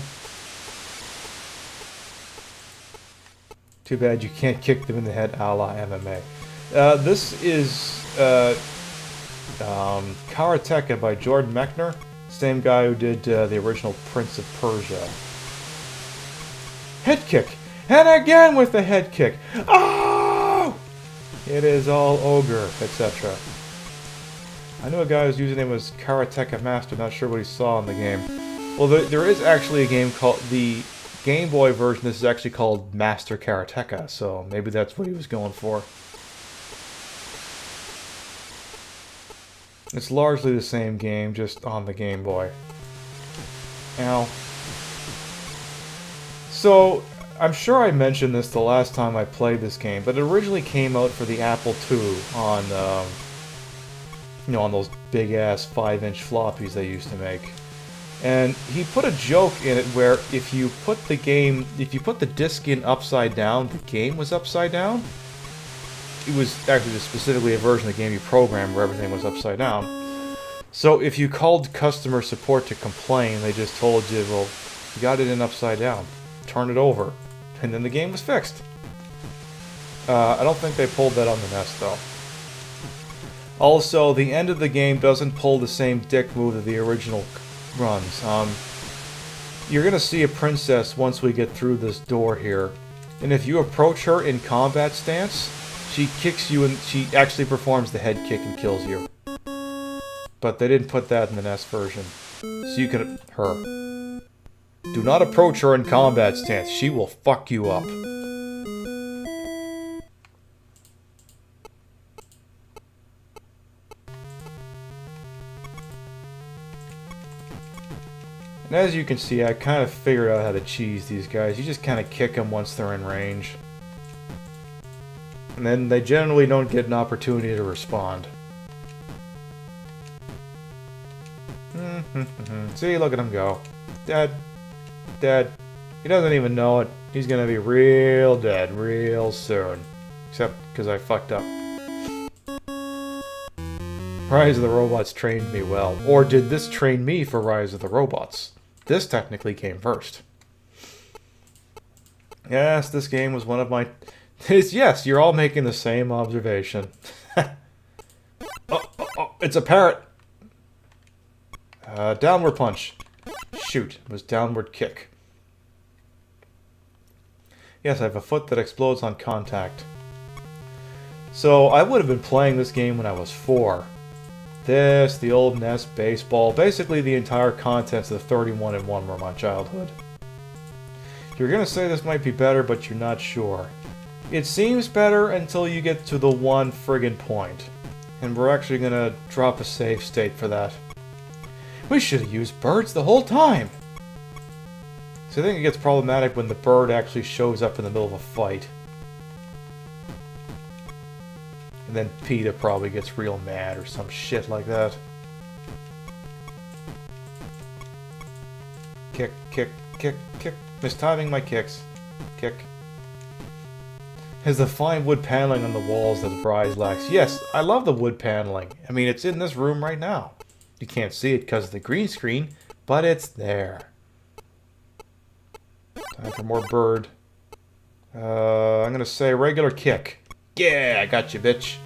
Too bad you can't kick them in the head a la MMA. This is Karateka by Jordan Mechner. Same guy who did the original Prince of Persia. Head kick! And again with the head kick! Oh! It is all ogre, etc. I knew a guy whose username was Karateka Master, not sure what he saw in the game. Well, there is actually a game called... The Game Boy version, this is actually called Master Karateka, so maybe that's what he was going for. It's largely the same game, just on the Game Boy. Ow. So, I'm sure I mentioned this the last time I played this game, but it originally came out for the Apple II on, you know, on those big-ass 5-inch floppies they used to make. And he put a joke in it where if you put the disc in upside down, the game was upside down. It was actually just specifically a version of the game you programmed where everything was upside down. So if you called customer support to complain, they just told you, well, you got it in upside down. Turn it over. And then the game was fixed. I don't think they pulled that on the NES, though. Also, the end of the game doesn't pull the same dick move that the original runs. You're gonna see a princess once we get through this door here. And if you approach her in combat stance, she kicks you and she actually performs the head kick and kills you. But they didn't put that in the NES version. So you can... Her. Do not approach her in combat stance. She will fuck you up. And as you can see, I kind of figured out how to cheese these guys. You just kind of kick them once they're in range. And then they generally don't get an opportunity to respond. See, look at him go. Dead. Dead. He doesn't even know it. He's gonna be real dead real soon. Except because I fucked up. Rise of the Robots trained me well. Or did this train me for Rise of the Robots? This technically came first. Yes, this game was one of my... Yes, you're all making the same observation. Oh, it's a parrot! Downward punch. Shoot, it was downward kick. Yes, I have a foot that explodes on contact. So, I would have been playing this game when I was 4. This, the old NES, baseball, basically the entire contents of the 31 and 1 were my childhood. You're gonna say this might be better, but you're not sure. It seems better until you get to the one friggin' point. And we're actually gonna drop a save state for that. We should have used birds the whole time! So I think it gets problematic when the bird actually shows up in the middle of a fight. And then PETA probably gets real mad or some shit like that. Kick, kick, kick, kick. Mistiming my kicks. Kick. Has the fine wood paneling on the walls that Rise lacks. Yes, I love the wood paneling. I mean, it's in this room right now. You can't see it because of the green screen, but it's there. Time for more bird. I'm gonna say regular kick. Yeah, I got you, bitch.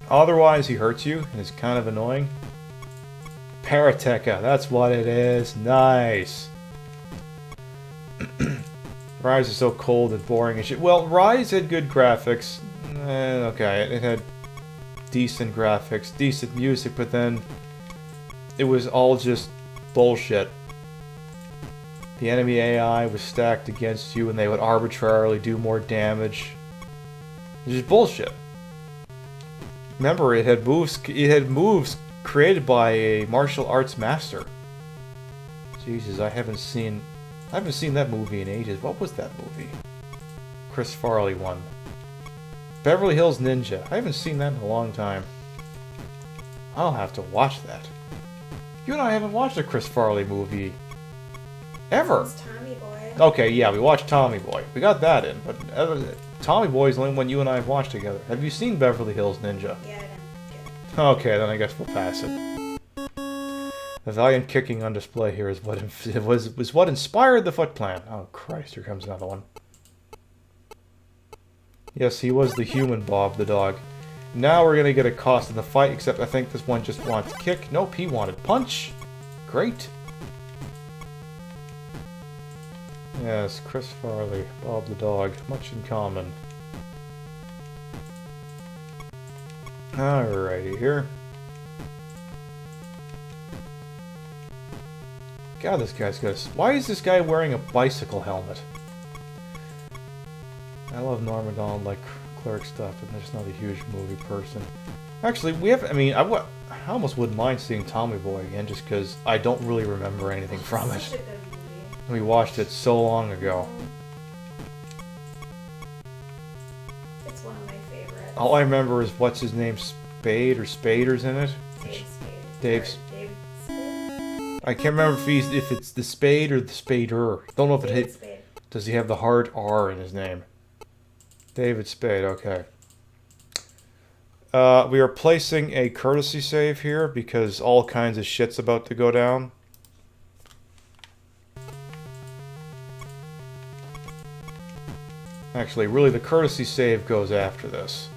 Otherwise, he hurts you, and it's kind of annoying. Karateka, that's what it is. Nice. Rise is so cold and boring and shit. Well, Rise had good graphics. Okay, it had decent graphics, decent music, but then it was all just bullshit. The enemy AI was stacked against you and they would arbitrarily do more damage. It was just bullshit. Remember, it had moves created by a martial arts master. Jesus, I haven't seen that movie in ages. What was that movie? Chris Farley one. Beverly Hills Ninja. I haven't seen that in a long time. I'll have to watch that. You and I haven't watched a Chris Farley movie ever. It's Tommy Boy. Okay, yeah, we watched Tommy Boy. We got that in, but Tommy Boy is the only one you and I have watched together. Have you seen Beverly Hills Ninja? Yeah, I didn't get it. Okay, then I guess we'll pass it. The valiant kicking on display here is was what inspired the Foot Clan. Oh Christ, here comes another one. Yes, he was the human Bob the dog. Now we're gonna get a cost in the fight, except I think this one just wants kick. Nope, he wanted punch. Great. Yes, Chris Farley, Bob the dog, much in common. Alrighty, here. God, this guy's got a... Why is this guy wearing a bicycle helmet? I love Norm Macdonald like Clerk stuff, but I'm just not a huge movie person. Actually, we have... I mean, I almost wouldn't mind seeing Tommy Boy again, just because I don't really remember anything from it. Such a good movie. We watched it so long ago. It's one of my favorites. All I remember is what's his name, Spade or Spaders in it. Dave Spade. Dave Spade. I can't remember if it's the Spade or the Spader. Don't know if it David hit. Spade. Does he have the hard R in his name? David Spade. Okay. We are placing a courtesy save here because all kinds of shit's about to go down. Actually, really, the courtesy save goes after this.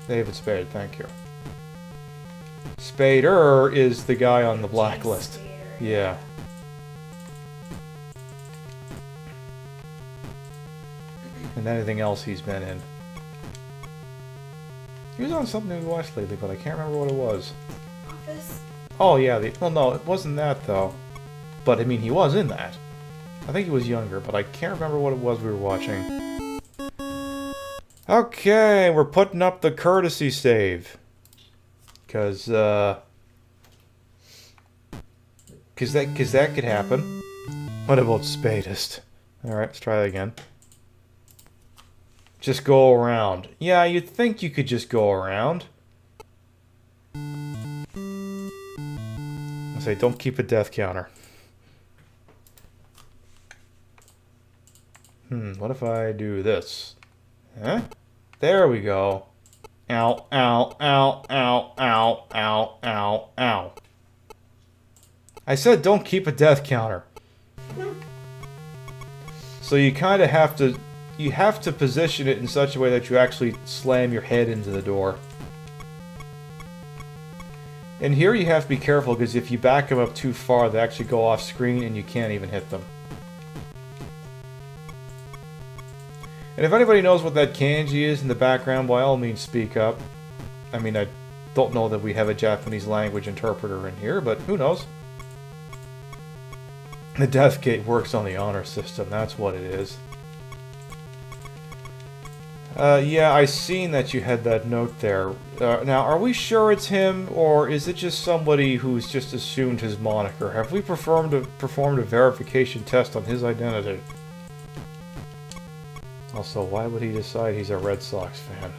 David Spade, thank you. Spader is the guy on the blacklist. James Spader. Yeah. And anything else he's been in. He was on something we watched lately, but I can't remember what it was. Office. Oh yeah, well no, it wasn't that though. But I mean, he was in that. I think he was younger, but I can't remember what it was we were watching. Okay, we're putting up the courtesy save. Cause that could happen. What about Spadist? Alright, let's try that again. Just go around. Yeah, you'd think you could just go around. I say, don't keep a death counter. What if I do this? Huh? There we go. Ow, ow, ow, ow, ow, ow, ow, ow. I said don't keep a death counter. So you kind of have to... You have to position it in such a way that you actually slam your head into the door. And here you have to be careful, because if you back them up too far, they actually go off screen and you can't even hit them. And if anybody knows what that kanji is in the background, by all means speak up. I mean, I don't know that we have a Japanese language interpreter in here, but who knows? The death gate works on the honor system, that's what it is. Yeah, I seen that you had that note there. Now, are we sure it's him, or is it just somebody who's just assumed his moniker? Have we performed a verification test on his identity? Also, why would he decide he's a Red Sox fan?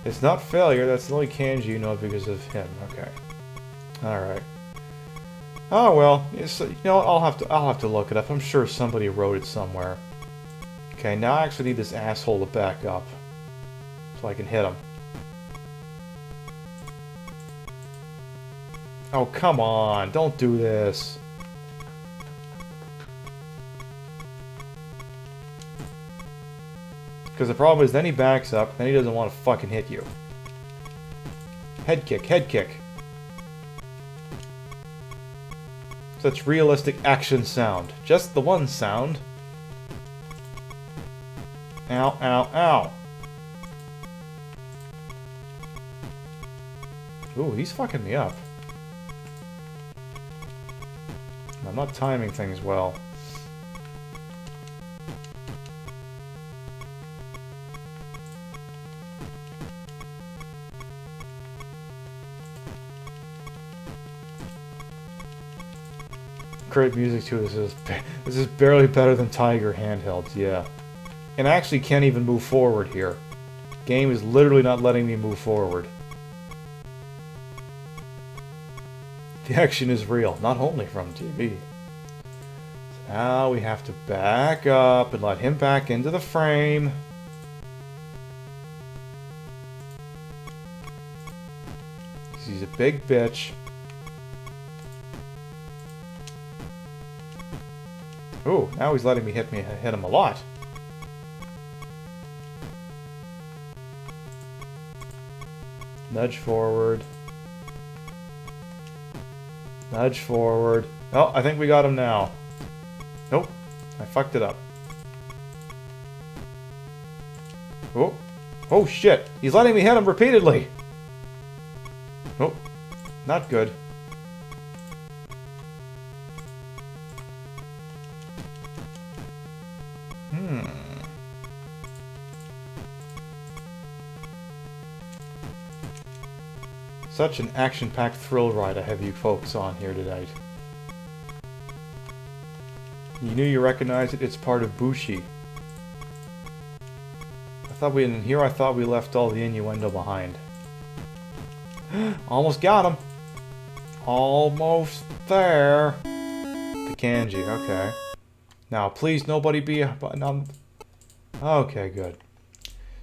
It's not failure, that's the only kanji you know because of him. Okay. Alright. Oh well, you know, I'll have to look it up. I'm sure somebody wrote it somewhere. Okay, now I actually need this asshole to back up so I can hit him. Oh, come on, don't do this. Because the problem is then he backs up, then he doesn't want to fucking hit you. Head kick, head kick. Such realistic action sound. Just the one sound. Ow, ow, ow. Ooh, he's fucking me up. I'm not timing things well. Great music too. This is barely better than Tiger handhelds, yeah. And I actually can't even move forward here. Game is literally not letting me move forward. The action is real, not only from TV. So now we have to back up and let him back into the frame. He's a big bitch. Ooh, now he's letting me hit him a lot. Nudge forward. Nudge forward. Oh, I think we got him now. Nope. I fucked it up. Oh. Oh, shit. He's letting me hit him repeatedly. Oh. Not good. Such an action-packed thrill ride I have you folks on here tonight. You knew you recognized it? It's part of Bushi. I thought we left all the innuendo behind. Almost got him. Almost there. The kanji, okay. Now, please, nobody be... Okay, good.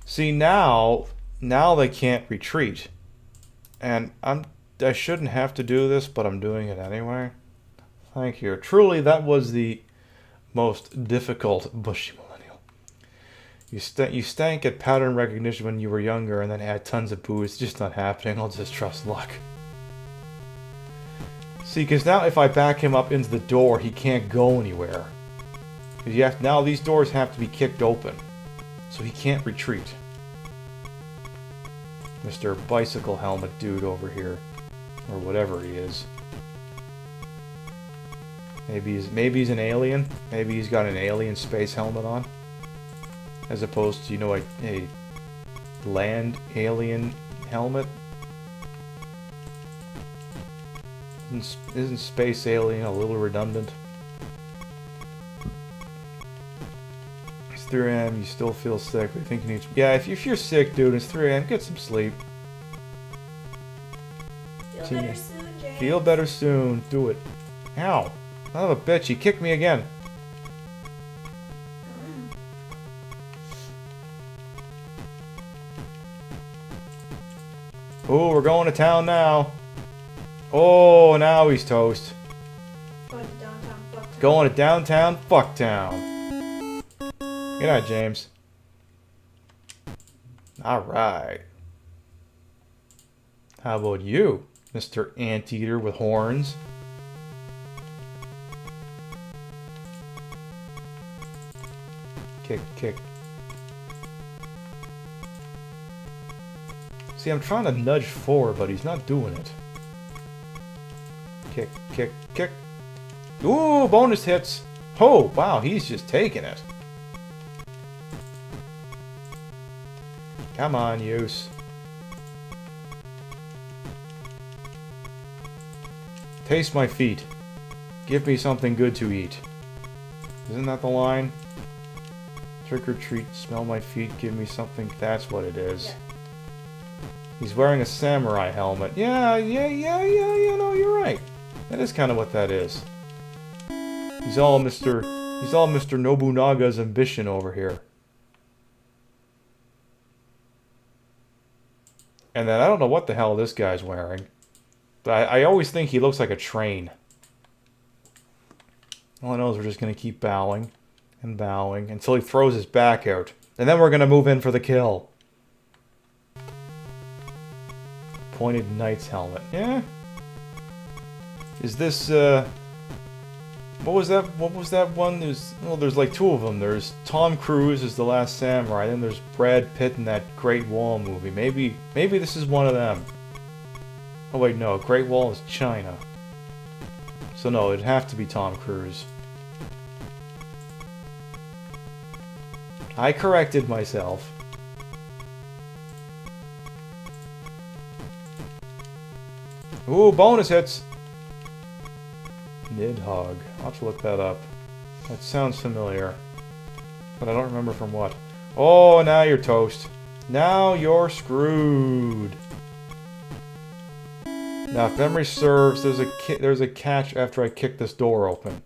See, now they can't retreat. And I shouldn't have to do this, but I'm doing it anyway. Thank you. Truly, that was the most difficult Bushi Millennial. You stank at pattern recognition when you were younger and then add tons of boo. It's just not happening. I'll just trust luck. See, because now if I back him up into the door, he can't go anywhere. Because now these doors have to be kicked open. So he can't retreat. Mr. Bicycle Helmet dude over here. Or whatever he is. Maybe he's an alien. Maybe he's got an alien space helmet on. As opposed to, you know, a land alien helmet. Isn't space alien a little redundant? It's 3 a.m. You still feel sick. I think you need... Yeah, if you're sick, dude, it's 3 a.m. Get some sleep. Feel better soon, James. Feel better soon. Do it. Ow. Son of a bitch, he kicked me again. Oh, we're going to town now. Oh, now he's toast. Going to downtown Fucktown. Going to downtown Fucktown. Good night, James. Alright. How about you, Mr. Anteater with horns? Kick, kick. See, I'm trying to nudge forward, but he's not doing it. Kick, kick, kick. Ooh, bonus hits. Oh, wow, he's just taking it. Come on, use. Taste my feet. Give me something good to eat. Isn't that the line? Trick or treat, smell my feet, give me something. That's what it is. Yeah. He's wearing a samurai helmet. Yeah, no, you're right. That is kind of what that is. He's all Mr. Nobunaga's ambition over here. And then I don't know what the hell this guy's wearing. But I always think he looks like a train. All I know is we're just going to keep bowing and bowing until he throws his back out. And then we're going to move in for the kill. Pointed knight's helmet. Yeah. Is this, what was that one? There's like 2 of them. There's Tom Cruise as The Last Samurai. Then there's Brad Pitt in that Great Wall movie. Maybe this is one of them. Oh wait, no. Great Wall is China. So no, it'd have to be Tom Cruise. I corrected myself. Ooh, bonus hits! Nidhogg. I'll have to look that up. That sounds familiar. But I don't remember from what. Oh, now you're toast. Now you're screwed. Now, if memory serves, there's a catch after I kick this door open.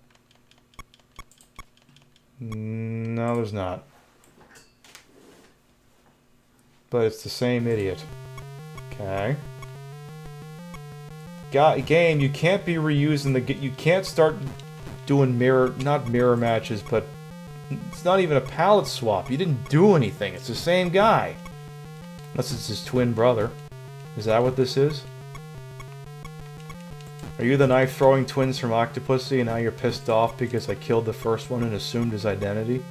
No, there's not. But it's the same idiot. Okay. Game, you can't be reusing you can't start doing not mirror matches, but it's not even a palette swap. You didn't do anything. It's the same guy. Unless it's his twin brother. Is that what this is? Are you the knife-throwing twins from Octopussy and now you're pissed off because I killed the first one and assumed his identity?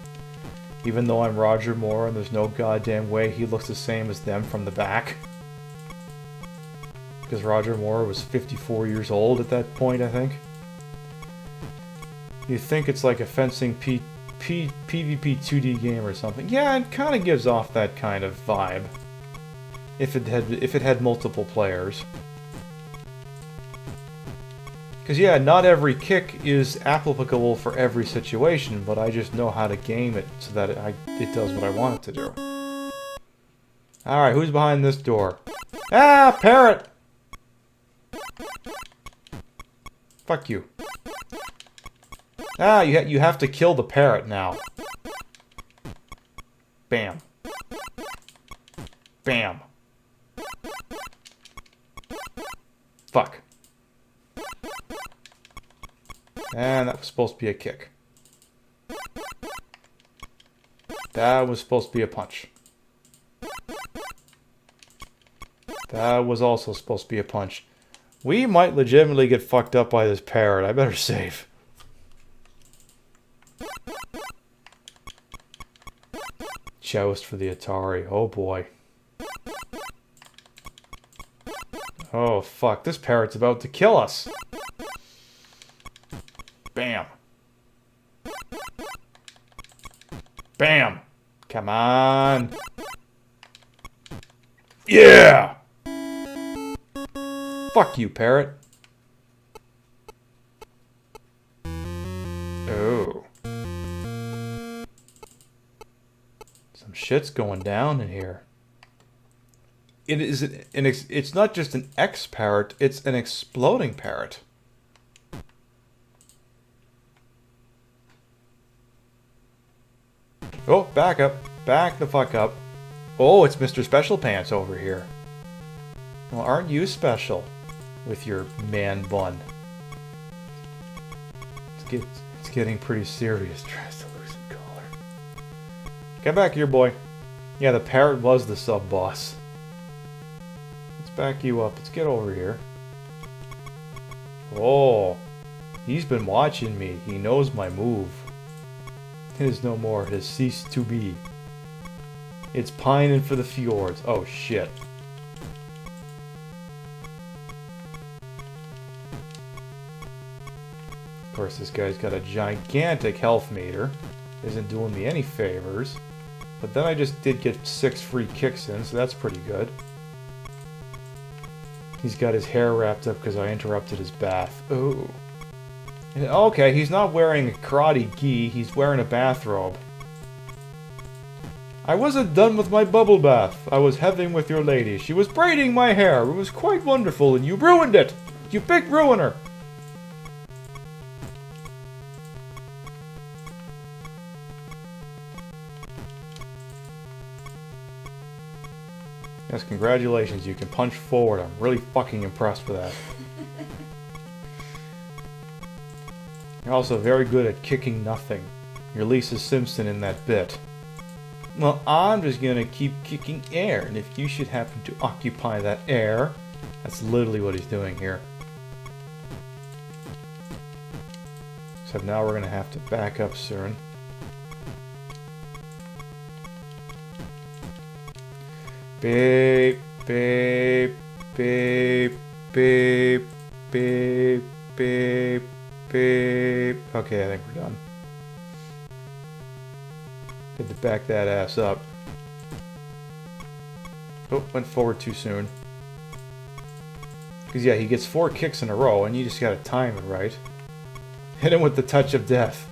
Even though I'm Roger Moore and there's no goddamn way he looks the same as them from the back? Because Roger Moore was 54 years old at that point, I think. You think it's like a fencing PvP 2D game or something. Yeah, it kind of gives off that kind of vibe. If it had multiple players. Because yeah, not every kick is applicable for every situation, but I just know how to game it so that it does what I want it to do. Alright, who's behind this door? Ah, parrot! Fuck you. Ah, you have to kill the parrot now. Bam. Bam. Fuck. And that was supposed to be a kick. That was supposed to be a punch. That was also supposed to be a punch. We might legitimately get fucked up by this parrot. I better save. Joust for the Atari. Oh boy. Oh fuck, this parrot's about to kill us. Bam. Bam. Come on. Yeah! Fuck you, parrot. Oh. Some shit's going down in here. It's not just an X-parrot, it's an exploding parrot. Oh, back up. Back the fuck up. Oh, it's Mr. Special Pants over here. Well, aren't you special? With your man bun. It's getting pretty serious. Translucent color. Get back here, boy. Yeah, the parrot was the sub-boss. Let's back you up. Let's get over here. Oh. He's been watching me. He knows my move. It is no more. It has ceased to be. It's pining for the fjords. Oh, shit. Of course, this guy's got a gigantic health meter. Isn't doing me any favors. But then I just did get 6 free kicks in, so that's pretty good. He's got his hair wrapped up because I interrupted his bath. Ooh. Okay, he's not wearing a karate gi, he's wearing a bathrobe. I wasn't done with my bubble bath. I was having with your lady. She was braiding my hair. It was quite wonderful, and you ruined it! You big ruiner! Yes, congratulations, you can punch forward. I'm really fucking impressed with that. You're also very good at kicking nothing. You're Lisa Simpson in that bit. Well, I'm just gonna keep kicking air, and if you should happen to occupy that air, that's literally what he's doing here. Except now we're gonna have to back up soon. Beep, beep, beep, Beep, beep, beep, beep. Okay, I think we're done. Had to back that ass up. Oh, went forward too soon. Because, yeah, he gets 4 kicks in a row, and you just gotta time it right. Hit him with the touch of death.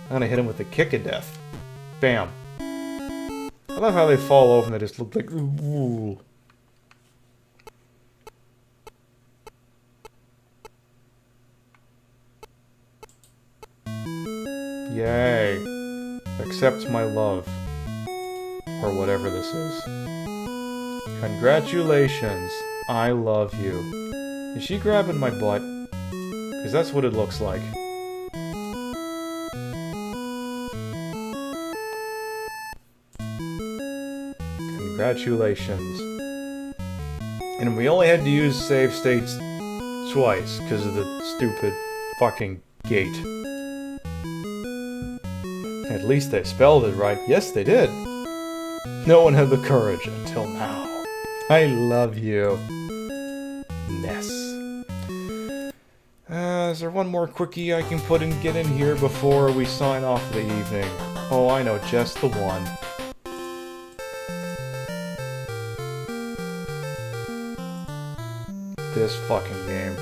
I'm gonna hit him with the kick of death. Bam. I love how they fall over and they just look like... Ooh. Yay. Accept my love. Or whatever this is. Congratulations. I love you. Is she grabbing my butt? Because that's what it looks like. Congratulations. And we only had to use save states twice because of the stupid fucking gate. At least they spelled it right. Yes, they did. No one had the courage until now. I love you. NES. Is there one more quickie I can get in here before we sign off for the evening? Oh, I know, just the one. This fucking game.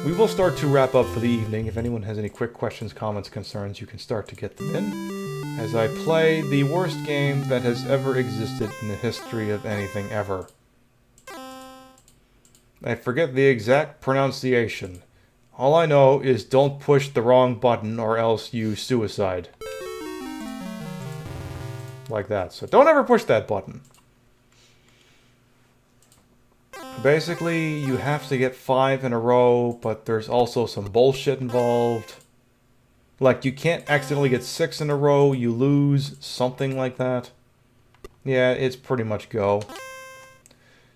We will start to wrap up for the evening. If anyone has any quick questions, comments, concerns, you can start to get them in. As I play the worst game that has ever existed in the history of anything ever. I forget the exact pronunciation. All I know is don't push the wrong button or else you suicide. Like that. So don't ever push that button. Basically, you have to get 5 in a row, but there's also some bullshit involved. Like, you can't accidentally get 6 in a row, you lose, something like that. Yeah, it's pretty much go.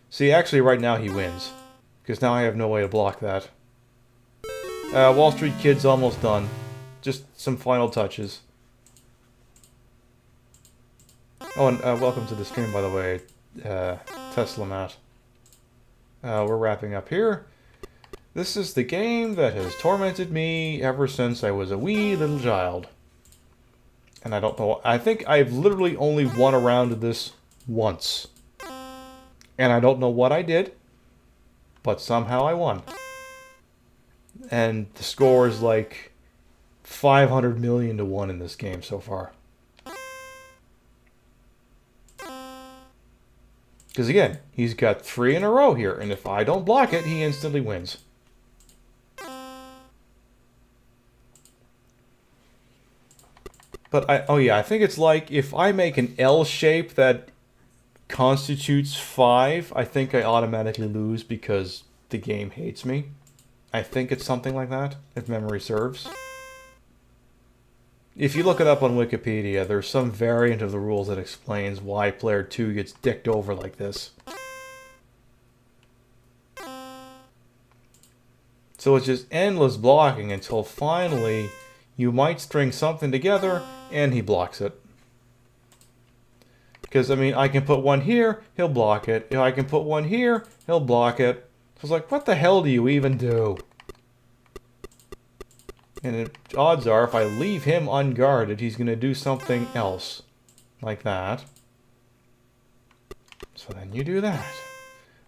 See, actually right now he wins. Because now I have no way to block that. Wall Street Kid's almost done. Just some final touches. Oh, and welcome to the stream, by the way, Tesla Matt. We're wrapping up here. This is the game that has tormented me ever since I was a wee little child. And I don't know, I think I've literally only won a round of this once. And I don't know what I did, but somehow I won. And the score is like 500 million to 1 in this game so far. Because again, he's got 3 in a row here, and if I don't block it, he instantly wins. But I think it's like if I make an L shape that constitutes 5, I think I automatically lose because the game hates me. I think it's something like that, if memory serves. If you look it up on Wikipedia, there's some variant of the rules that explains why player 2 gets dicked over like this. So it's just endless blocking until finally you might string something together and he blocks it. Because, I mean, I can put one here, he'll block it. If I can put one here, he'll block it. So it's like, what the hell do you even do? And odds are, if I leave him unguarded, he's going to do something else. Like that. So then you do that.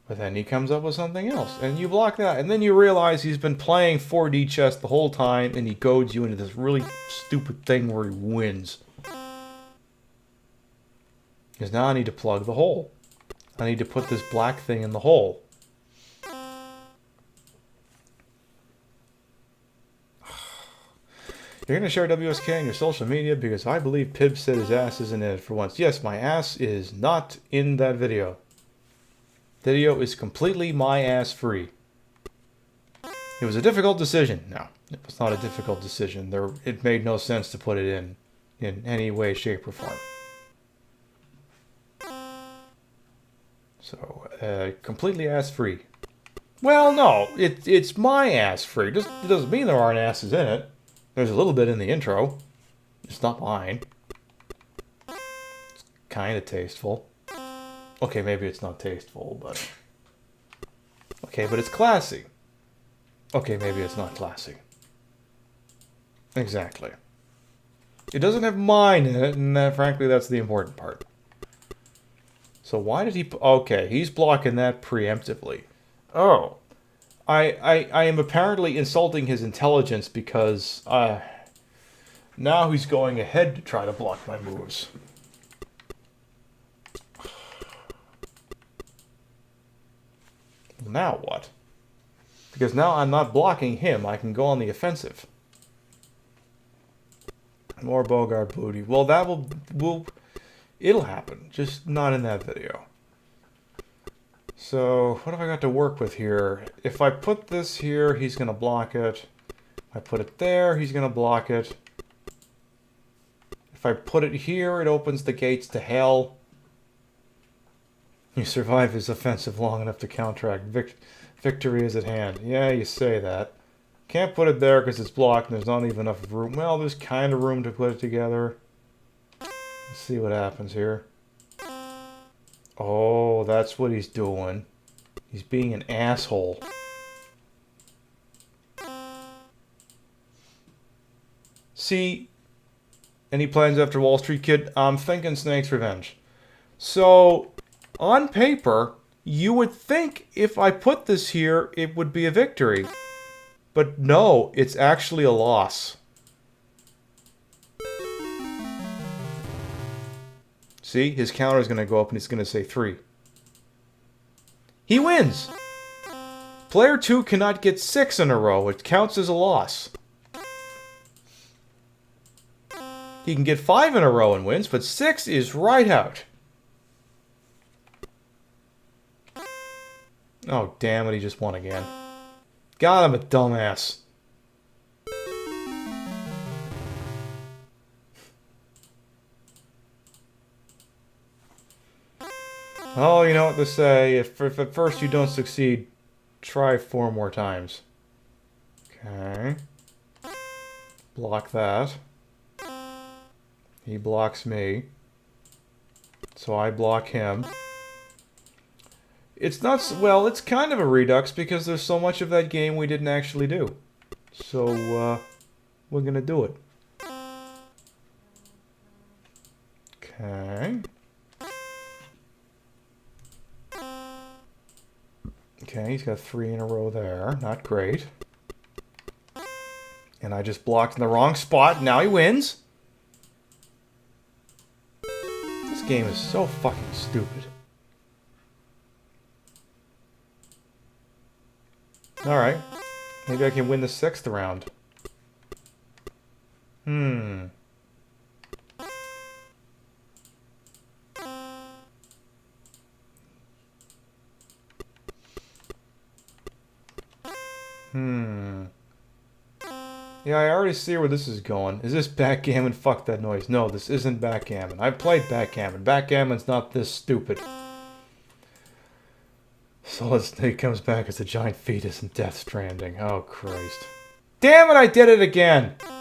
But then he comes up with something else, and you block that. And then you realize he's been playing 4D chess the whole time, and he goads you into this really stupid thing where he wins. Because now I need to plug the hole. I need to put this black thing in the hole. You're going to share WSK on your social media because I believe Pib said his ass isn't in it for once. Yes, my ass is not in that video. Video is completely my ass free. It was a difficult decision. No, it was not a difficult decision. It made no sense to put it in any way, shape, or form. So, completely ass free. Well, no, it's my ass free. It doesn't mean there aren't asses in it. There's a little bit in the intro. It's not mine. It's kind of tasteful. Okay, maybe it's not tasteful, but Okay, but it's classy. Okay, maybe it's not classy. Exactly. It doesn't have mine in it, and frankly, that's the important part. So why did he... Okay, he's blocking that preemptively. Oh. I am apparently insulting his intelligence because now he's going ahead to try to block my moves. Now what? Because now I'm not blocking him, I can go on the offensive. More Bogart booty. Well, that will it'll happen, just not in that video. So, what have I got to work with here? If I put this here, he's going to block it. If I put it there, he's going to block it. If I put it here, it opens the gates to hell. You survive his offensive long enough to counteract. Victory is at hand. Yeah, you say that. Can't put it there because it's blocked and there's not even enough room. Well, there's kind of room to put it together. Let's see what happens here. Oh, that's what he's doing. He's being an asshole. See, any plans after Wall Street Kid? I'm thinking Snake's Revenge. So, on paper, you would think if I put this here, it would be a victory. But no, it's actually a loss. See, his counter is going to go up and it's going to say 3. He wins! Player 2 cannot get 6 in a row. It counts as a loss. He can get 5 in a row and wins, but 6 is right out. Oh, damn it, he just won again. God, I'm a dumbass. Oh, you know what to say. If at first you don't succeed, try 4 more times. Okay. Block that. He blocks me. So I block him. It's not... Well, it's kind of a redux because there's so much of that game we didn't actually do. So, we're gonna do it. Okay. Okay, he's got 3 in a row there. Not great. And I just blocked in the wrong spot. Now he wins. This game is so fucking stupid. Alright. Maybe I can win the 6th round. Yeah, I already see where this is going. Is this backgammon? Fuck that noise. No, this isn't backgammon. I've played backgammon. Backgammon's not this stupid. Solid Snake comes back as a giant fetus in Death Stranding. Oh, Christ. Damn it, I did it again! I'm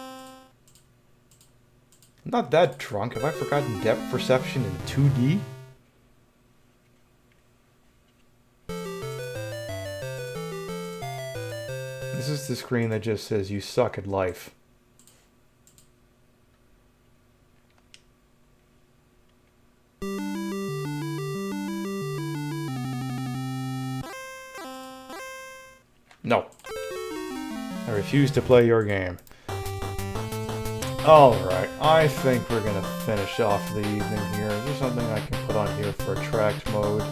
not that drunk. Have I forgotten depth perception in 2D? This is the screen that just says, you suck at life. No. I refuse to play your game. Alright, I think we're gonna finish off the evening here. Is there something I can put on here for attract mode?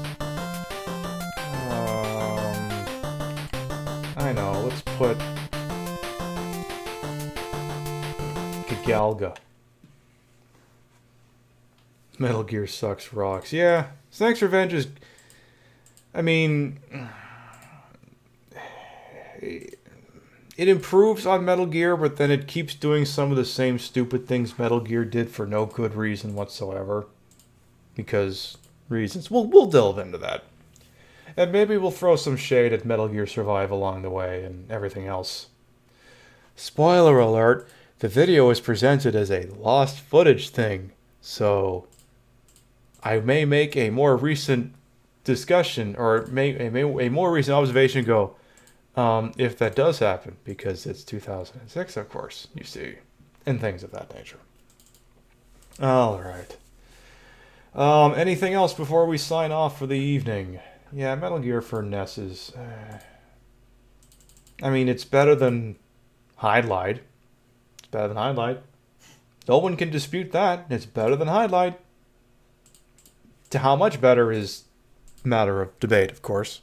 I know, let's put Kagalga. Metal Gear sucks rocks. Yeah, Snake's Revenge is... I mean... It improves on Metal Gear, but then it keeps doing some of the same stupid things Metal Gear did for no good reason whatsoever. Because reasons. We'll delve into that. And maybe we'll throw some shade at Metal Gear Survive along the way and everything else. Spoiler alert, the video is presented as a lost footage thing, so I may make a more recent discussion or a more recent observation go, if that does happen, because it's 2006, of course, you see, and things of that nature. All right. Anything else before we sign off for the evening? Yeah, Metal Gear for NES is... I mean, it's better than Highlight. It's better than Highlight. No one can dispute that. It's better than Highlight. To how much better is a matter of debate, of course.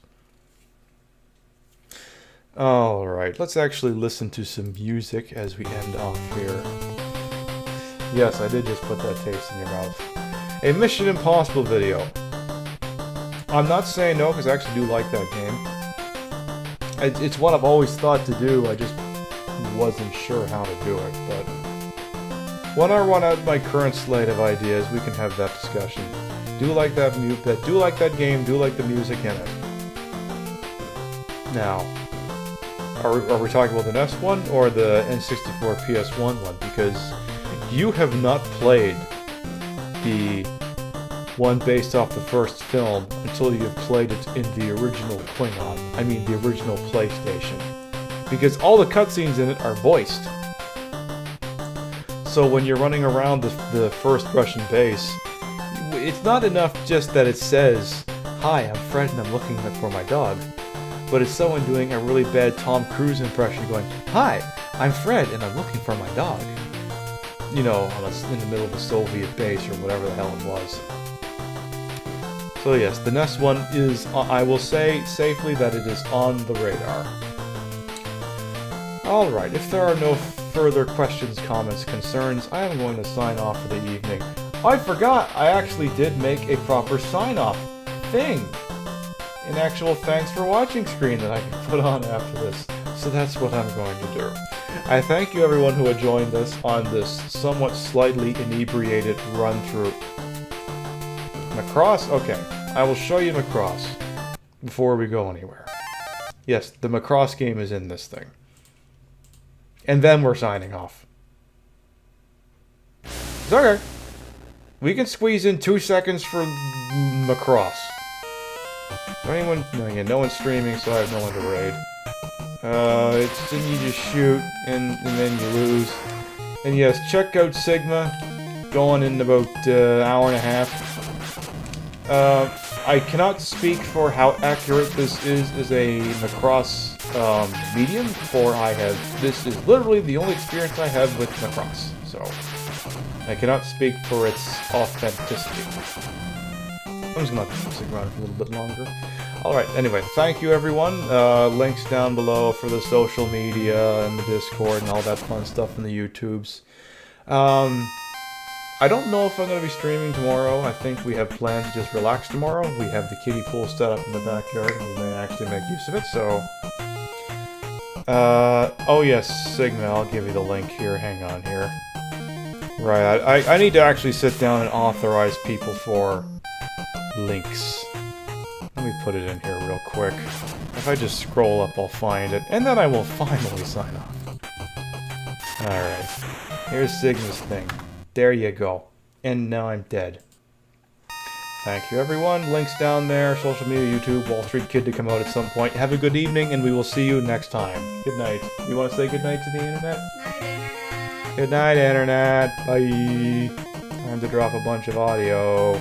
Alright, let's actually listen to some music as we end off here. Yes, I did just put that taste in your mouth. A Mission Impossible video. I'm not saying no, because I actually do like that game. It's what I've always thought to do, I just wasn't sure how to do it, but... when I run out my current slate of ideas, we can have that discussion. Do like that do like that game, do like the music in it. Now, are we talking about the NES one or the N64 PS1 one? Because you have not played the one based off the first film until you have played it in the original Klingon. I mean the original PlayStation. Because all the cutscenes in it are voiced. So when you're running around the first Russian base, it's not enough just that it says, "Hi, I'm Fred and I'm looking for my dog." But it's someone doing a really bad Tom Cruise impression going, "Hi, I'm Fred and I'm looking for my dog." You know, in the middle of a Soviet base or whatever the hell it was. So yes, the NES one is, I will say safely that it is on the radar. Alright, if there are no further questions, comments, concerns, I am going to sign off for the evening. I forgot, I actually did make a proper sign-off thing. An actual thanks for watching screen that I can put on after this. So that's what I'm going to do. I thank you everyone who had joined us on this somewhat slightly inebriated run-through. Macross? Okay, I will show you Macross before we go anywhere. Yes, the Macross game is in this thing. And then we're signing off. It's okay. We can squeeze in 2 seconds for Macross. Anyone? No, yeah, no one's streaming, so I have no one to raid. It's then you just shoot, and then you lose. And yes, check out Sigma. Going in about hour and a half. I cannot speak for how accurate this is as a Macross medium, for this is literally the only experience I have with Macross, so I cannot speak for its authenticity. I'm just gonna let the music run for a little bit longer. Alright, anyway, thank you everyone. Links down below for the social media and the Discord and all that fun stuff in the YouTubes. I don't know if I'm going to be streaming tomorrow. I think we have plans to just relax tomorrow. We have the kiddie pool set up in the backyard, and we may actually make use of it, so... oh yes, Sigma, I'll give you the link here. Hang on here. Right, I need to actually sit down and authorize people for links. Let me put it in here real quick. If I just scroll up, I'll find it, and then I will finally sign off. Alright, here's Sigma's thing. There you go. And now I'm dead. Thank you everyone. Links down there. Social media, YouTube, Wall Street Kid to come out at some point. Have a good evening and we will see you next time. Good night. You want to say good night to the internet? Night, Internet. Good night, internet. Bye. Time to drop a bunch of audio.